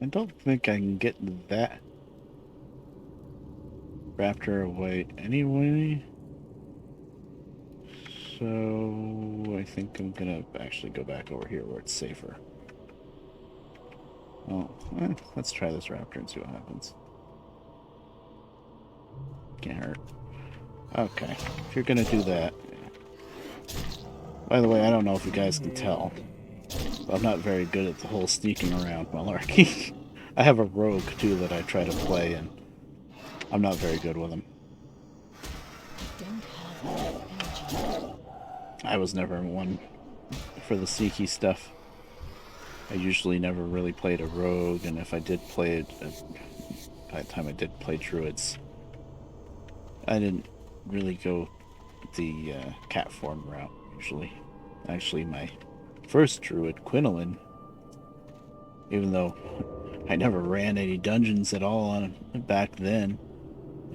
I don't think I can get that raptor away anyway. So I think I'm gonna actually go back over here where it's safer. Well, let's try this raptor and see what happens. Can't hurt. Okay, if you're gonna do that. By the way, I don't know if you guys can tell, but I'm not very good at the whole sneaking around malarkey. I have a rogue too that I try to play, and I'm not very good with him. I was never one for the sneaky stuff. I usually never really played a rogue, and if I did play it, by the time I did play druids, I didn't really go the cat form route, usually. Actually, my first druid, Quinolin, even though I never ran any dungeons at all on back then,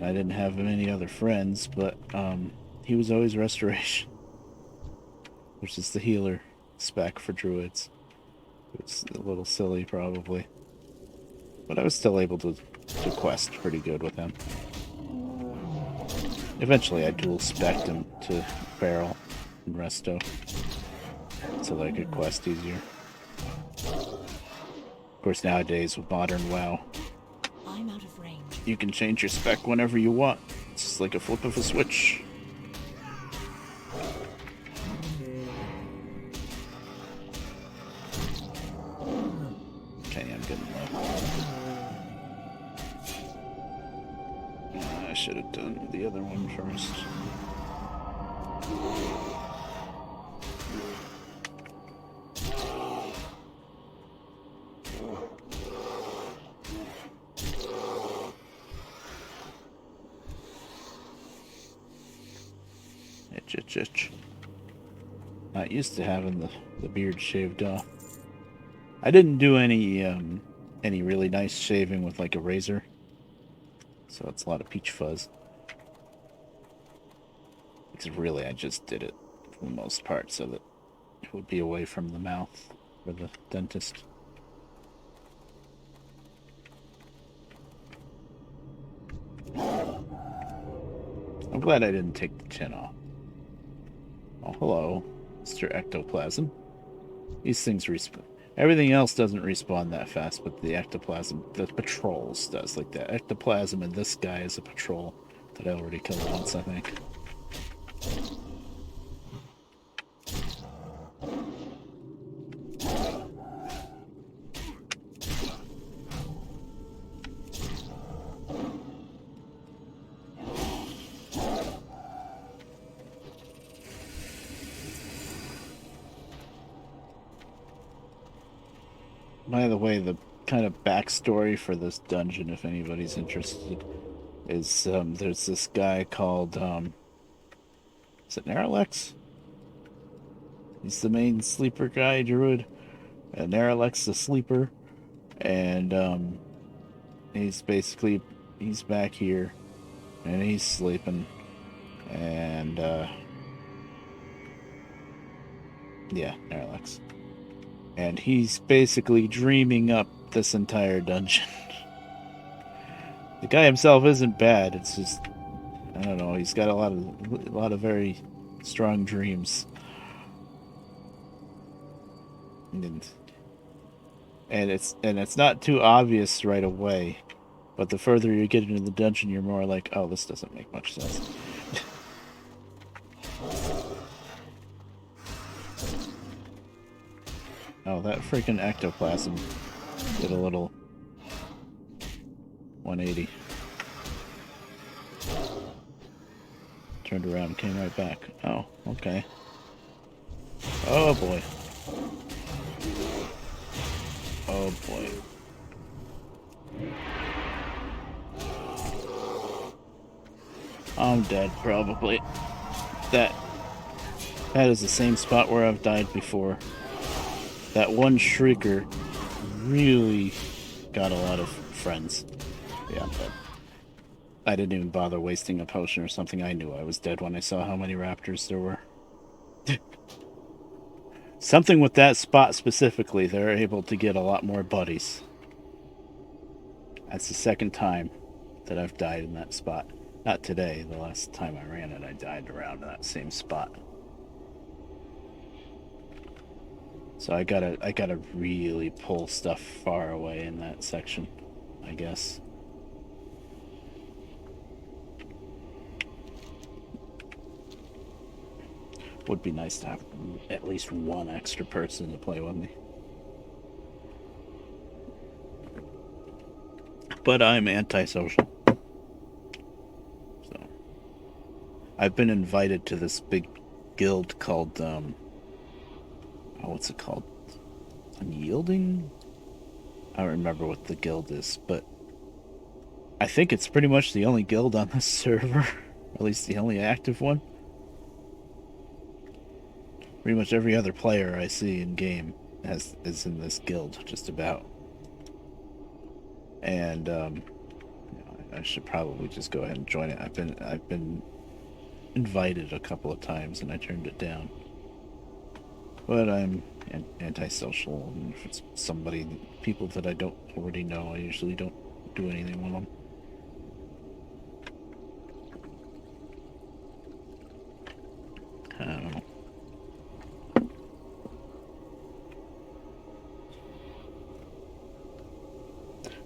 I didn't have many other friends, but he was always restoration, which is the healer spec for druids. It's a little silly, probably. But I was still able to quest pretty good with him. Eventually, I dual spec'd him to Barrel and Resto so that I could quest easier. Of course, nowadays with modern WoW, I'm out of range. you can change your spec whenever you want. It's just like a flip of a switch. Okay, I'm getting low. I should have done the other one first. Itch. Not used to having the beard shaved off. I didn't do any really nice shaving with like a razor, so it's a lot of peach fuzz. Because really, I just did it for the most part so that it would be away from the mouth for the dentist. I'm glad I didn't take the chin off. Oh, hello, Mr. Ectoplasm. These things respawn. Everything else doesn't respawn that fast, but the ectoplasm, the patrols does. Like the ectoplasm and this guy is a patrol that I already killed once, I think. By the way, the kind of backstory for this dungeon, if anybody's interested, is there's this guy called, is it Naralex? He's the main sleeper guy, druid. And Naralex the sleeper. And he's back here. And he's sleeping. And, yeah, Naralex. And he's basically dreaming up this entire dungeon. The guy himself isn't bad. It's just, I don't know. He's got a lot of very strong dreams. And it's not too obvious right away, but the further you get into the dungeon, you're more like, oh, this doesn't make much sense. Oh, that freaking ectoplasm did a little 180. Turned around and came right back. Oh, okay. Oh boy. Oh boy. I'm dead, probably. That is the same spot where I've died before. That one shrieker really got a lot of friends. Yeah, I'm dead. I didn't even bother wasting a potion or something. I knew I was dead when I saw how many raptors there were. Something with that spot specifically, they're able to get a lot more buddies. That's the second time that I've died in that spot. Not today. The last time I ran it, I died around that same spot. So I gotta really pull stuff far away in that section, I guess. Would be nice to have at least one extra person to play with me. But I'm antisocial. So I've been invited to this big guild called what's it called? Unyielding? I don't remember what the guild is, but I think it's pretty much the only guild on this server, or at least the only active one. Pretty much every other player I see in game is in this guild, just about. And I should probably just go ahead and join it. I've been invited a couple of times and I turned it down. But I'm antisocial. And if it's people that I don't already know, I usually don't do anything with them. I don't know.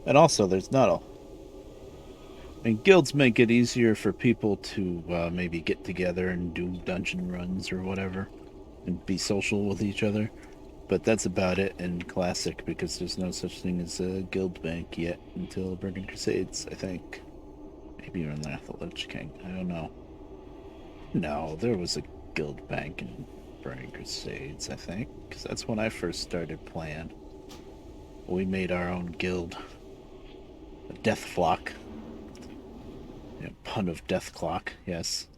And also, there's not a. I mean, guilds make it easier for people to maybe get together and do dungeon runs or whatever, and be social with each other. But that's about it in Classic, because there's no such thing as a guild bank yet until Burning Crusades, I think. Maybe even Wrath of the Lich King. I don't know. No, there was a guild bank in Burning Crusades, I think, because that's when I first started playing. We made our own guild. A Death Flock. Yeah, pun of Death Clock, yes.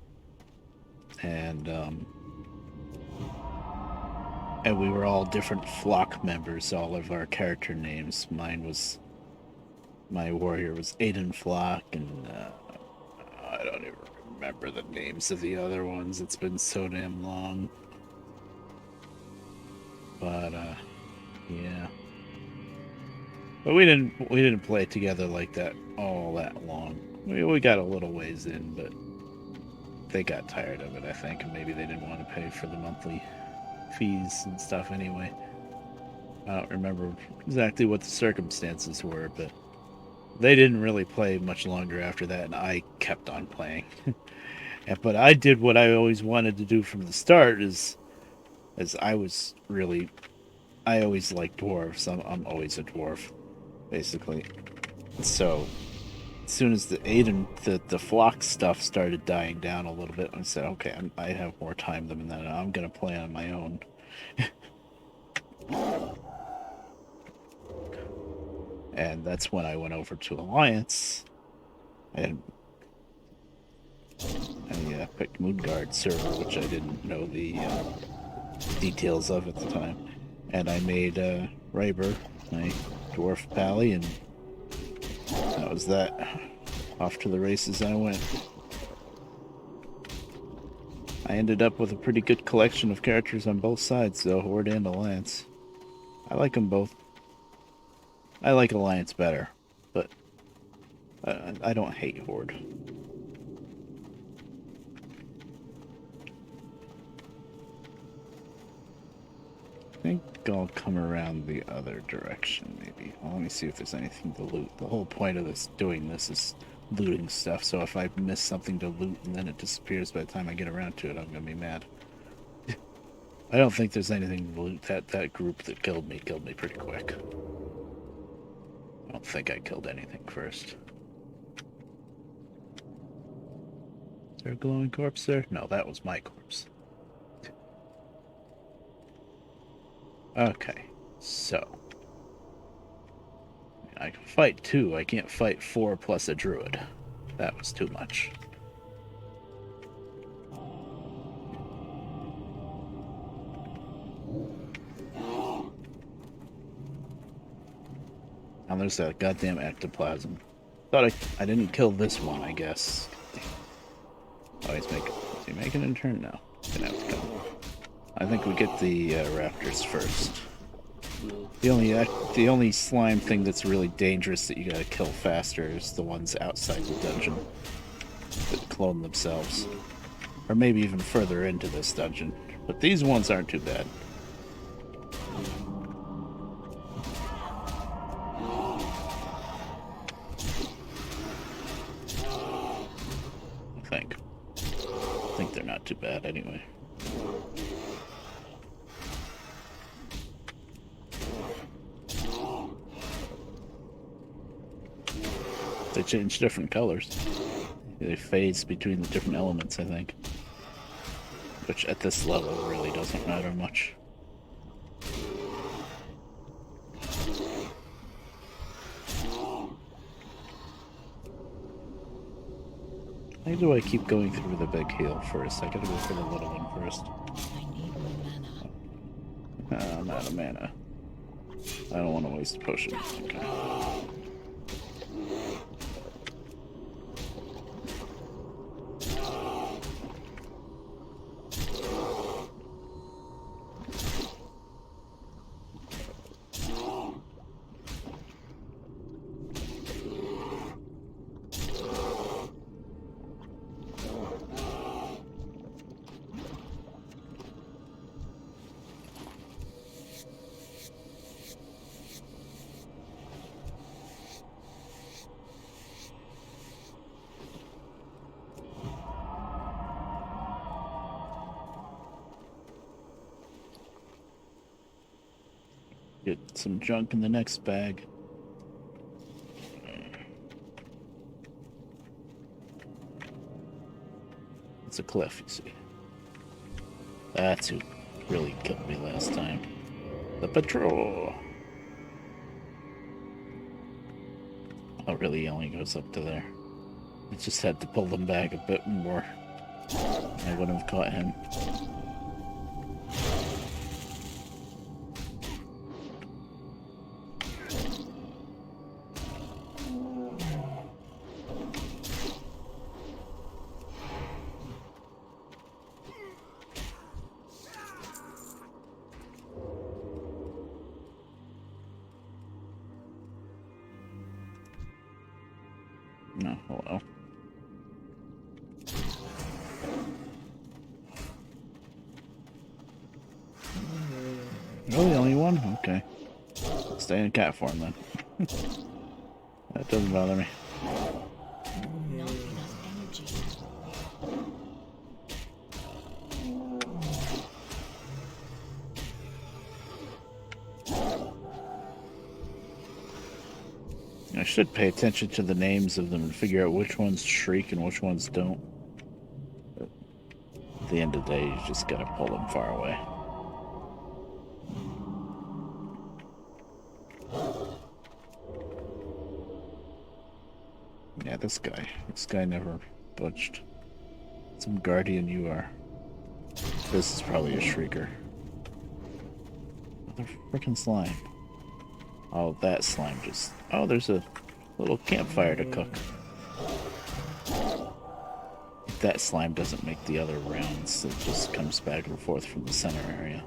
And we were all different flock members, all of our character names. My warrior was Aiden Flock, and I don't even remember the names of the other ones. It's been so damn long. But yeah. But we didn't play together like that all that long. We got a little ways in, but they got tired of it, I think, and maybe they didn't want to pay for the monthly fees and stuff anyway. I don't remember exactly what the circumstances were, but they didn't really play much longer after that, and I kept on playing. But I did what I always wanted to do from the start, I always liked dwarves. I'm always a dwarf, basically. So as soon as the flock stuff started dying down a little bit, I said, okay, I have more time than that. I'm gonna play on my own. And that's when I went over to Alliance, and I picked Moonguard server, which I didn't know the details of at the time. And I made Ryber, my dwarf pally, and that was that. Off to the races I went. I ended up with a pretty good collection of characters on both sides, though, Horde and Alliance. I like them both. I like Alliance better, but I don't hate Horde. I think I'll come around the other direction, maybe. Well, let me see if there's anything to loot. The whole point of doing this is looting stuff, so if I miss something to loot and then it disappears by the time I get around to it, I'm gonna be mad. I don't think there's anything to loot. That group that killed me pretty quick. I don't think I killed anything first. Is there a glowing corpse there? No, that was my corpse. Okay, so I can fight 2. I can't fight 4 plus a druid. That was too much. Now there's that goddamn ectoplasm. Thought I didn't kill this one, I guess. Oh, is he making a turn now? Gonna have to come. I think we get the raptors first. The only slime thing that's really dangerous that you gotta kill faster is the ones outside the dungeon that clone themselves, or maybe even further into this dungeon. But these ones aren't too bad. I think they're not too bad anyway. They change different colors. They phase between the different elements, I think. Which at this level really doesn't matter much. Why do I keep going through the big heal first? I gotta go for the little one first. I need more mana. I'm out of mana. I don't want to waste a potion. Okay. Get some junk in the next bag. It's a cliff, you see. That's who really killed me last time. The patrol! Oh, really? He only goes up to there. I just had to pull them back a bit more. I wouldn't have caught him. No, oh well. Really, only one? Okay. Stay in cat form then. That doesn't bother me. Not enough energy. I should pay attention to the names of them and figure out which ones shriek and which ones don't. But at the end of the day, you just gotta pull them far away. Yeah, this guy never budged. Some guardian you are. This is probably a shrieker. Another frickin' slime. Oh, that slime just... Oh, there's a little campfire to cook. If that slime doesn't make the other rounds, it just comes back and forth from the center area.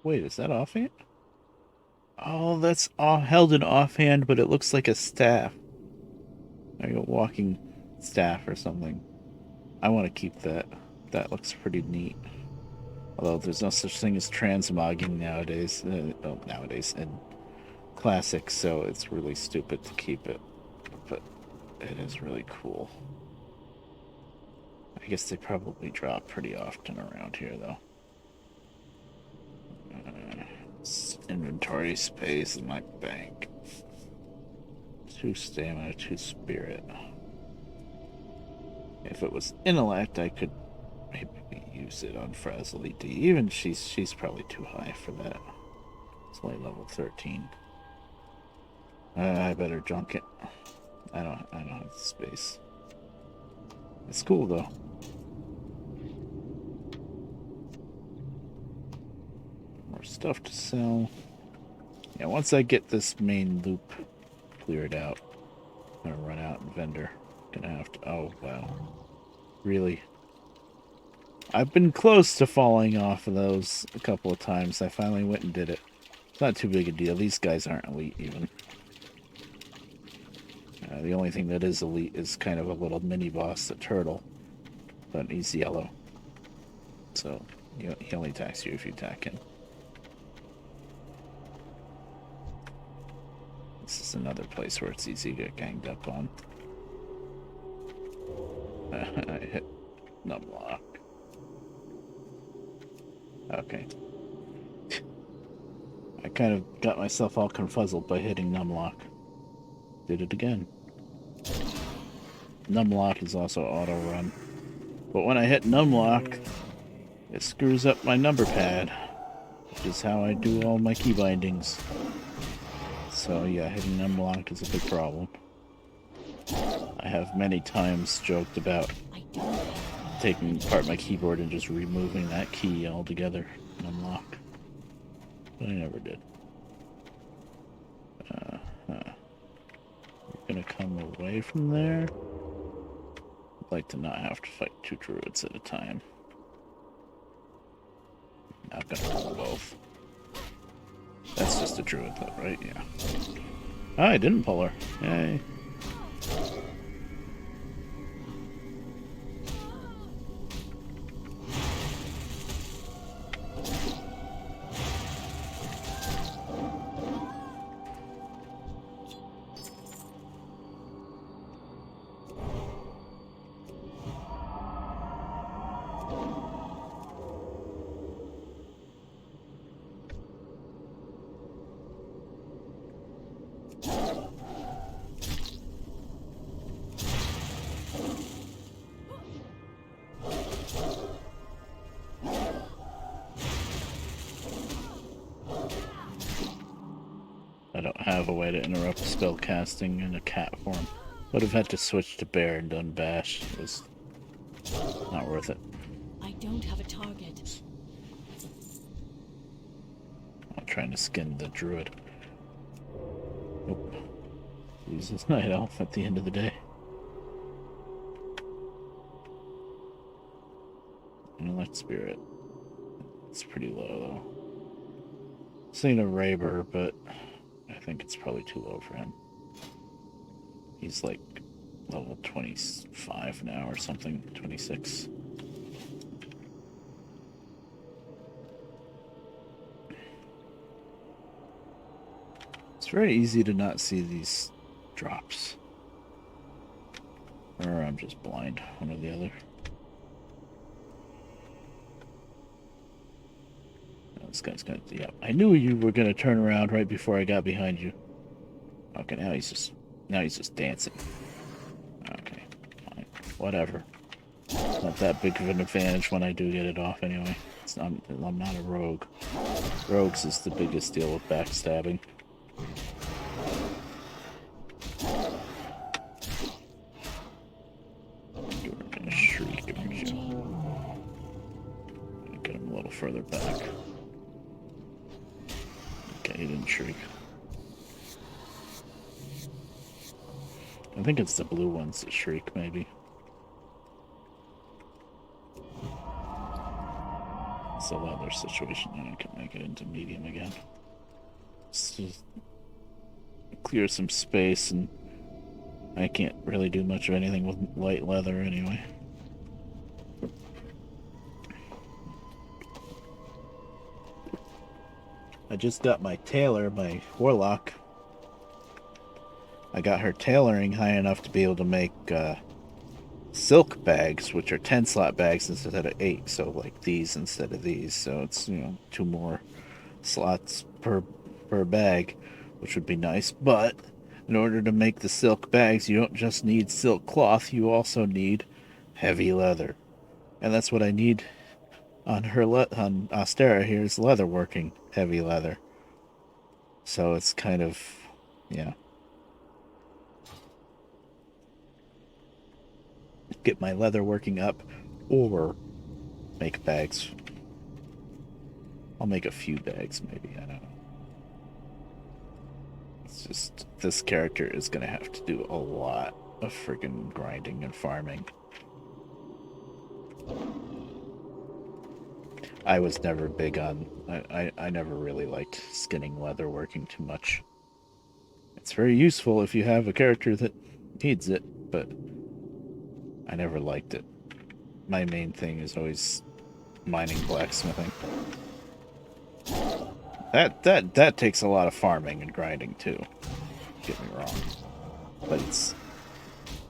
Wait, is that offhand? Oh, that's held in offhand, but it looks like a staff. Like a walking staff or something. I want to keep that. That looks pretty neat. Although there's no such thing as transmogging nowadays. Nowadays in Classic, so it's really stupid to keep it. But it is really cool. I guess they probably drop pretty often around here, though. Inventory space in my bank. 2 stamina, 2 spirit. If it was intellect, I could maybe use it on Frazzly D. Even she's probably too high for that. It's only level 13. I better junk it. I don't have the space. It's cool though. More stuff to sell. Yeah, once I get this main loop cleared out, I'm gonna run out in vendor. Gonna have to. Oh wow, really? I've been close to falling off of those a couple of times. I finally went and did it. It's not too big a deal. These guys aren't elite even. The only thing that is elite is kind of a little mini boss, the turtle, but he's yellow. So he only attacks you if you attack him. This is another place where it's easy to get ganged up on. I hit the block. Okay. I kind of got myself all confuzzled by hitting numlock. Did it again. Numlock is also auto run. But when I hit numlock, it screws up my number pad, which is how I do all my key bindings. So yeah, hitting numlock is a big problem. I have many times joked about taking apart my keyboard and just removing that key altogether, numlock. But I never did. We're gonna come away from there. I'd like to not have to fight 2 druids at a time. Not gonna pull both. That's just a druid though, right? Yeah. Oh, I didn't pull her. Yay. I don't have a way to interrupt spell casting in a cat form. Would have had to switch to bear and done bash. It was not worth it. I don't have a target. I'm trying to skin the druid. Nope. Use this night elf at the end of the day. Intellect spirit. It's pretty low though. Seen a Raber, but I think it's probably too low for him. He's like level 25 now or something, 26. It's very easy to not see these drops. Or I'm just blind, one or the other. This guy's gonna, yeah. I knew you were gonna turn around right before I got behind you. Okay, now he's just dancing. Okay, fine, whatever. Not that big of an advantage when I do get it off anyway. I'm not a rogue. Rogues is the biggest deal with backstabbing. You're gonna shriek, aren't you? Get him a little further back. Okay, he didn't shriek. I think it's the blue ones that shriek, maybe. It's a leather situation, and I can make it into medium again. Just clear some space, and I can't really do much of anything with light leather anyway. I just got my tailor, my warlock. I got her tailoring high enough to be able to make silk bags, which are 10 slot bags instead of 8, so like these instead of these. So it's, 2 more slots per bag, which would be nice. But in order to make the silk bags, you don't just need silk cloth, you also need heavy leather. And that's what I need on her on Astera here is leather working, heavy leather. So it's kind of, yeah. Get my leather working up or make bags. I'll make a few bags maybe, I don't know. It's just, this character is going to have to do a lot of friggin' grinding and farming. I was never big on, I never really liked skinning leather working too much. It's very useful if you have a character that needs it, but I never liked it. My main thing is always mining, blacksmithing. That takes a lot of farming and grinding too. Don't get me wrong. But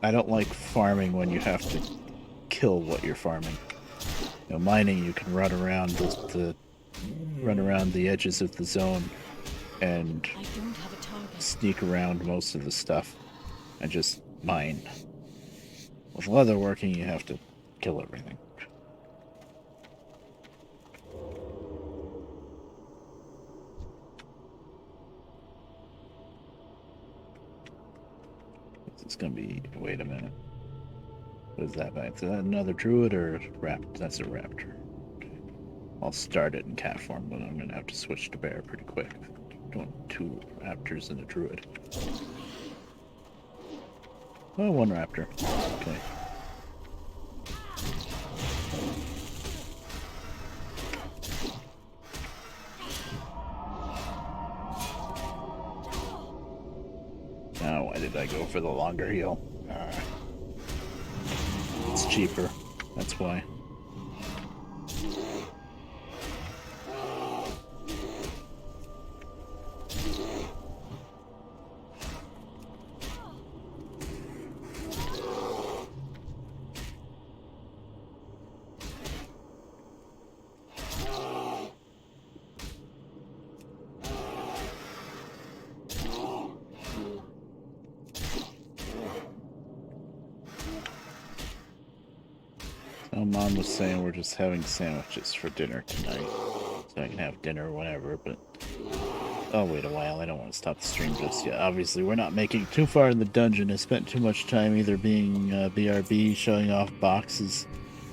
I don't like farming when you have to kill what you're farming. Mining, you can run around the edges of the zone and I don't have a target. sneak around most of the stuff and just mine. With leather working, you have to kill everything. It's gonna be. Wait a minute. What is that back? Is that another druid or raptor? That's a raptor. Okay. I'll start it in cat form, but I'm gonna have to switch to bear pretty quick. Doing 2 raptors and a druid. Oh, 1 raptor. Okay. Now, why did I go for the longer heal? It's cheaper. That's why. So Mom was saying we're just having sandwiches for dinner tonight. So I can have dinner or whatever, but I'll wait a while. I don't want to stop the stream just yet. Obviously, we're not making it too far in the dungeon. I spent too much time either being BRB, showing off boxes,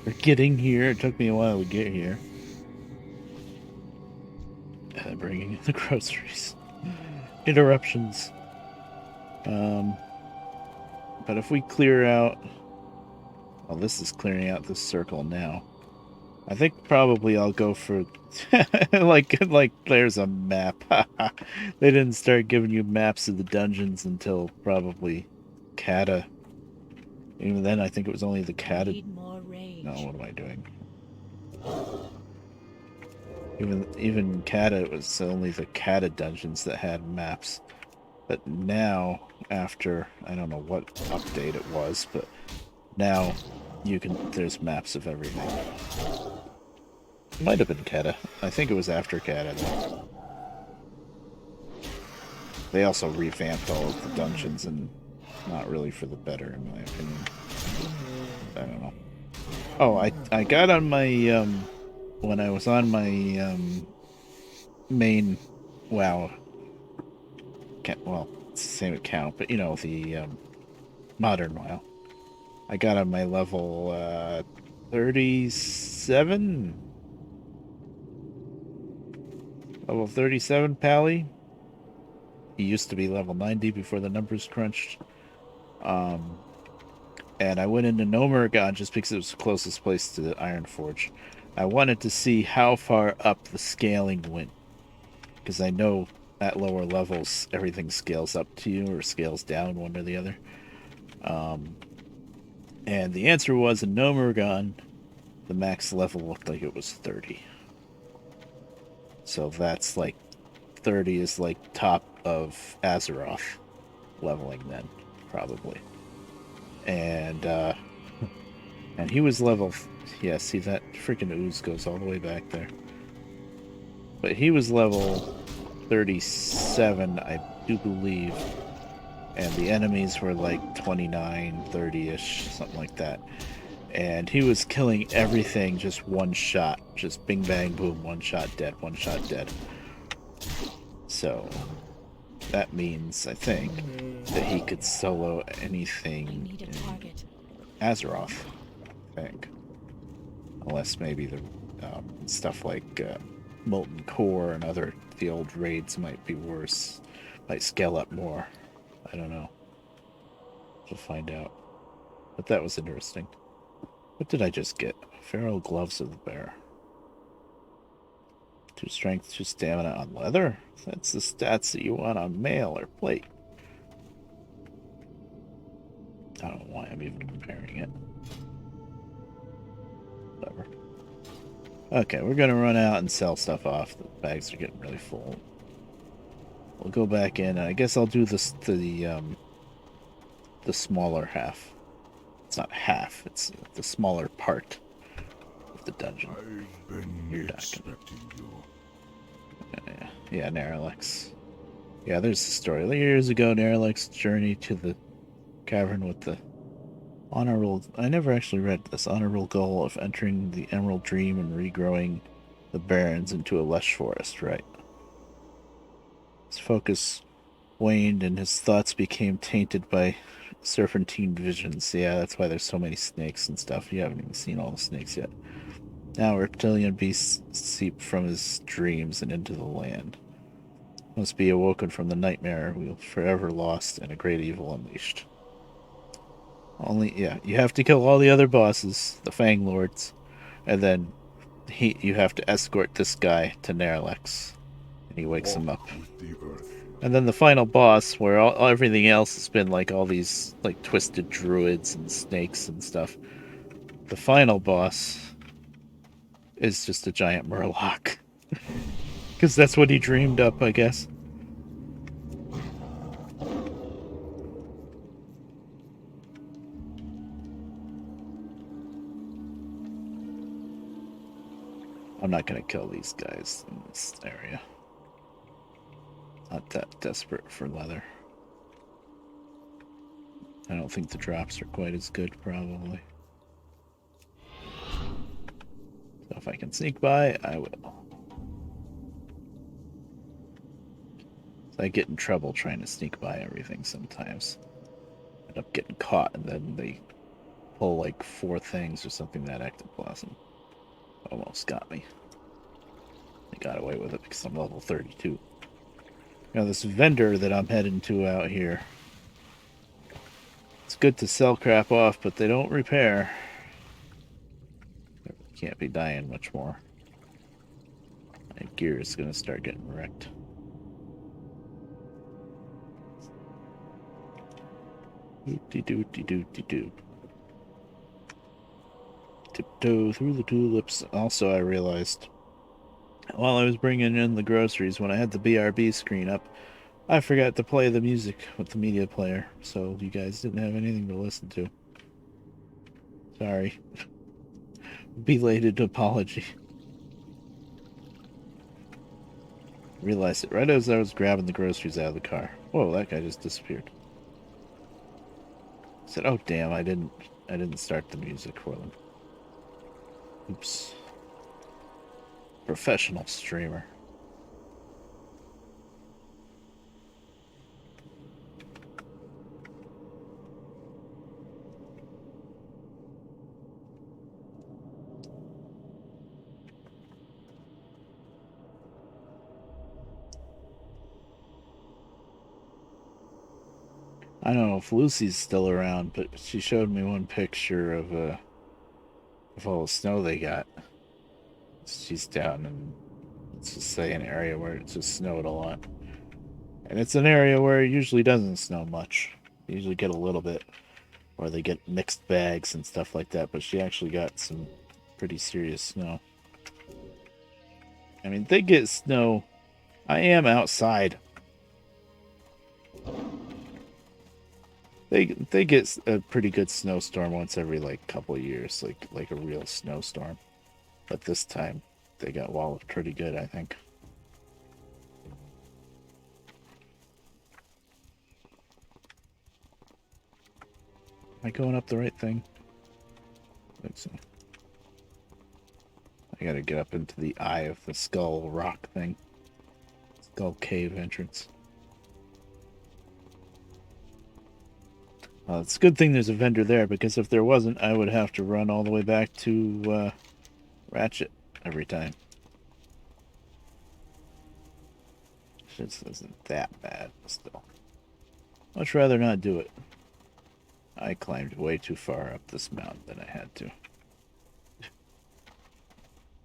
or getting here. It took me a while to get here. Bringing in the groceries. Interruptions. But if we clear out... Well, this is clearing out this circle now. I think probably I'll go for... like there's a map. They didn't start giving you maps of the dungeons until probably Kata. Even then, I think it was only the Kata... Need more rage. No, what am I doing? Even Kata, it was only the Kata dungeons that had maps. But now, after... I don't know what update it was, but now you can... There's maps of everything. Might have been Kata. I think it was after Kata, though. They also revamped all of the dungeons, and not really for the better, in my opinion. I don't know. Oh, I got on my, when I was on my, main WoW... Well, it's the same account, but, you know, the, modern WoW. I got on my level, 37? Level 37 Pally. He used to be level 90 before the numbers crunched. And I went into Nomergon just because it was the closest place to the Ironforge. I wanted to see how far up the scaling went. Because I know at lower levels, everything scales up to you or scales down, one or the other. And the answer was in Nomergon, the max level looked like it was 30. So that's like 30 is like top of Azeroth leveling then, probably. And he was level... Yeah, see that freaking ooze goes all the way back there. But he was level 37, I do believe. And the enemies were like 29, 30-ish, something like that. And he was killing everything just one shot. Just bing, bang, boom, one shot dead, one shot dead. So, that means, I think, that he could solo anything in Azeroth, I think. Unless maybe the stuff like Molten Core and the old raids might be worse. Might scale up more. I don't know. We'll find out. But that was interesting. What did I just get? Feral Gloves of the Bear. 2 strength, 2 stamina on leather? That's the stats that you want on mail or plate. I don't know why I'm even comparing it. Whatever. Okay, we're gonna run out and sell stuff off. The bags are getting really full. We'll go back in. I guess I'll do this to the smaller half. It's not half. It's the smaller part of the dungeon. I've been expecting you. Yeah, Naralex. Yeah, there's the story. Years ago, Nerlik's journey to the cavern with the honorable. I never actually read this honorable goal of entering the Emerald Dream and regrowing the barrens into a lush forest, right? His focus waned and his thoughts became tainted by serpentine visions. Yeah, that's why there's so many snakes and stuff. You haven't even seen all the snakes yet. Now reptilian beasts seep from his dreams and into the land. Must be awoken from the nightmare we will forever lost and a great evil unleashed. Only, yeah, you have to kill all the other bosses, the Fang Lords, and then you have to escort this guy to Nerlex, and he wakes him up. Walk with the earth. And then the final boss, where everything else has been like all these like twisted druids and snakes and stuff. The final boss is just a giant murloc, because that's what he dreamed up, I guess. I'm not gonna kill these guys in this area. Not that desperate for leather. I don't think the drops are quite as good, probably. So if I can sneak by, I will. I get in trouble trying to sneak by everything sometimes. End up getting caught, and then they pull like 4 things or something that ectoplasm. Almost got me. They got away with it because I'm level 32. Now this vendor that I'm heading to out here. It's good to sell crap off, but they don't repair. Can't be dying much more. My gear is gonna start getting wrecked. Doot-de-doot-de-doot-de-doot. Tiptoe through the tulips. Also, I realized while I was bringing in the groceries, when I had the BRB screen up, I forgot to play the music with the media player, so you guys didn't have anything to listen to. Sorry. Belated apology. Realized it right as I was grabbing the groceries out of the car. Whoa, that guy just disappeared. I said, "Oh damn, I didn't start the music for them." Oops. Professional streamer. I don't know if Lucy's still around, but she showed me one picture of all the snow they got. She's down in, let's just say, an area where it just snowed a lot. And it's an area where it usually doesn't snow much. You usually get a little bit, or they get mixed bags and stuff like that, but she actually got some pretty serious snow. I mean, they get snow. I am outside. They get a pretty good snowstorm once every like couple of years, like a real snowstorm. But this time they got walloped pretty good, I think. Am I going up the right thing? I think so. I gotta get up into the eye of the skull rock thing. Skull cave entrance. It's a good thing there's a vendor there, because if there wasn't, I would have to run all the way back to Ratchet every time. This isn't that bad, still. Much rather not do it. I climbed way too far up this mountain than I had to.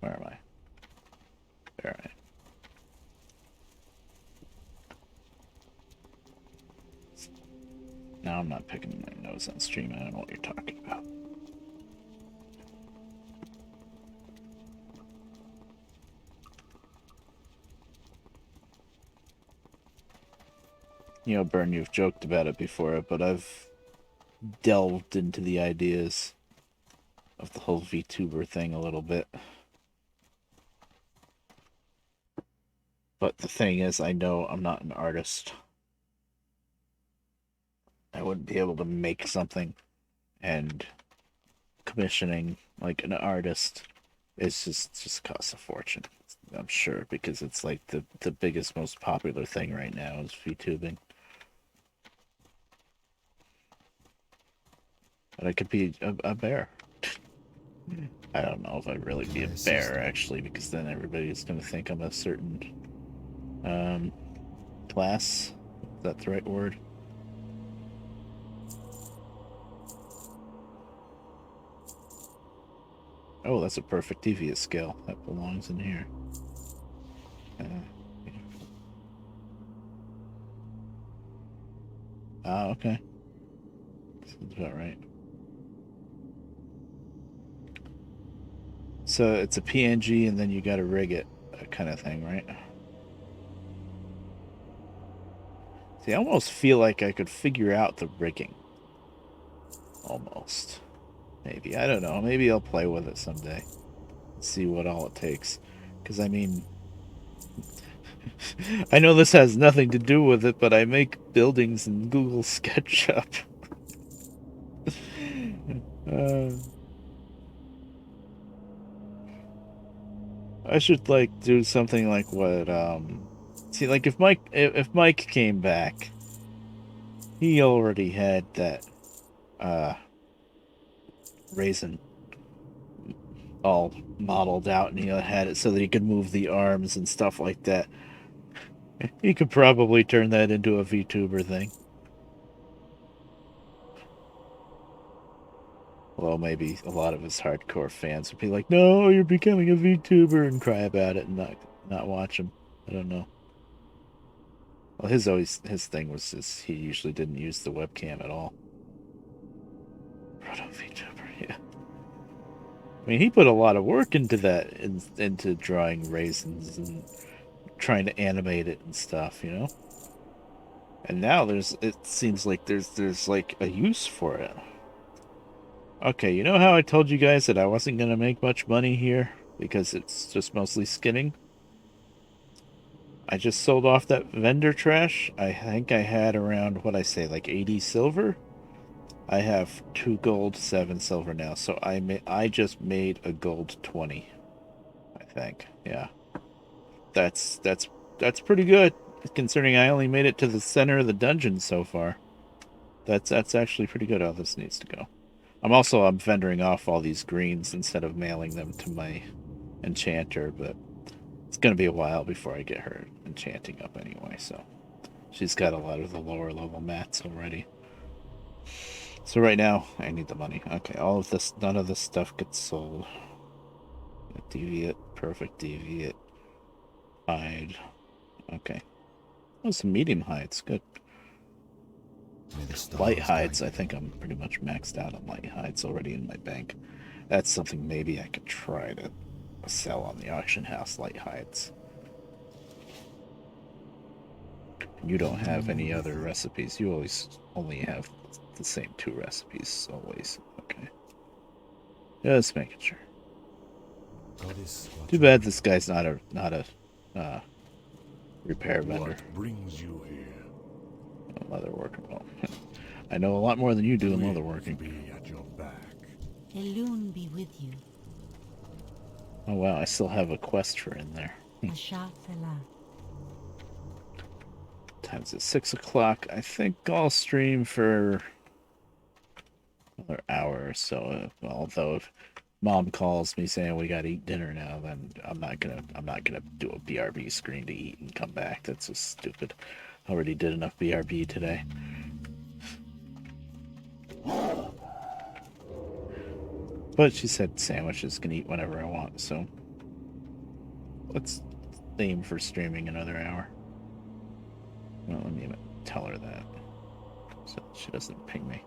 Where am I? There I am. Now I'm not picking my nose on stream. I don't know what you're talking about. You know, Burn, you've joked about it before, but I've delved into the ideas of the whole VTuber thing a little bit. But the thing is, I know I'm not an artist. I wouldn't be able to make something, and commissioning like an artist is just costs a fortune. I'm sure because it's like the biggest, most popular thing right now is VTubing. But I could be a bear. I don't know if I'd really be a bear actually, because then everybody's gonna think I'm a certain um class. Is that the right word? Oh, that's a perfect devious scale. That belongs in here. Uh, okay. Sounds about right. So it's a PNG and then you gotta rig it, kind of thing, right? See, I almost feel like I could figure out the rigging. Almost. Maybe. I don't know. Maybe I'll play with it someday. See what all it takes. Because, I mean, I know this has nothing to do with it, but I make buildings in Google SketchUp. uh, I should, like, do something like what, See, like, if Mike came back, he already had that, uh, raisin all modeled out, and he had it so that he could move the arms and stuff like that. He could probably turn that into a VTuber thing. Well, maybe a lot of his hardcore fans would be like, "No, you're becoming a VTuber," and cry about it and not watch him. I don't know. Well, his thing was just he usually didn't use the webcam at all. Proto VTuber, yeah. I mean, he put a lot of work into that, into drawing raisins and trying to animate it and stuff, you know. And now it seems like there's like a use for it. Okay, you know how I told you guys that I wasn't gonna make much money here because it's just mostly skinning? I just sold off that vendor trash. I think I had around what I say, like 80 silver. I have 2 gold, 7 silver now. So I just made a gold 20, I think. Yeah. That's pretty good considering I only made it to the center of the dungeon so far. That's actually pretty good. Oh, this needs to go. I'm vendoring off all these greens instead of mailing them to my enchanter, but it's gonna be a while before I get her enchanting up anyway, so she's got a lot of the lower level mats already. So right now I need the money. Okay, all of this none of this stuff gets sold. Deviate, perfect deviate, hide. Okay. Oh, some medium hides, good. May the Light stars hides, guide I you. think I'm pretty much maxed out on light hides already in my bank. That's something maybe I could try to sell on the auction house, light hides. You don't The have moon any with other you. recipes. You always only have the same 2 recipes, always. Okay. Just making sure. Goddess, Too watch bad over this you. guy's not a repair vendor. What brings you here? Leather worker. Well, I know a lot more than you The do in leather winds working. be at your back. Elune be with you. Oh wow, I still have a quest for in there. Asha Fela. Time's at 6 o'clock. I think I'll stream for another hour or so. Although if mom calls me saying we gotta eat dinner now, then I'm not gonna do a BRB screen to eat and come back. That's just stupid. I already did enough BRB today. But she said sandwiches can eat whenever I want, so let's aim for streaming another hour. Well, let me tell her that so she doesn't ping me.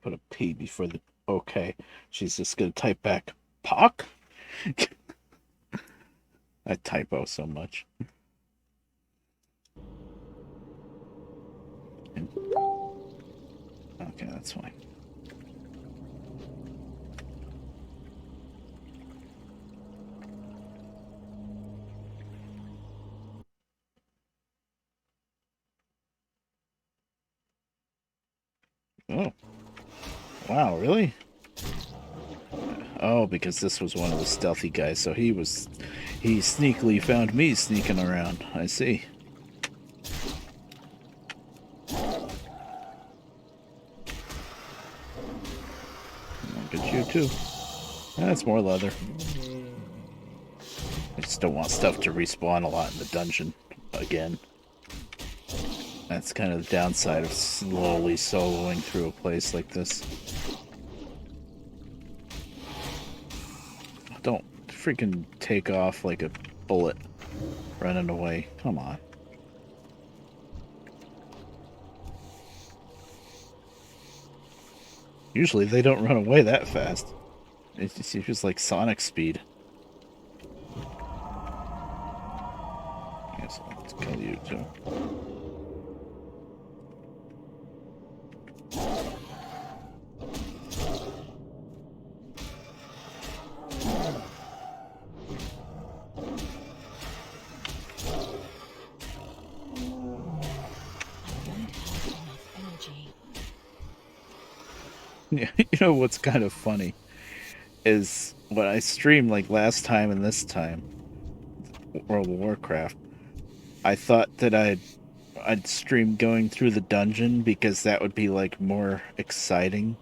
put a P before the okay. She's just gonna type back Pock? I typo so much. Okay, that's fine. Oh. Wow, really? Oh, because this was one of the stealthy guys, so he sneakily found me sneaking around. I see. Look at you too. That's more leather. I just don't want stuff to respawn a lot in the dungeon again. That's kind of the downside of slowly soloing through a place like this. Don't freaking take off like a bullet running away. Come on. Usually they don't run away that fast. It's just like Sonic speed. Yes, let's kill you too. Yeah, you know what's kind of funny is when I streamed like last time and this time, World of Warcraft, I thought that I'd stream going through the dungeon because that would be like more exciting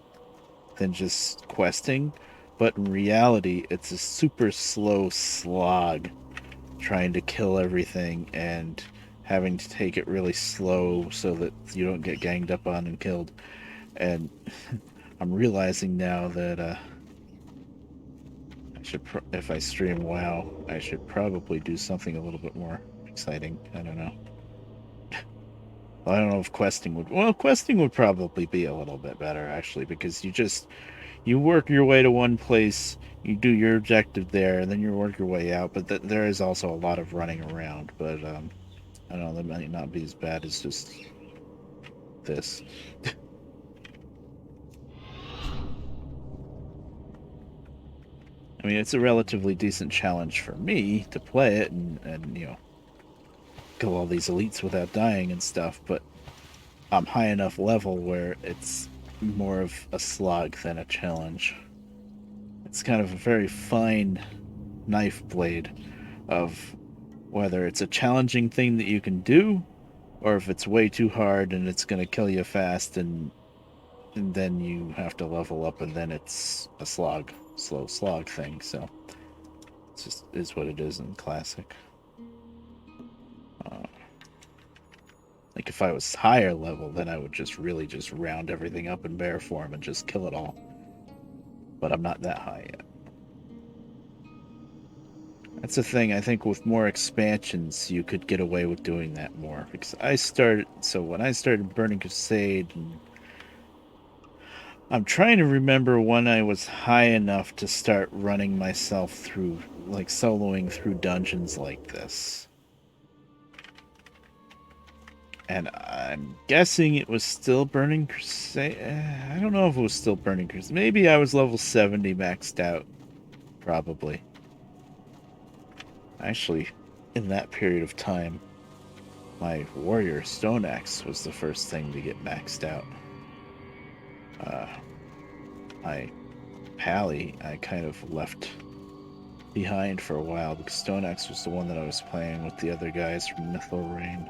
than just questing, but in reality, it's a super slow slog trying to kill everything and having to take it really slow so that you don't get ganged up on and killed. And I'm realizing now that I should, if I stream WoW, I should probably do something a little bit more exciting. I don't know. I don't know if questing would. Well, questing would probably be a little bit better actually, because you work your way to one place, you do your objective there, and then you work your way out. But there is also a lot of running around. But I don't know. That might not be as bad as just this. I mean, it's a relatively decent challenge for me to play it and you know, kill all these elites without dying and stuff, but I'm high enough level where it's more of a slog than a challenge. It's kind of a very fine knife blade of whether it's a challenging thing that you can do or if it's way too hard and it's going to kill you fast and then you have to level up and then it's a slow slog thing. So it just is what it is in Classic. Like if I was higher level, then I would just really just round everything up in bear form and just kill it all. But I'm not that high yet. That's the thing, I think with more expansions you could get away with doing that more. Because when I started Burning Crusade, and I'm trying to remember when I was high enough to start running myself through, like soloing through dungeons like this. And I'm guessing it was still Burning Crusade. I don't know if it was still Burning Crusade. Maybe I was level 70 maxed out. Probably. Actually, in that period of time, my warrior stone axe was the first thing to get maxed out. My pally I kind of left behind for a while because stone axe was the one that I was playing with the other guys from Mythal Rain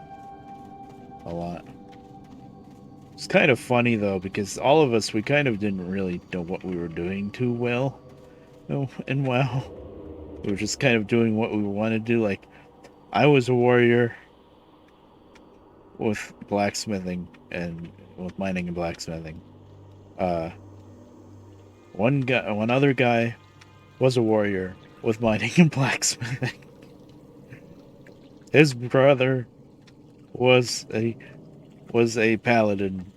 a lot. It's kind of funny though because all of us, we kind of didn't really know what we were doing too well in WoW. We were just kind of doing what we wanted to do. Like, I was a warrior with blacksmithing and with mining and blacksmithing. One other guy was a warrior with mining and blacksmithing. His brother was a paladin.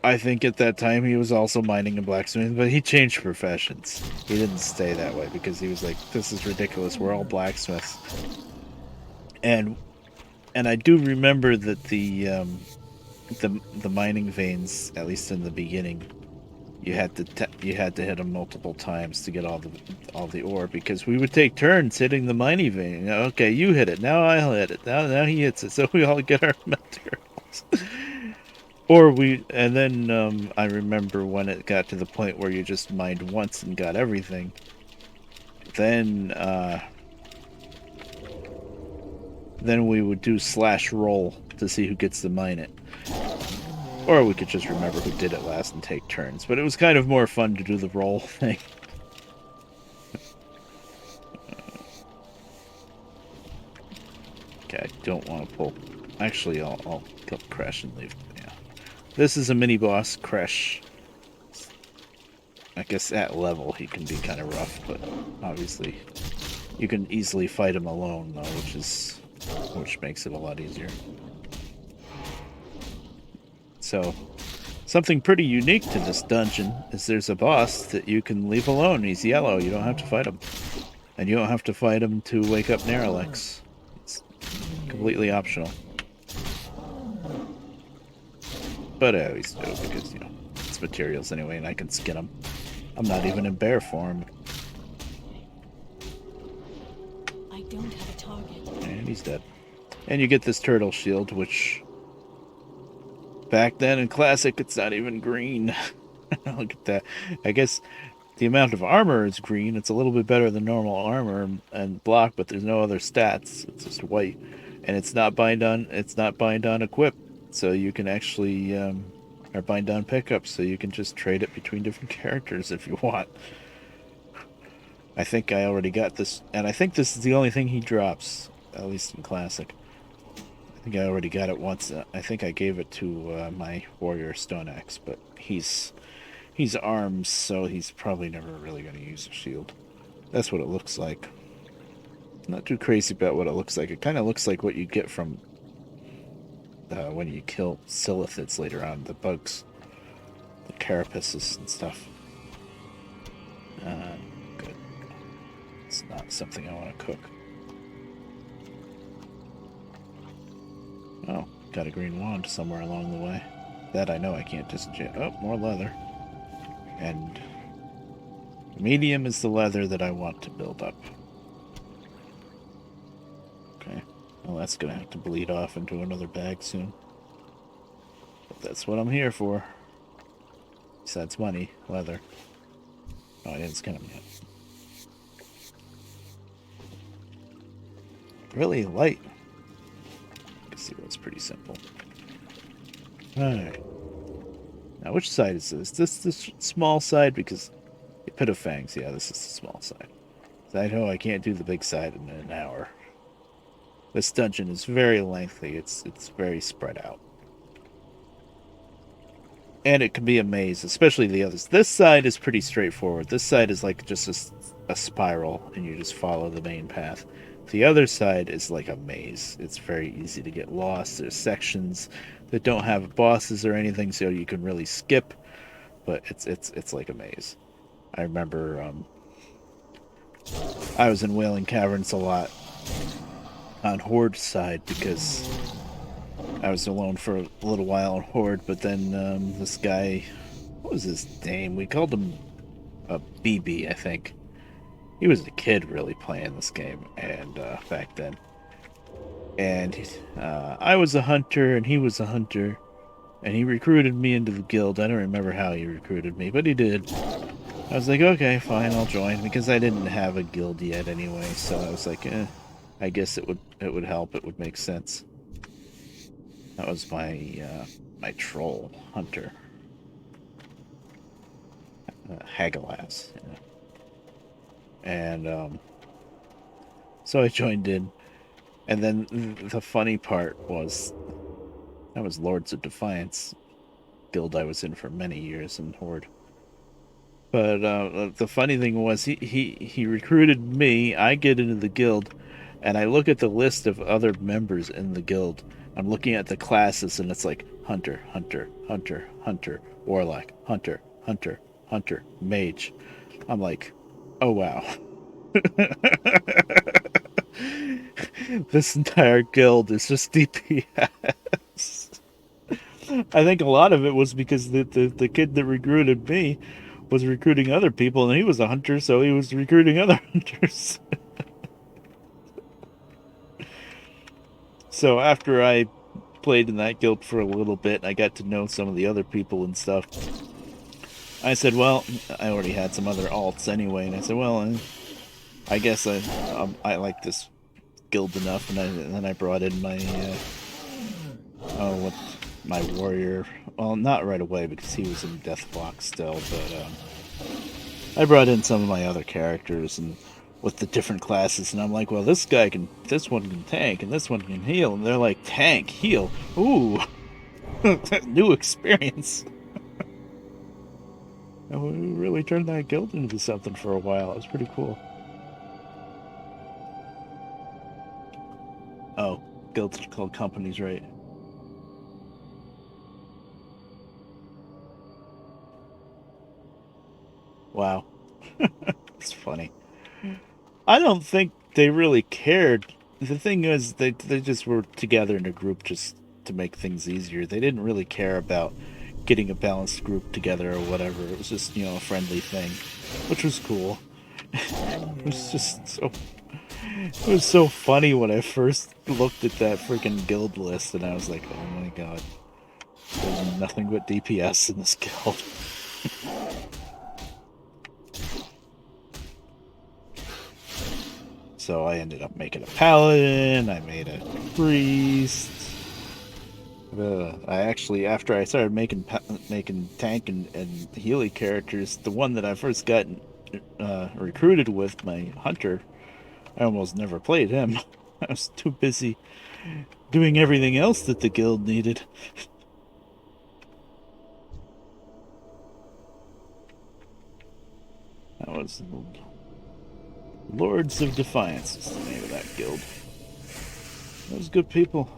I think at that time he was also mining and blacksmithing, but he changed professions. He didn't stay that way because he was like, "This is ridiculous. We're all blacksmiths." And I do remember that the mining veins, at least in the beginning, you had to hit them multiple times to get all the ore, because we would take turns hitting the mining vein. Okay, you hit it. Now I'll hit it. Now he hits it. So we all get our materials. And then I remember when it got to the point where you just mined once and got everything. Then we would do /roll to see who gets to mine it. Or we could just remember who did it last and take turns. But it was kind of more fun to do the roll thing. Okay, I don't want to pull. Actually, I'll kill Crash and leave. Yeah. This is a mini boss, Crash. I guess at level he can be kind of rough, but obviously you can easily fight him alone, though, which makes it a lot easier. So, something pretty unique to this dungeon is there's a boss that you can leave alone. He's yellow. You don't have to fight him. And you don't have to fight him to wake up Neralex. It's completely optional. But I always do because, it's materials anyway, and I can skin them. I'm not even in bear form. I don't have a target. And he's dead. And you get this turtle shield, which back then in Classic, it's not even green. Look at that. I guess the amount of armor is green. It's a little bit better than normal armor and block, but there's no other stats. It's just white. And it's not bind on equip. So you can actually or bind on pickup, so you can just trade it between different characters if you want. I think I already got this, and I think this is the only thing he drops, at least in Classic. I think I already got it once. I think I gave it to my warrior Stone Axe, but he's arms, so he's probably never really going to use a shield. That's what it looks like. Not too crazy about what it looks like. It kind of looks like what you get from when you kill silithids later on, the bugs, the carapaces and stuff. Good. It's not something I want to cook. Oh, got a green wand somewhere along the way. That I know I can't disenchant. Oh, more leather. And medium is the leather that I want to build up. Okay. Well, that's going to have to bleed off into another bag soon. But that's what I'm here for. Besides money, leather. Oh, I didn't skin them yet. Really light. You can see what's pretty simple. Alright. Now, which side is this? This small side? Because the Pit of Fangs, yeah, this is the small side. I know I can't do the big side in an hour. This dungeon is very lengthy. It's very spread out. And it can be a maze, especially the others. This side is pretty straightforward. This side is like just a spiral, and you just follow the main path. The other side is like a maze. It's very easy to get lost. There's sections that don't have bosses or anything, so you can really skip. But it's like a maze. I remember I was in Wailing Caverns a lot on Horde side because I was alone for a little while on Horde, but then this guy, what was his name? We called him BB, I think. He was a kid really playing this game, and back then. And I was a hunter, and he was a hunter, and he recruited me into the guild. I don't remember how he recruited me, but he did. I was like, okay, fine, I'll join, because I didn't have a guild yet anyway, so I was like, I guess it would help, it would make sense. That was my my troll hunter. Hagalaz. Yeah. And so I joined in. And then the funny part was that was Lords of Defiance, guild I was in for many years in Horde. But the funny thing was he recruited me. I get into the guild, and I look at the list of other members in the guild. I'm looking at the classes, and it's like Hunter, Hunter, Hunter, Hunter, warlock, hunter, hunter, hunter, mage. I'm like, oh wow. This entire guild is just DPS. I think a lot of it was because the kid that recruited me was recruiting other people, and he was a hunter, so he was recruiting other hunters. So after I played in that guild for a little bit, and I got to know some of the other people and stuff, I said, well, I already had some other alts anyway, and I said, well, I guess I like this guild enough, and then I brought in my my warrior. Well, not right away because he was in Deathblock still, but I brought in some of my other characters and with the different classes, and I'm like, well, this one can tank, and this one can heal, and they're like, tank, heal, ooh, new experience. And we really turned that guild into something for a while. It was pretty cool. Oh, guilds called companies, right? Wow. It's funny. I don't think they really cared. The thing is, they just were together in a group just to make things easier. They didn't really care about getting a balanced group together or whatever. It was just, a friendly thing, which was cool. It was just so. It was so funny when I first looked at that freaking guild list, and I was like, "Oh my god, there's nothing but DPS in this guild." So I ended up making a paladin. I made a priest. I actually, after I started making tank and healy characters, the one that I first got recruited with, my hunter, I almost never played him. I was too busy doing everything else that the guild needed. That was Lords of Defiance is the name of that guild. Those good people.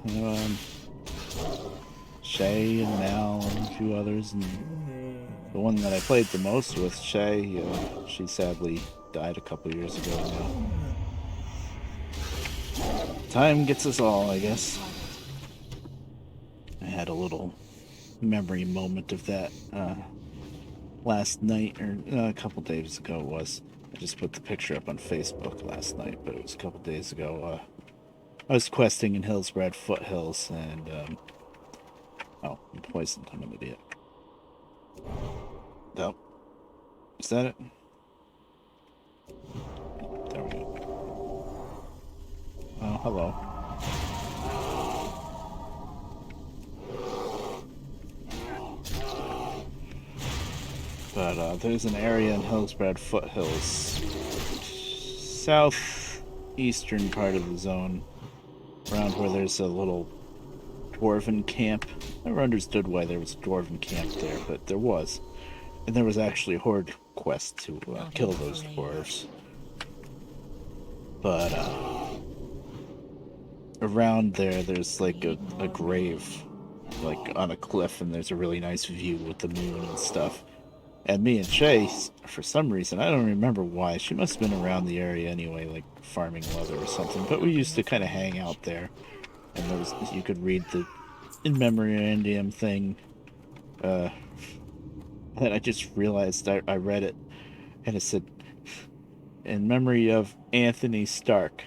Shay and Mal and a few others, and the one that I played the most with, Shay, she sadly died a couple years ago now. Time gets us all, I guess. I had a little memory moment of that last night, or a couple days ago it was. I just put the picture up on Facebook last night, but it was a couple days ago. I was questing in Hillsbrad Foothills, and oh, I'm poisoned. I'm an idiot. Nope. Is that it? There we go. Oh, hello. But there's an area in Hillsbrad Foothills, southeastern part of the zone, around where there's a little dwarven camp. I never understood why there was a dwarven camp there, but there was. And there was actually a horde quest to kill those dwarves. But around there's like a grave, like on a cliff, and there's a really nice view with the moon and stuff. And me and Shay, for some reason, I don't remember why, she must have been around the area anyway, like farming leather or something, but we used to kind of hang out there. And you could read the in memorandum thing. And I just realized I read it, and it said, in memory of Anthony Stark.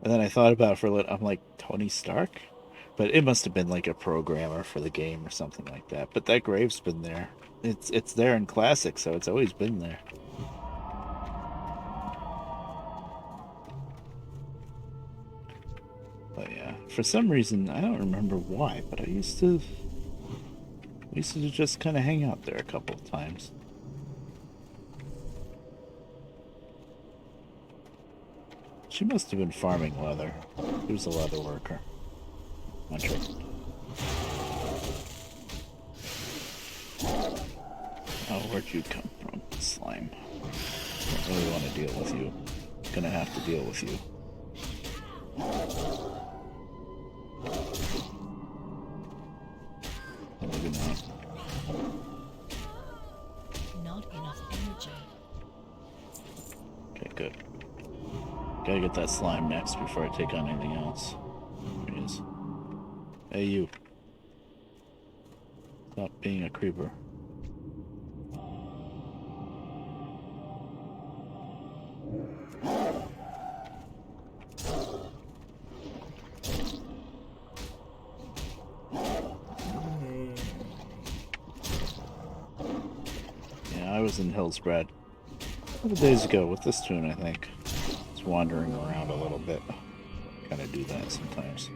And then I thought about it for a little. I'm like, Tony Stark? But it must have been like a programmer for the game or something like that. But that grave's been there. It's there in Classic, so it's always been there. But yeah, for some reason, I don't remember why, but I used to just kind of hang out there a couple of times. She must have been farming leather. She was a leather worker. Not sure. Oh, where'd you come from, slime? Don't really want to deal with you. Gonna have to deal with you. Maybe not. Not enough energy. Okay, good. Gotta get that slime next before I take on anything else. There he is. Hey, you. Stop being a creeper. Yeah, I was in Hillsbrad a couple days ago with this tune, I think. Just wandering around a little bit. Kind of do that sometimes.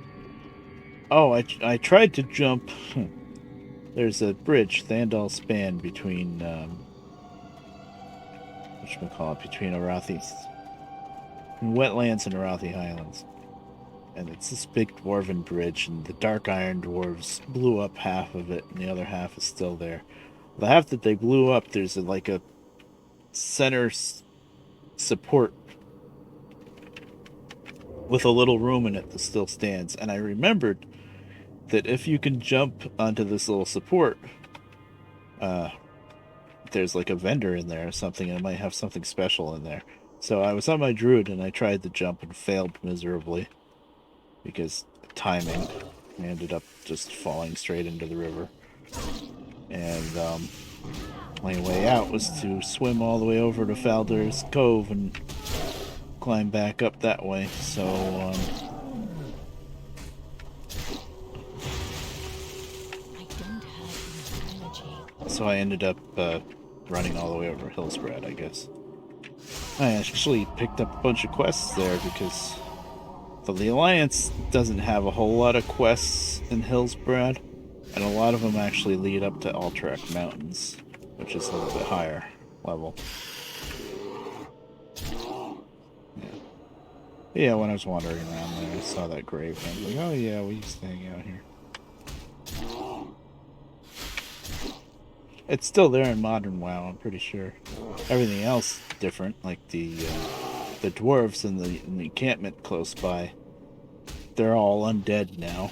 Oh, I tried to jump. There's a bridge, Thandal Span, between whatchamacallit, between Arathi wetlands and Arathi Highlands. And it's this big dwarven bridge, and the Dark Iron Dwarves blew up half of it, and the other half is still there. The half that they blew up, there's like a center support with a little room in it that still stands. And I remembered that if you can jump onto this little support, there's like a vendor in there or something, and it might have something special in there. So I was on my druid and I tried to jump and failed miserably because timing. I ended up just falling straight into the river. And my way out was to swim all the way over to Falder's Cove and climb back up that way. So I don't have enough energy. so I ended up running all the way over Hillsbrad, I guess. I actually picked up a bunch of quests there because the Alliance doesn't have a whole lot of quests in Hillsbrad, and a lot of them actually lead up to Alterac Mountains, which is a little bit higher level. Yeah, when I was wandering around there, I saw that grave, and I was like, oh yeah, we used to hang out here. It's still there in modern WoW, I'm pretty sure. Everything else different, like the dwarves and the encampment close by, they're all undead now,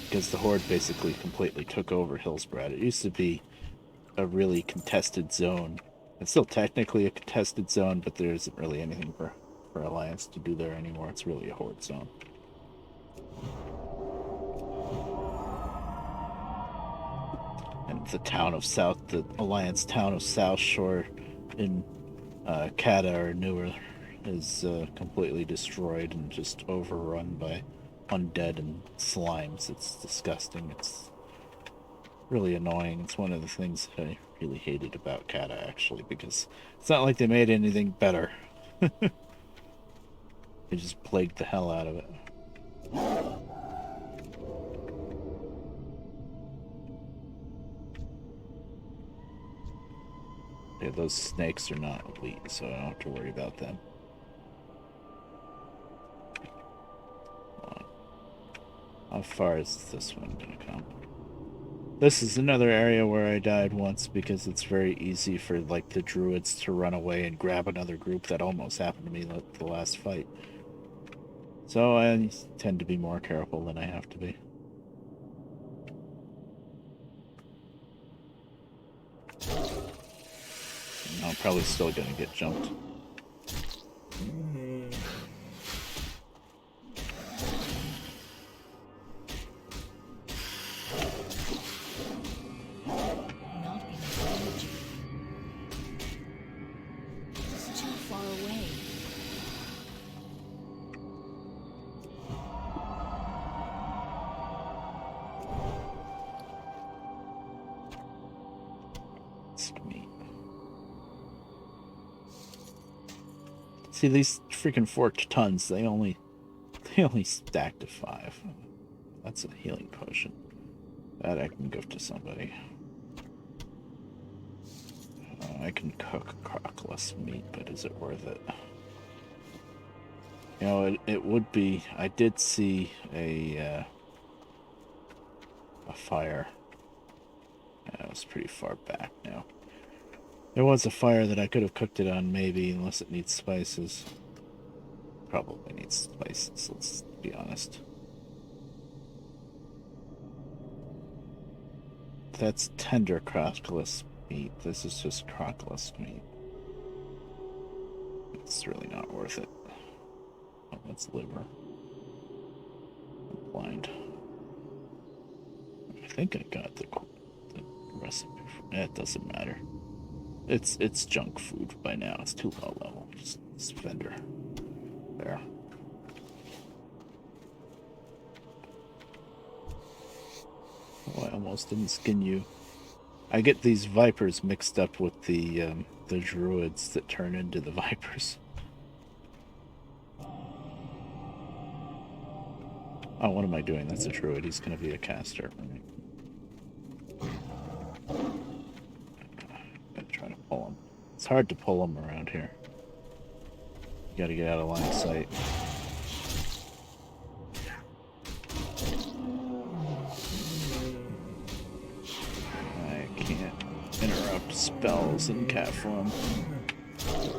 because the Horde basically completely took over Hillsbrad. It used to be a really contested zone. It's still technically a contested zone, but there isn't really anything for Alliance to do there anymore. It's really a Horde zone. And the Alliance town of South Shore in Kata or Newer is completely destroyed and just overrun by undead and slimes. It's disgusting. It's really annoying. It's one of the things that I really hated about Kata, actually, because it's not like they made anything better. They just plagued the hell out of it. Yeah, those snakes are not elite, so I don't have to worry about them. How far is this one gonna come? This is another area where I died once because it's very easy for like the druids to run away and grab another group. That almost happened to me the last fight. So I tend to be more careful than I have to be. And I'm probably still gonna get jumped. Not enough energy. It's too far away. It's me. See, these freaking forked tons, they only stack to 5. That's a healing potion. That I can give to somebody. I can cook crockless meat, but is it worth it? You know, it would be. I did see a fire. It was pretty far back now. There was a fire that I could have cooked it on, maybe, unless it needs spices. Probably needs spices, let's be honest. That's tender crockless meat. This is just crockless meat. It's really not worth it. Oh, that's liver. I'm blind. I think I got the recipe. It doesn't matter. It's junk food by now. It's too low level. Just vendor. There. Oh, I almost didn't skin you. I get these vipers mixed up with the druids that turn into the vipers. Oh, what am I doing? That's a druid. He's gonna be a caster. Gotta try to pull him. It's hard to pull him around here. You gotta get out of line of sight. Interrupt spells in cat form.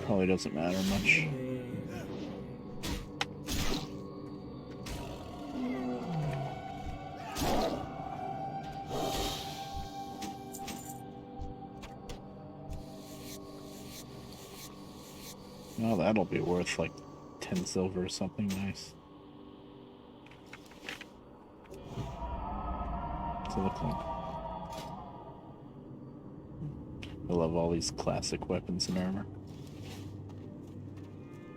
Probably doesn't matter much. Well, that'll be worth like 10 silver or something nice. What's it look like? I love all these classic weapons and armor.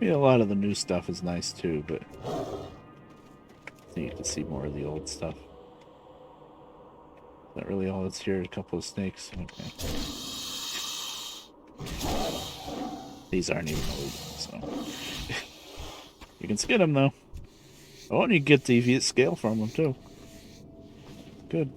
I mean, a lot of the new stuff is nice too, but I need to see more of the old stuff. Is that really all that's here? A couple of snakes? Okay. These aren't even old, so... You can skin them, though. Oh, and you get deviant scale from them, too. Good.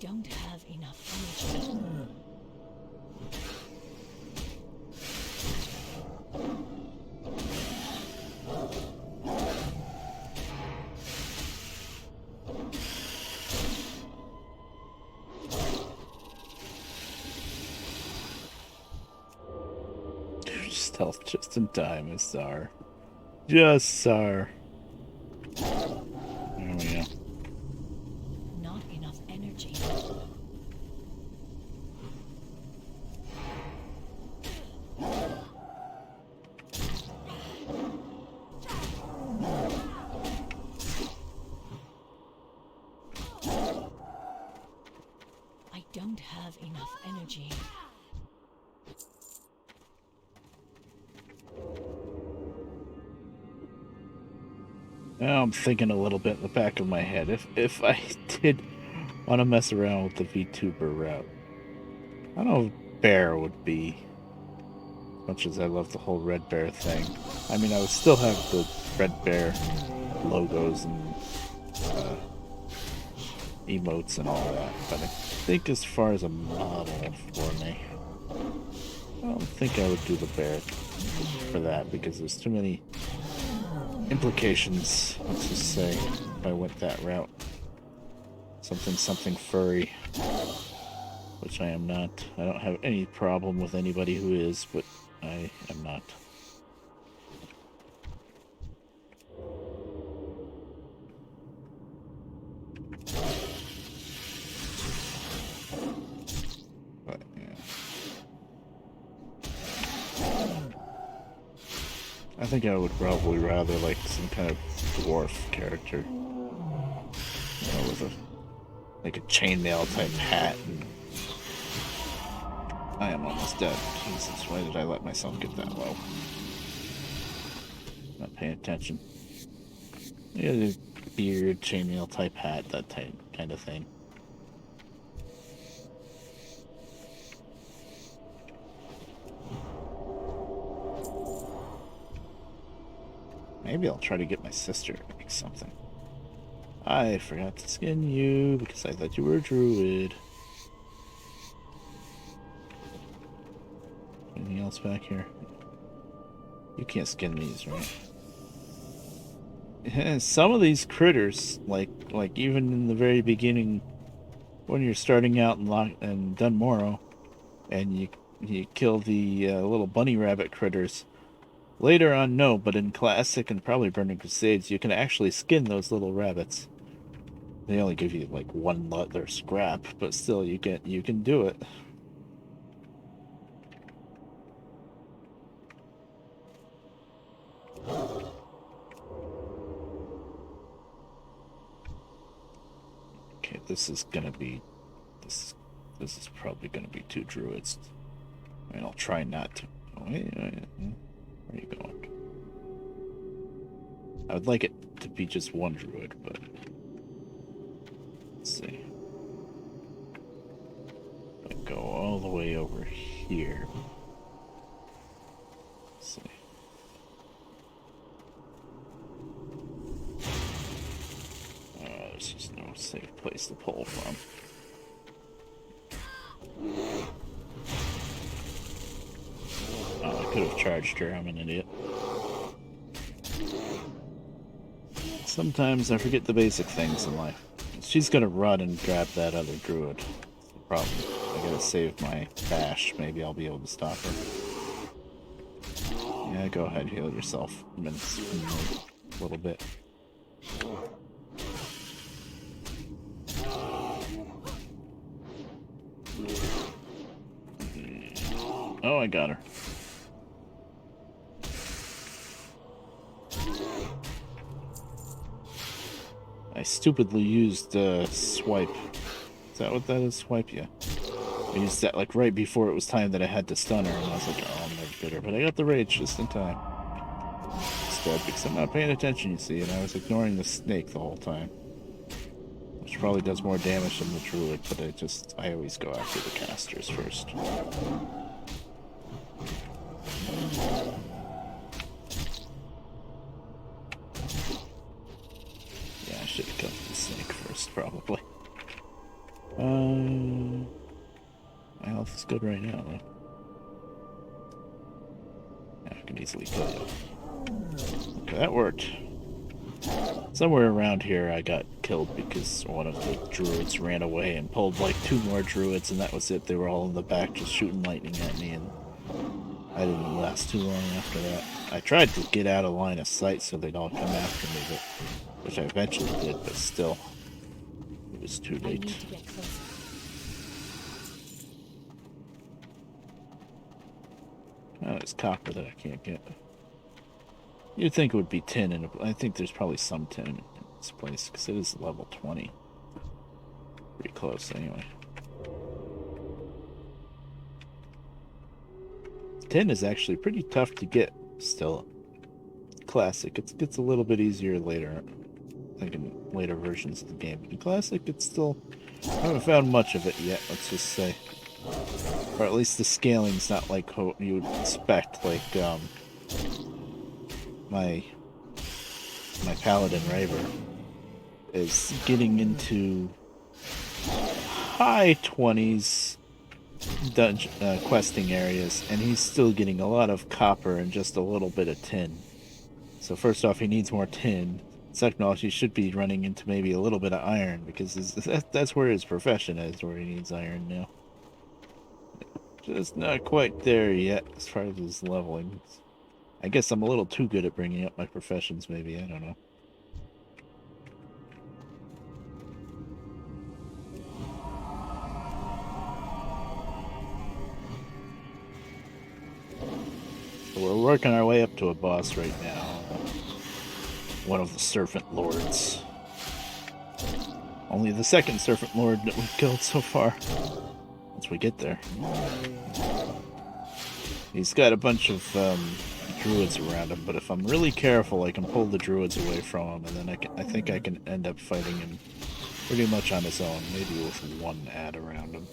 Don't have enough energy. Stealth just in time, is Czar. Just Czar. There we go. Not enough energy. I don't have enough energy. Now I'm thinking a little bit in the back of my head. If I did want to mess around with the VTuber route, I don't know if bear would be, as much as I love the whole red bear thing. I mean, I would still have the red bear logos and emotes and all that, but I think as far as a model for me, I don't think I would do the bear for that because there's too many implications, let's just say, if I went that route. Something furry, which I am not. I don't have any problem with anybody who is, but I am not. But, yeah. I think I would probably rather like some kind of dwarf character, you know, with like a chainmail type hat. And I am almost dead. Jesus, why did I let myself get that low? Not paying attention. Yeah, the beard, chainmail type hat, that type kind of thing. Maybe I'll try to get my sister to make something. I forgot to skin you because I thought you were a druid. Anything else back here? You can't skin these, right? Some of these critters, like even in the very beginning, when you're starting out in Dunmorrow, and you kill the little bunny rabbit critters. Later on, no, but in Classic and probably Burning Crusades, you can actually skin those little rabbits. They only give you like one leather scrap, but still, you can do it. Okay, this is gonna be this is probably gonna be two druids. I mean, I'll try not to. Oh, wait, where are you going? I would like it to be just one druid, but let's see. I go all the way over here. Let's see. There's just no safe place to pull from. Oh, I could have charged her. I'm an idiot. Sometimes I forget the basic things in life. She's gonna run and grab that other druid. That's the problem. I gotta save my bash. Maybe I'll be able to stop her. Yeah, go ahead, heal yourself. Minutes, a little bit. Oh, I got her. I stupidly used swipe. Is that what that is? Swipe, yeah. I used that like right before it was time that I had to stun her, and I was like, oh, I'm never get her. But I got the rage just in time. Instead, because I'm not paying attention, you see, and I was ignoring the snake the whole time. Which probably does more damage than the druid, but I always go after the casters first. Yeah, I should have killed the snake first, probably. My health is good right now, though. Yeah, I can easily kill you. Okay, that worked. Somewhere around here I got killed because one of the druids ran away and pulled like two more druids, and that was it. They were all in the back just shooting lightning at me, and I didn't last too long after that. I tried to get out of line of sight so they'd all come after me, which I eventually did, but still, it was too I need late. to get closer. Oh, there's copper that I can't get. You'd think it would be tin, and I think there's probably some tin in this place, because it is level 20. Pretty close, anyway. Tin is actually pretty tough to get, still. Classic, it gets a little bit easier later, like in later versions of the game. But in Classic, it's still... I haven't found much of it yet, let's just say. Or at least the scaling's not like you would expect, like, my Paladin Raver is getting into high 20s dungeon questing areas, and he's still getting a lot of copper and just a little bit of tin. So first off, he needs more tin. Second off, he should be running into maybe a little bit of iron, because that's where his profession is, where he needs iron now. Just not quite there yet as far as his leveling. I guess I'm a little too good at bringing up my professions, maybe. I don't know. So we're working our way up to a boss right now. One of the Serpent Lords. Only the second Serpent Lord that we've killed so far. Once we get there. He's got a bunch of druids around him, but if I'm really careful, I can pull the druids away from him, and then I think I can end up fighting him pretty much on his own, maybe with one ad around him.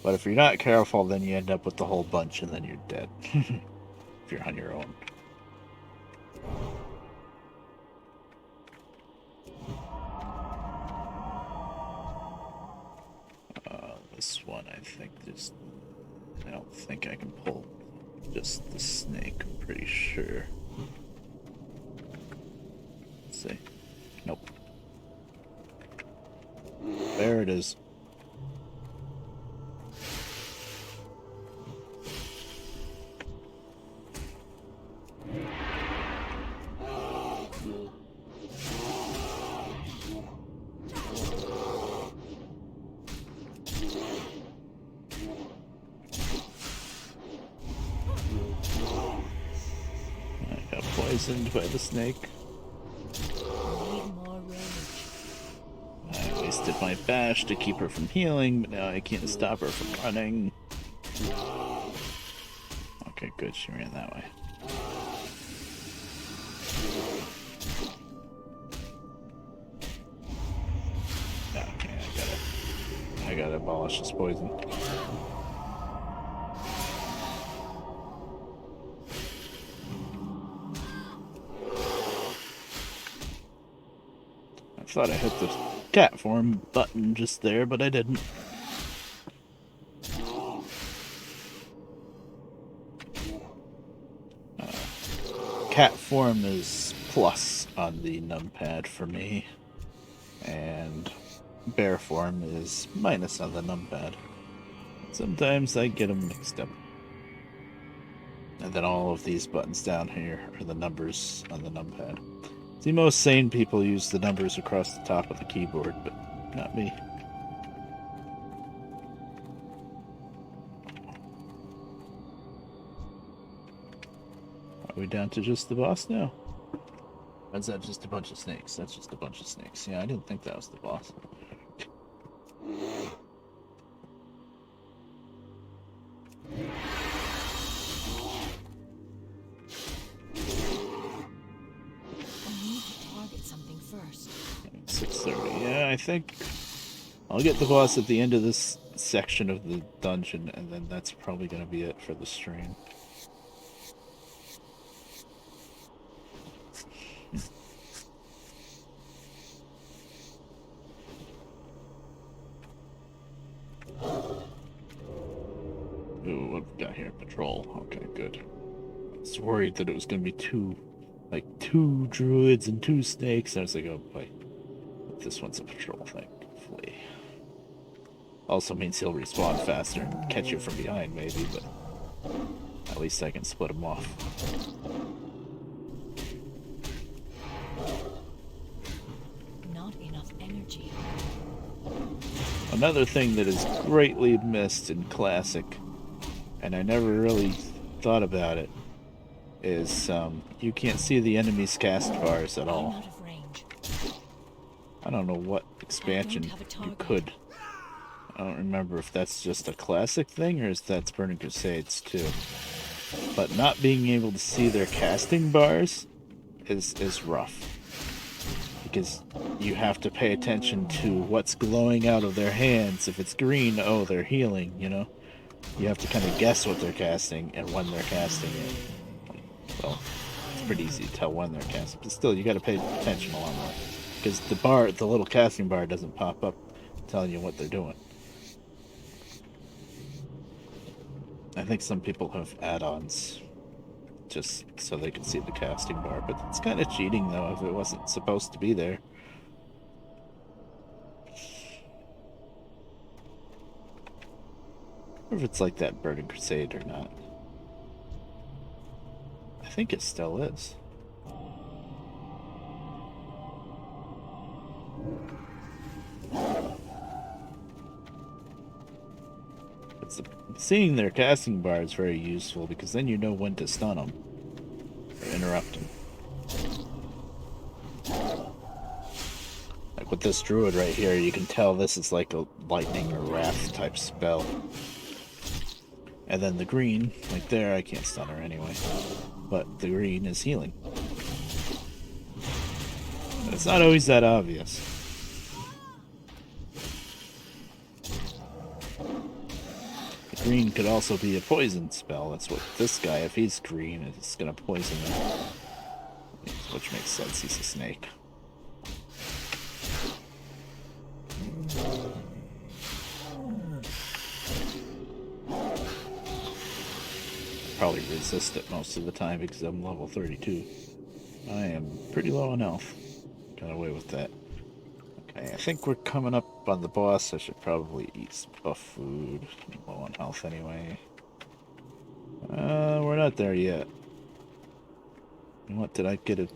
But if you're not careful, then you end up with the whole bunch, and then you're dead. If you're on your own. This one, I don't think I can pull just the snake, I'm pretty sure. see. Nope. There it is. I got poisoned by the snake. Need more rage. I wasted my bash to keep her from healing, but now I can't stop her from running. Okay, good. She ran that way. Okay, I gotta abolish this poison. I thought I hit the cat form button just there, but I didn't. Cat form is plus on the numpad for me, and bear form is minus on the numpad. Sometimes I get them mixed up. And then all of these buttons down here are the numbers on the numpad. See, most sane people use the numbers across the top of the keyboard, but not me. Are we down to just the boss now? Or is that just a bunch of snakes? That's just a bunch of snakes. Yeah, I didn't think that was the boss. I need to target something first. 6:30. Yeah, I think I'll get the boss at the end of this section of the dungeon, and then that's probably going to be it for the stream. Ooh, what have we got here? Patrol. Okay, good. I was worried that it was going to be two druids and two snakes. I was like, oh boy. But this one's a patrol thing. Hopefully. Also means he'll respawn faster and catch you from behind, maybe, but at least I can split him off. Not enough energy. Another thing that is greatly missed in Classic, and I never really thought about it, is you can't see the enemy's cast bars at I'm all. out of range. I don't know what expansion have a you target. could. I don't remember if that's just a Classic thing or if that's Burning Crusades too. But not being able to see their casting bars is rough. Because you have to pay attention to what's glowing out of their hands. If it's green, oh, they're healing, you know? You have to kind of guess what they're casting and when they're casting it. Well, it's pretty easy to tell when they're casting, but still, you got to pay attention a lot more. Because the little casting bar doesn't pop up telling you what they're doing. I think some people have add-ons just so they can see the casting bar, but it's kind of cheating though if it wasn't supposed to be there. Or if it's like that Burning Crusade or not. I think it still is. Seeing their casting bar is very useful because then you know when to stun them or interrupt them. Like with this druid right here, you can tell this is like a lightning or wrath type spell. And then the green, like there, I can't stun her anyway. But the green is healing. But it's not always that obvious. Green could also be a poison spell. That's what this guy, if he's green, is going to poison him. Which makes sense, he's a snake. Probably resist it most of the time because I'm level 32. I am pretty low on health. Got away with that. Okay, I think we're coming up on the boss. I should probably eat some buff food. I'm low on health anyway. We're not there yet. What, did I get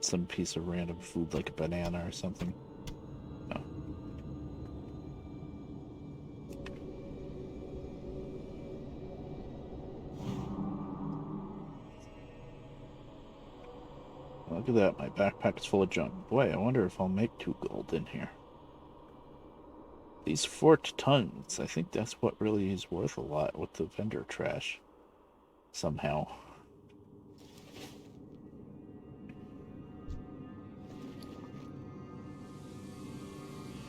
some piece of random food like a banana or something? No. Look at that, my backpack is full of junk. Boy, I wonder if I'll make 2 gold in here. These 4 tons, I think that's what really is worth a lot with the vendor trash. Somehow.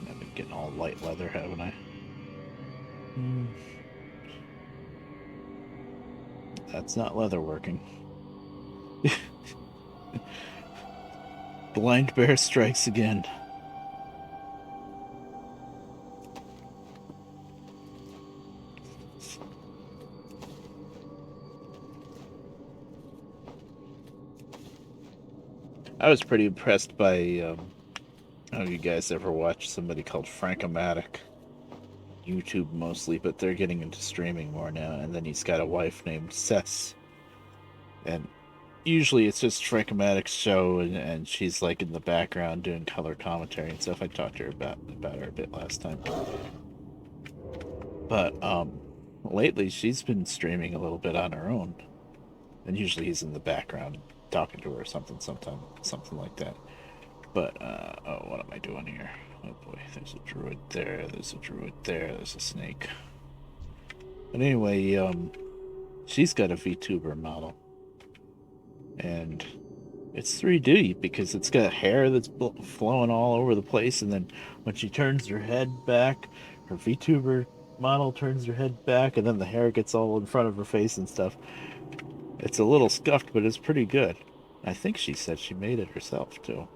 I've been getting all light leather, haven't I? That's not leather working. Blind bear strikes again. I was pretty impressed by, I don't know if you guys ever watched somebody called Frankomatic. YouTube mostly, but they're getting into streaming more now. And then he's got a wife named Cess. And usually it's just Frankomatic's show, and she's like in the background doing color commentary and stuff. I talked to her about her a bit last time. But lately she's been streaming a little bit on her own. And usually he's in the background talking to her or something like that. But oh, what am I doing here? Oh boy, there's a druid there, there's a druid there, there's a snake. But anyway, she's got a VTuber model. And it's 3D because it's got hair that's flowing all over the place, and then when she turns her head back, her VTuber model turns her head back, and then the hair gets all in front of her face and stuff. It's a little scuffed, but it's pretty good. I think she said she made it herself, too.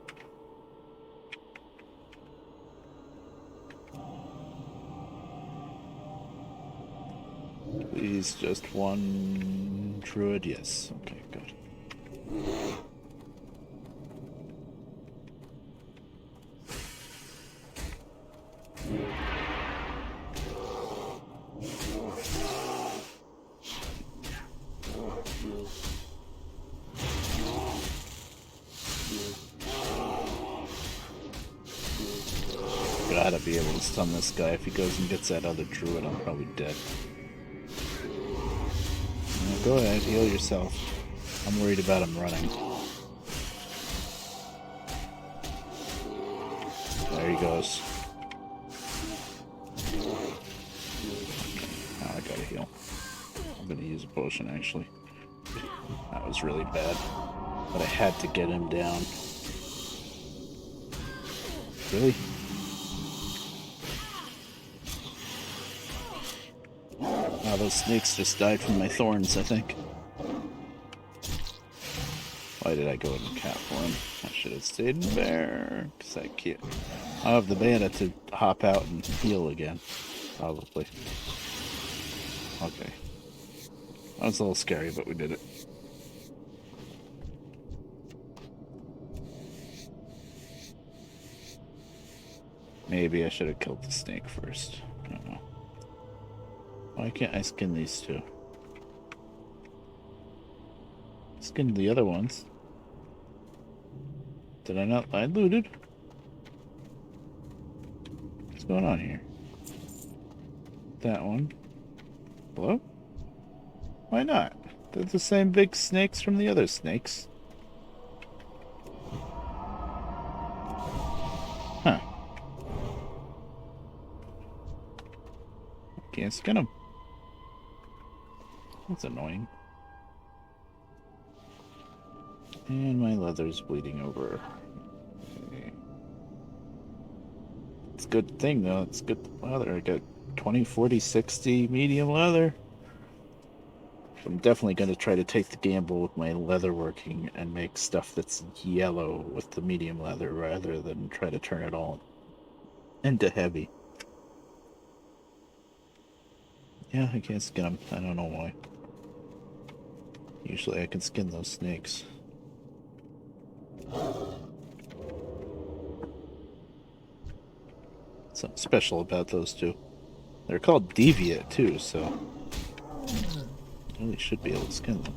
Please, just one druid. Yes. Okay, good. Gotta be able to stun this guy. If he goes and gets that other druid, I'm probably dead. Now go ahead, heal yourself. I'm worried about him running. There he goes. Now I gotta heal. I'm gonna use a potion, actually. That was really bad. But I had to get him down. Really? Oh, those snakes just died from my thorns, I think. Why did I go in cat form? I should have stayed in bear, because I can't. I'll have the mana to hop out and heal again, probably. Okay. That was a little scary, but we did it. Maybe I should have killed the snake first. I don't know. Why can't I skin these two? Skinned the other ones. Did I not? I looted. What's going on here? That one. Hello? Why not? They're the same big snakes from the other snakes. Huh. Can't skin them. That's annoying. And my leather's bleeding over. Okay. It's a good thing, though. It's good leather. I got 20, 40, 60 medium leather. I'm definitely going to try to take the gamble with my leather working and make stuff that's yellow with the medium leather rather than try to turn it all into heavy. Yeah, I can't skin them. I don't know why. Usually I can skin those snakes. Something special about those two. They're called deviate too, so I really should be able to skin them.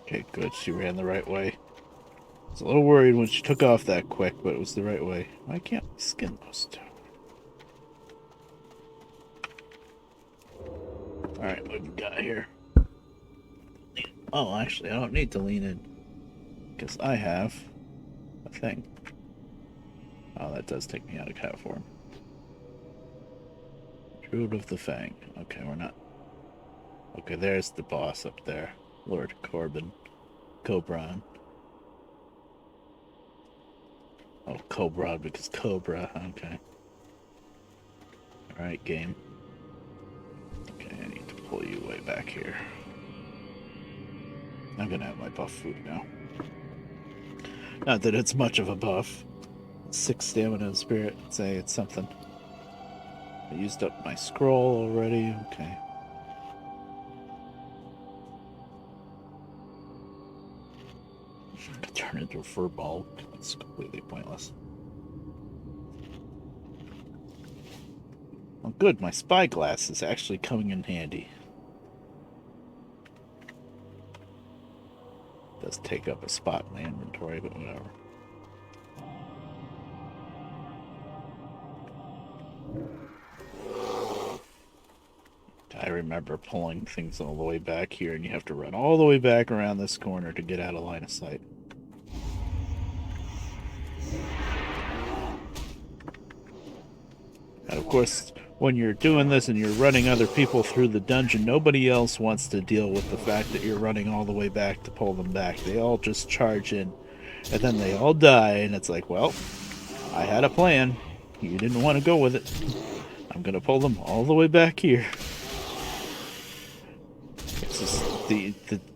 Okay, good. She ran the right way. I was a little worried when she took off that quick, but it was the right way. Why can't we skin those two? Alright, what we got here? Oh, actually, I don't need to lean in. Because I have a thing. Oh, that does take me out of cat form. Druid of the Fang. Okay, we're not... Okay, there's the boss up there. Lord Corbin. Cobran. Oh, Cobra because Cobra. Okay. Alright, game. Okay, I need to pull you way back here. I'm gonna have my buff food now. Not that it's much of a buff. 6 stamina and spirit. Say it's something. I used up my scroll already. Okay. I could turn into a fur ball. That's completely pointless. Well, good. My spyglass is actually coming in handy. It does take up a spot in my inventory, but whatever. I remember pulling things all the way back here, and you have to run all the way back around this corner to get out of line of sight. And of course, when you're doing this and you're running other people through the dungeon, nobody else wants to deal with the fact that you're running all the way back to pull them back. They all just charge in, and then they all die, and it's like, well, I had a plan. You didn't want to go with it. I'm gonna pull them all the way back here. It's just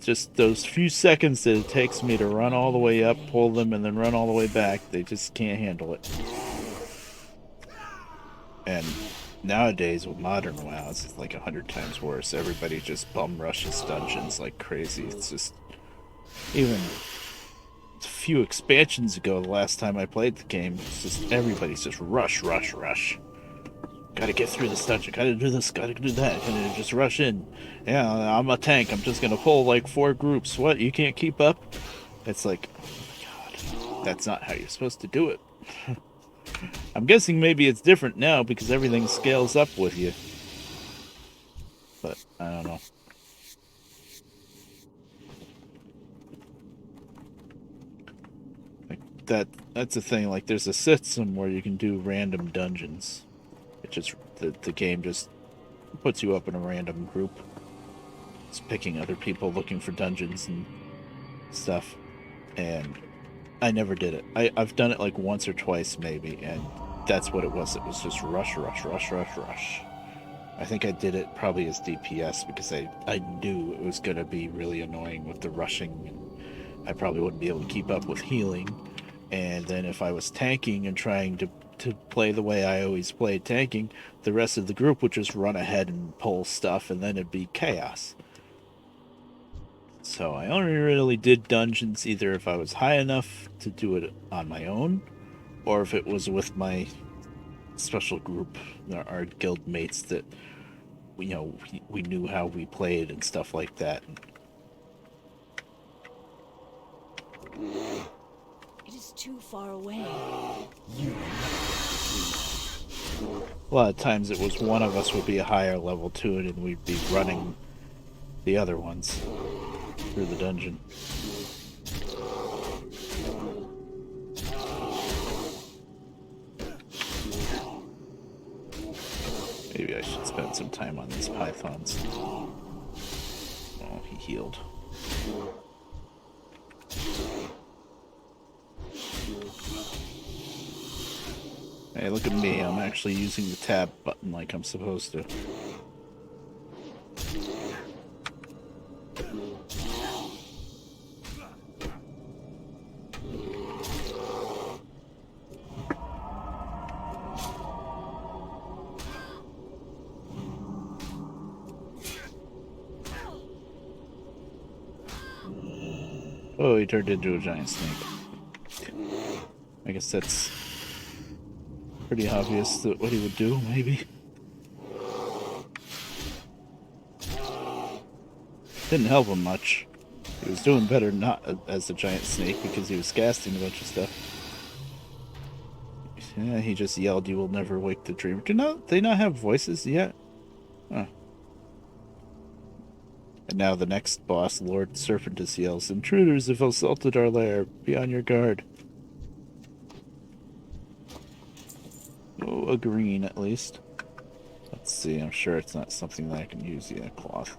just those few seconds that it takes me to run all the way up, pull them, and then run all the way back. They just can't handle it. And nowadays with modern WoW, it's like 100 times worse. Everybody just bum rushes dungeons like crazy. It's just even a few expansions ago, the last time I played the game, it's just everybody's just rush. Gotta get through this dungeon, gotta do this, gotta do that, and just rush in. Yeah, I'm a tank, I'm just gonna pull like 4 groups. What, you can't keep up? It's like, oh my god, that's not how you're supposed to do it. I'm guessing maybe it's different now because everything scales up with you. But, I don't know. Like, that's the thing, like there's a system where you can do random dungeons. It just the game just puts you up in a random group. It's picking other people looking for dungeons and stuff. And I never did it. I've done it like once or twice maybe, and that's what it was. It was just rush. I think I did it probably as DPS because I knew it was going to be really annoying with the rushing, and I probably wouldn't be able to keep up with healing. And then if I was tanking and trying to play the way I always played tanking, the rest of the group would just run ahead and pull stuff, and then it'd be chaos. So I only really did dungeons either if I was high enough to do it on my own, or if it was with my special group, our guild mates that, we knew how we played and stuff like that. It is too far away. A lot of times it was one of us would be a higher level to it, and we'd be running the other ones through the dungeon. Maybe I should spend some time on these pythons. Oh, he healed. Hey, look at me. I'm actually using the tab button like I'm supposed to. Oh, he turned into a giant snake. I guess that's pretty obvious that what he would do, maybe. Didn't help him much. He was doing better not as a giant snake because he was casting a bunch of stuff. Yeah, he just yelled, "You will never wake the dreamer." They not have voices yet? Huh. And now the next boss, Lord Serpentis, yells, "Intruders have assaulted our lair. Be on your guard." Oh, a green at least. Let's see, I'm sure it's not something that I can use yet. Cloth.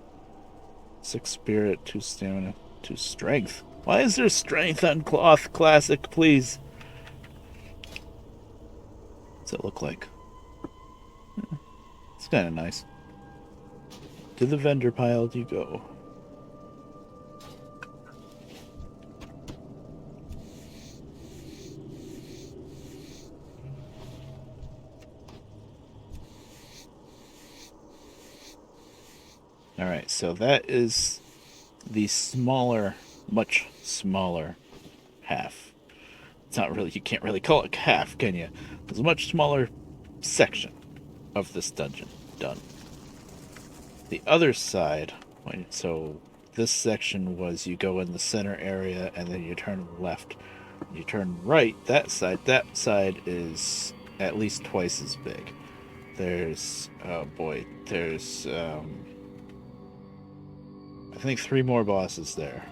6 spirit, 2 stamina, 2 strength. Why is there strength on cloth? Classic, please. What's it look like? It's kind of nice. To the vendor pile you go. Alright, so that is the smaller, much smaller half. It's not really, you can't really call it half, can you? It's a much smaller section of this dungeon done. The other side, so this section was you go in the center area and then you turn left. You turn right, that side is at least twice as big. There's, oh boy, there's, I think 3 more bosses there.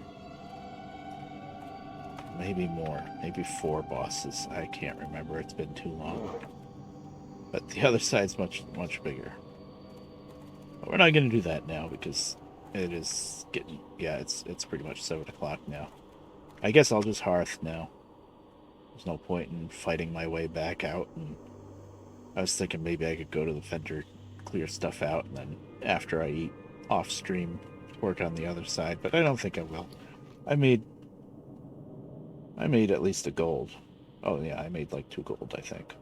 Maybe more. Maybe 4 bosses. I can't remember. It's been too long. But the other side's much bigger. But we're not going to do that now because it is getting... Yeah, it's pretty much 7 o'clock now. I guess I'll just hearth now. There's no point in fighting my way back out. And I was thinking maybe I could go to the vendor, clear stuff out, and then after I eat off stream, work on the other side. But I don't think I will. I made at least a gold. Oh yeah, I made like 2 gold, I think.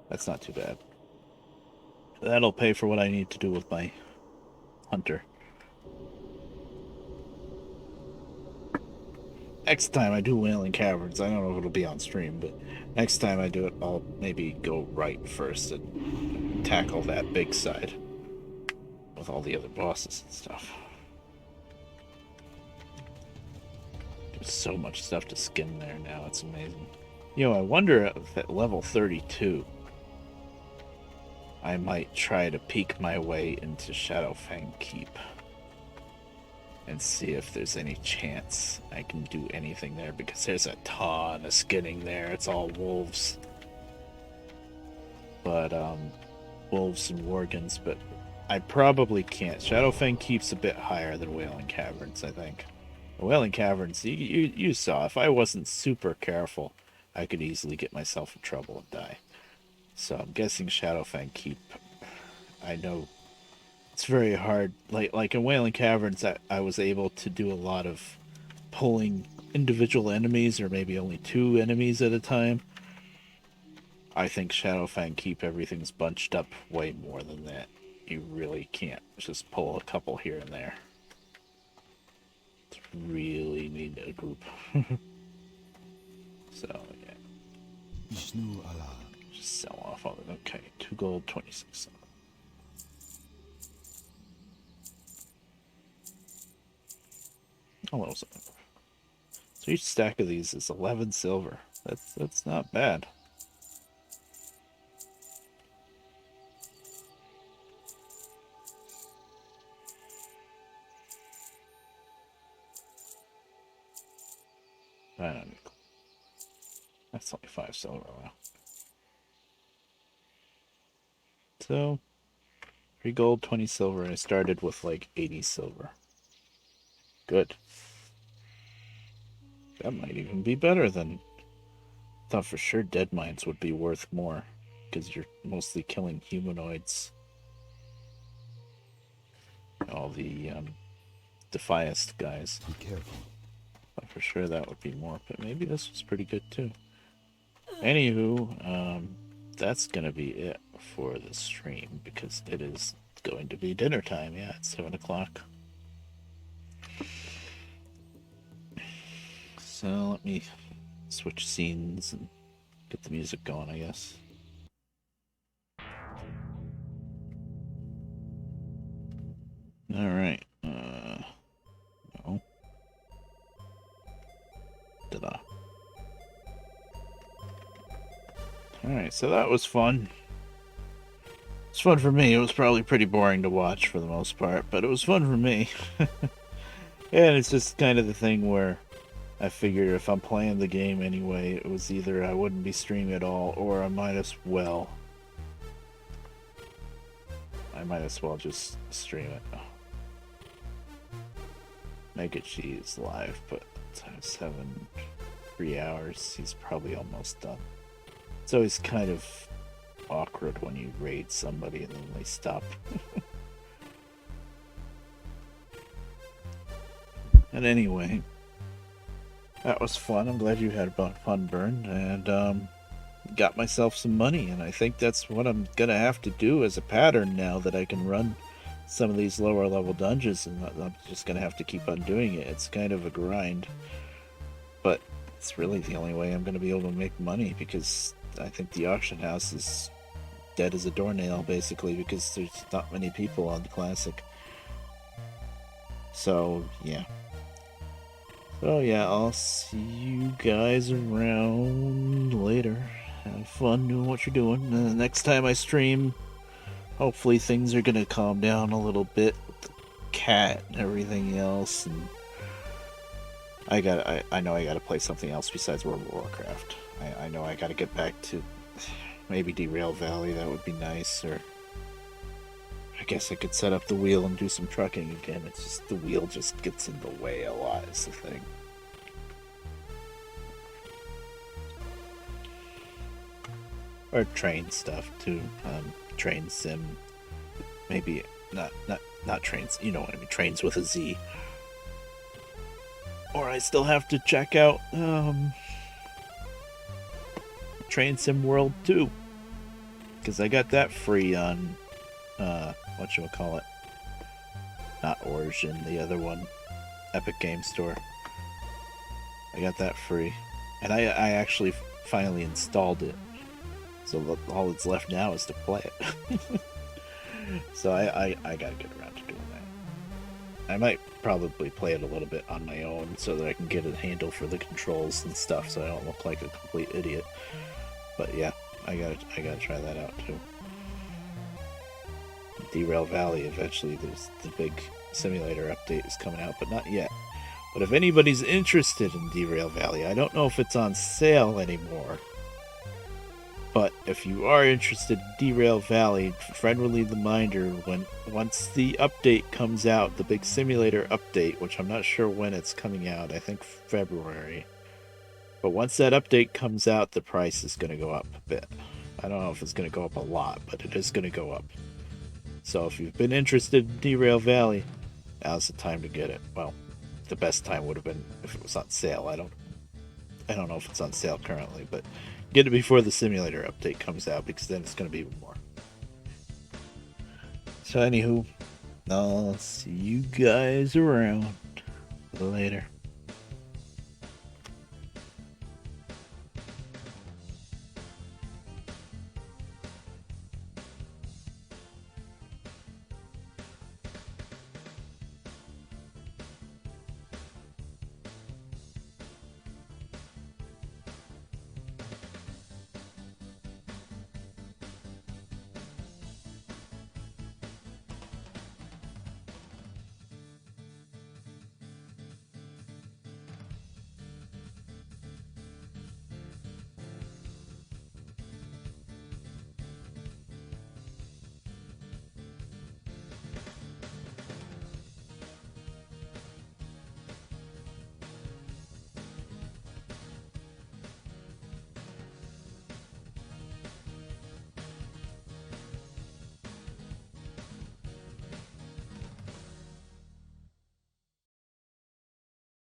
That's not too bad. That'll pay for what I need to do with my hunter. Next time I do Wailing Caverns, I don't know if it'll be on stream, but next time I do it, I'll maybe go right first and tackle that big side with all the other bosses and stuff. There's so much stuff to skim there now, it's amazing. You know, I wonder if at level 32 I might try to peek my way into Shadowfang Keep and see if there's any chance I can do anything there, because there's a ton of skinning there. It's all wolves. But, wolves and worgans, but I probably can't. Shadowfang Keep's a bit higher than Wailing Caverns, I think. The Wailing Caverns, you saw, if I wasn't super careful, I could easily get myself in trouble and die. So I'm guessing Shadowfang Keep, I know it's very hard. Like in Wailing Caverns, I was able to do a lot of pulling individual enemies, or maybe only 2 enemies at a time. I think Shadowfang Keep, everything's bunched up way more than that. You really can't just pull a couple here and there. Really need a group. So yeah. Just sell off all of it. Okay, 2 gold, 26. Oh, so each stack of these is 11 silver. That's not bad. That's only 5 silver. Wow. So 3 gold, 20 silver, and I started with like 80 silver. Good. That might even be better than... Thought for sure dead mines would be worth more, because you're mostly killing humanoids. All the Defiast guys. Be careful. Thought for sure that would be more, but maybe this was pretty good too. Anywho, that's gonna be it for the stream, because it is going to be dinner time. Yeah, it's 7 o'clock. So let me switch scenes and get the music going, I guess. Alright. No. Ta-da. Alright, so that was fun. It's fun for me. It was probably pretty boring to watch for the most part, but it was fun for me. And it's just kind of the thing where I figured if I'm playing the game anyway, it was either I wouldn't be streaming at all, or I might as well just stream it. Make it cheese live, but times 3 hours, he's probably almost done. It's always kind of awkward when you raid somebody and then they stop. And anyway, that was fun. I'm glad you had fun, Burn, and got myself some money, and I think that's what I'm gonna have to do as a pattern now that I can run some of these lower level dungeons, and I'm just gonna have to keep on doing it. It's kind of a grind, but it's really the only way I'm gonna be able to make money, because I think the auction house is dead as a doornail, basically, because there's not many people on the Classic. So yeah, I'll see you guys around later. Have fun doing what you're doing. Next time I stream, hopefully things are gonna calm down a little bit with the cat and everything else, and I know I gotta play something else besides World of Warcraft. I know I gotta get back to maybe Derail Valley. That would be nice, or I guess I could set up the wheel and do some trucking again. It's just the wheel just gets in the way a lot, is the thing. Or train stuff too. Train sim. Maybe not trains. You know what I mean? Trains with a Z. Or I still have to check out Train Sim World 2, because I got that free on whatchamacallit, not Origin, the other one, Epic Game Store. I got that free, and I actually finally installed it, so all that's left now is to play it. So I gotta get around to doing that. I might probably play it a little bit on my own so that I can get a handle for the controls and stuff, so I don't look like a complete idiot. But yeah, I gotta try that out too. Derail Valley, eventually there's the big simulator update is coming out, but not yet. But if anybody's interested in Derail Valley, I don't know if it's on sale anymore, but if you are interested in Derail Valley, friendly reminder, once the update comes out, the big simulator update, which I'm not sure when it's coming out, I think February. But once that update comes out, the price is going to go up a bit. I don't know if it's going to go up a lot, but it is going to go up. So if you've been interested in Derail Valley, now's the time to get it. Well, the best time would have been if it was on sale. I don't know if it's on sale currently, but get it before the simulator update comes out, because then it's going to be even more. So anywho, I'll see you guys around later.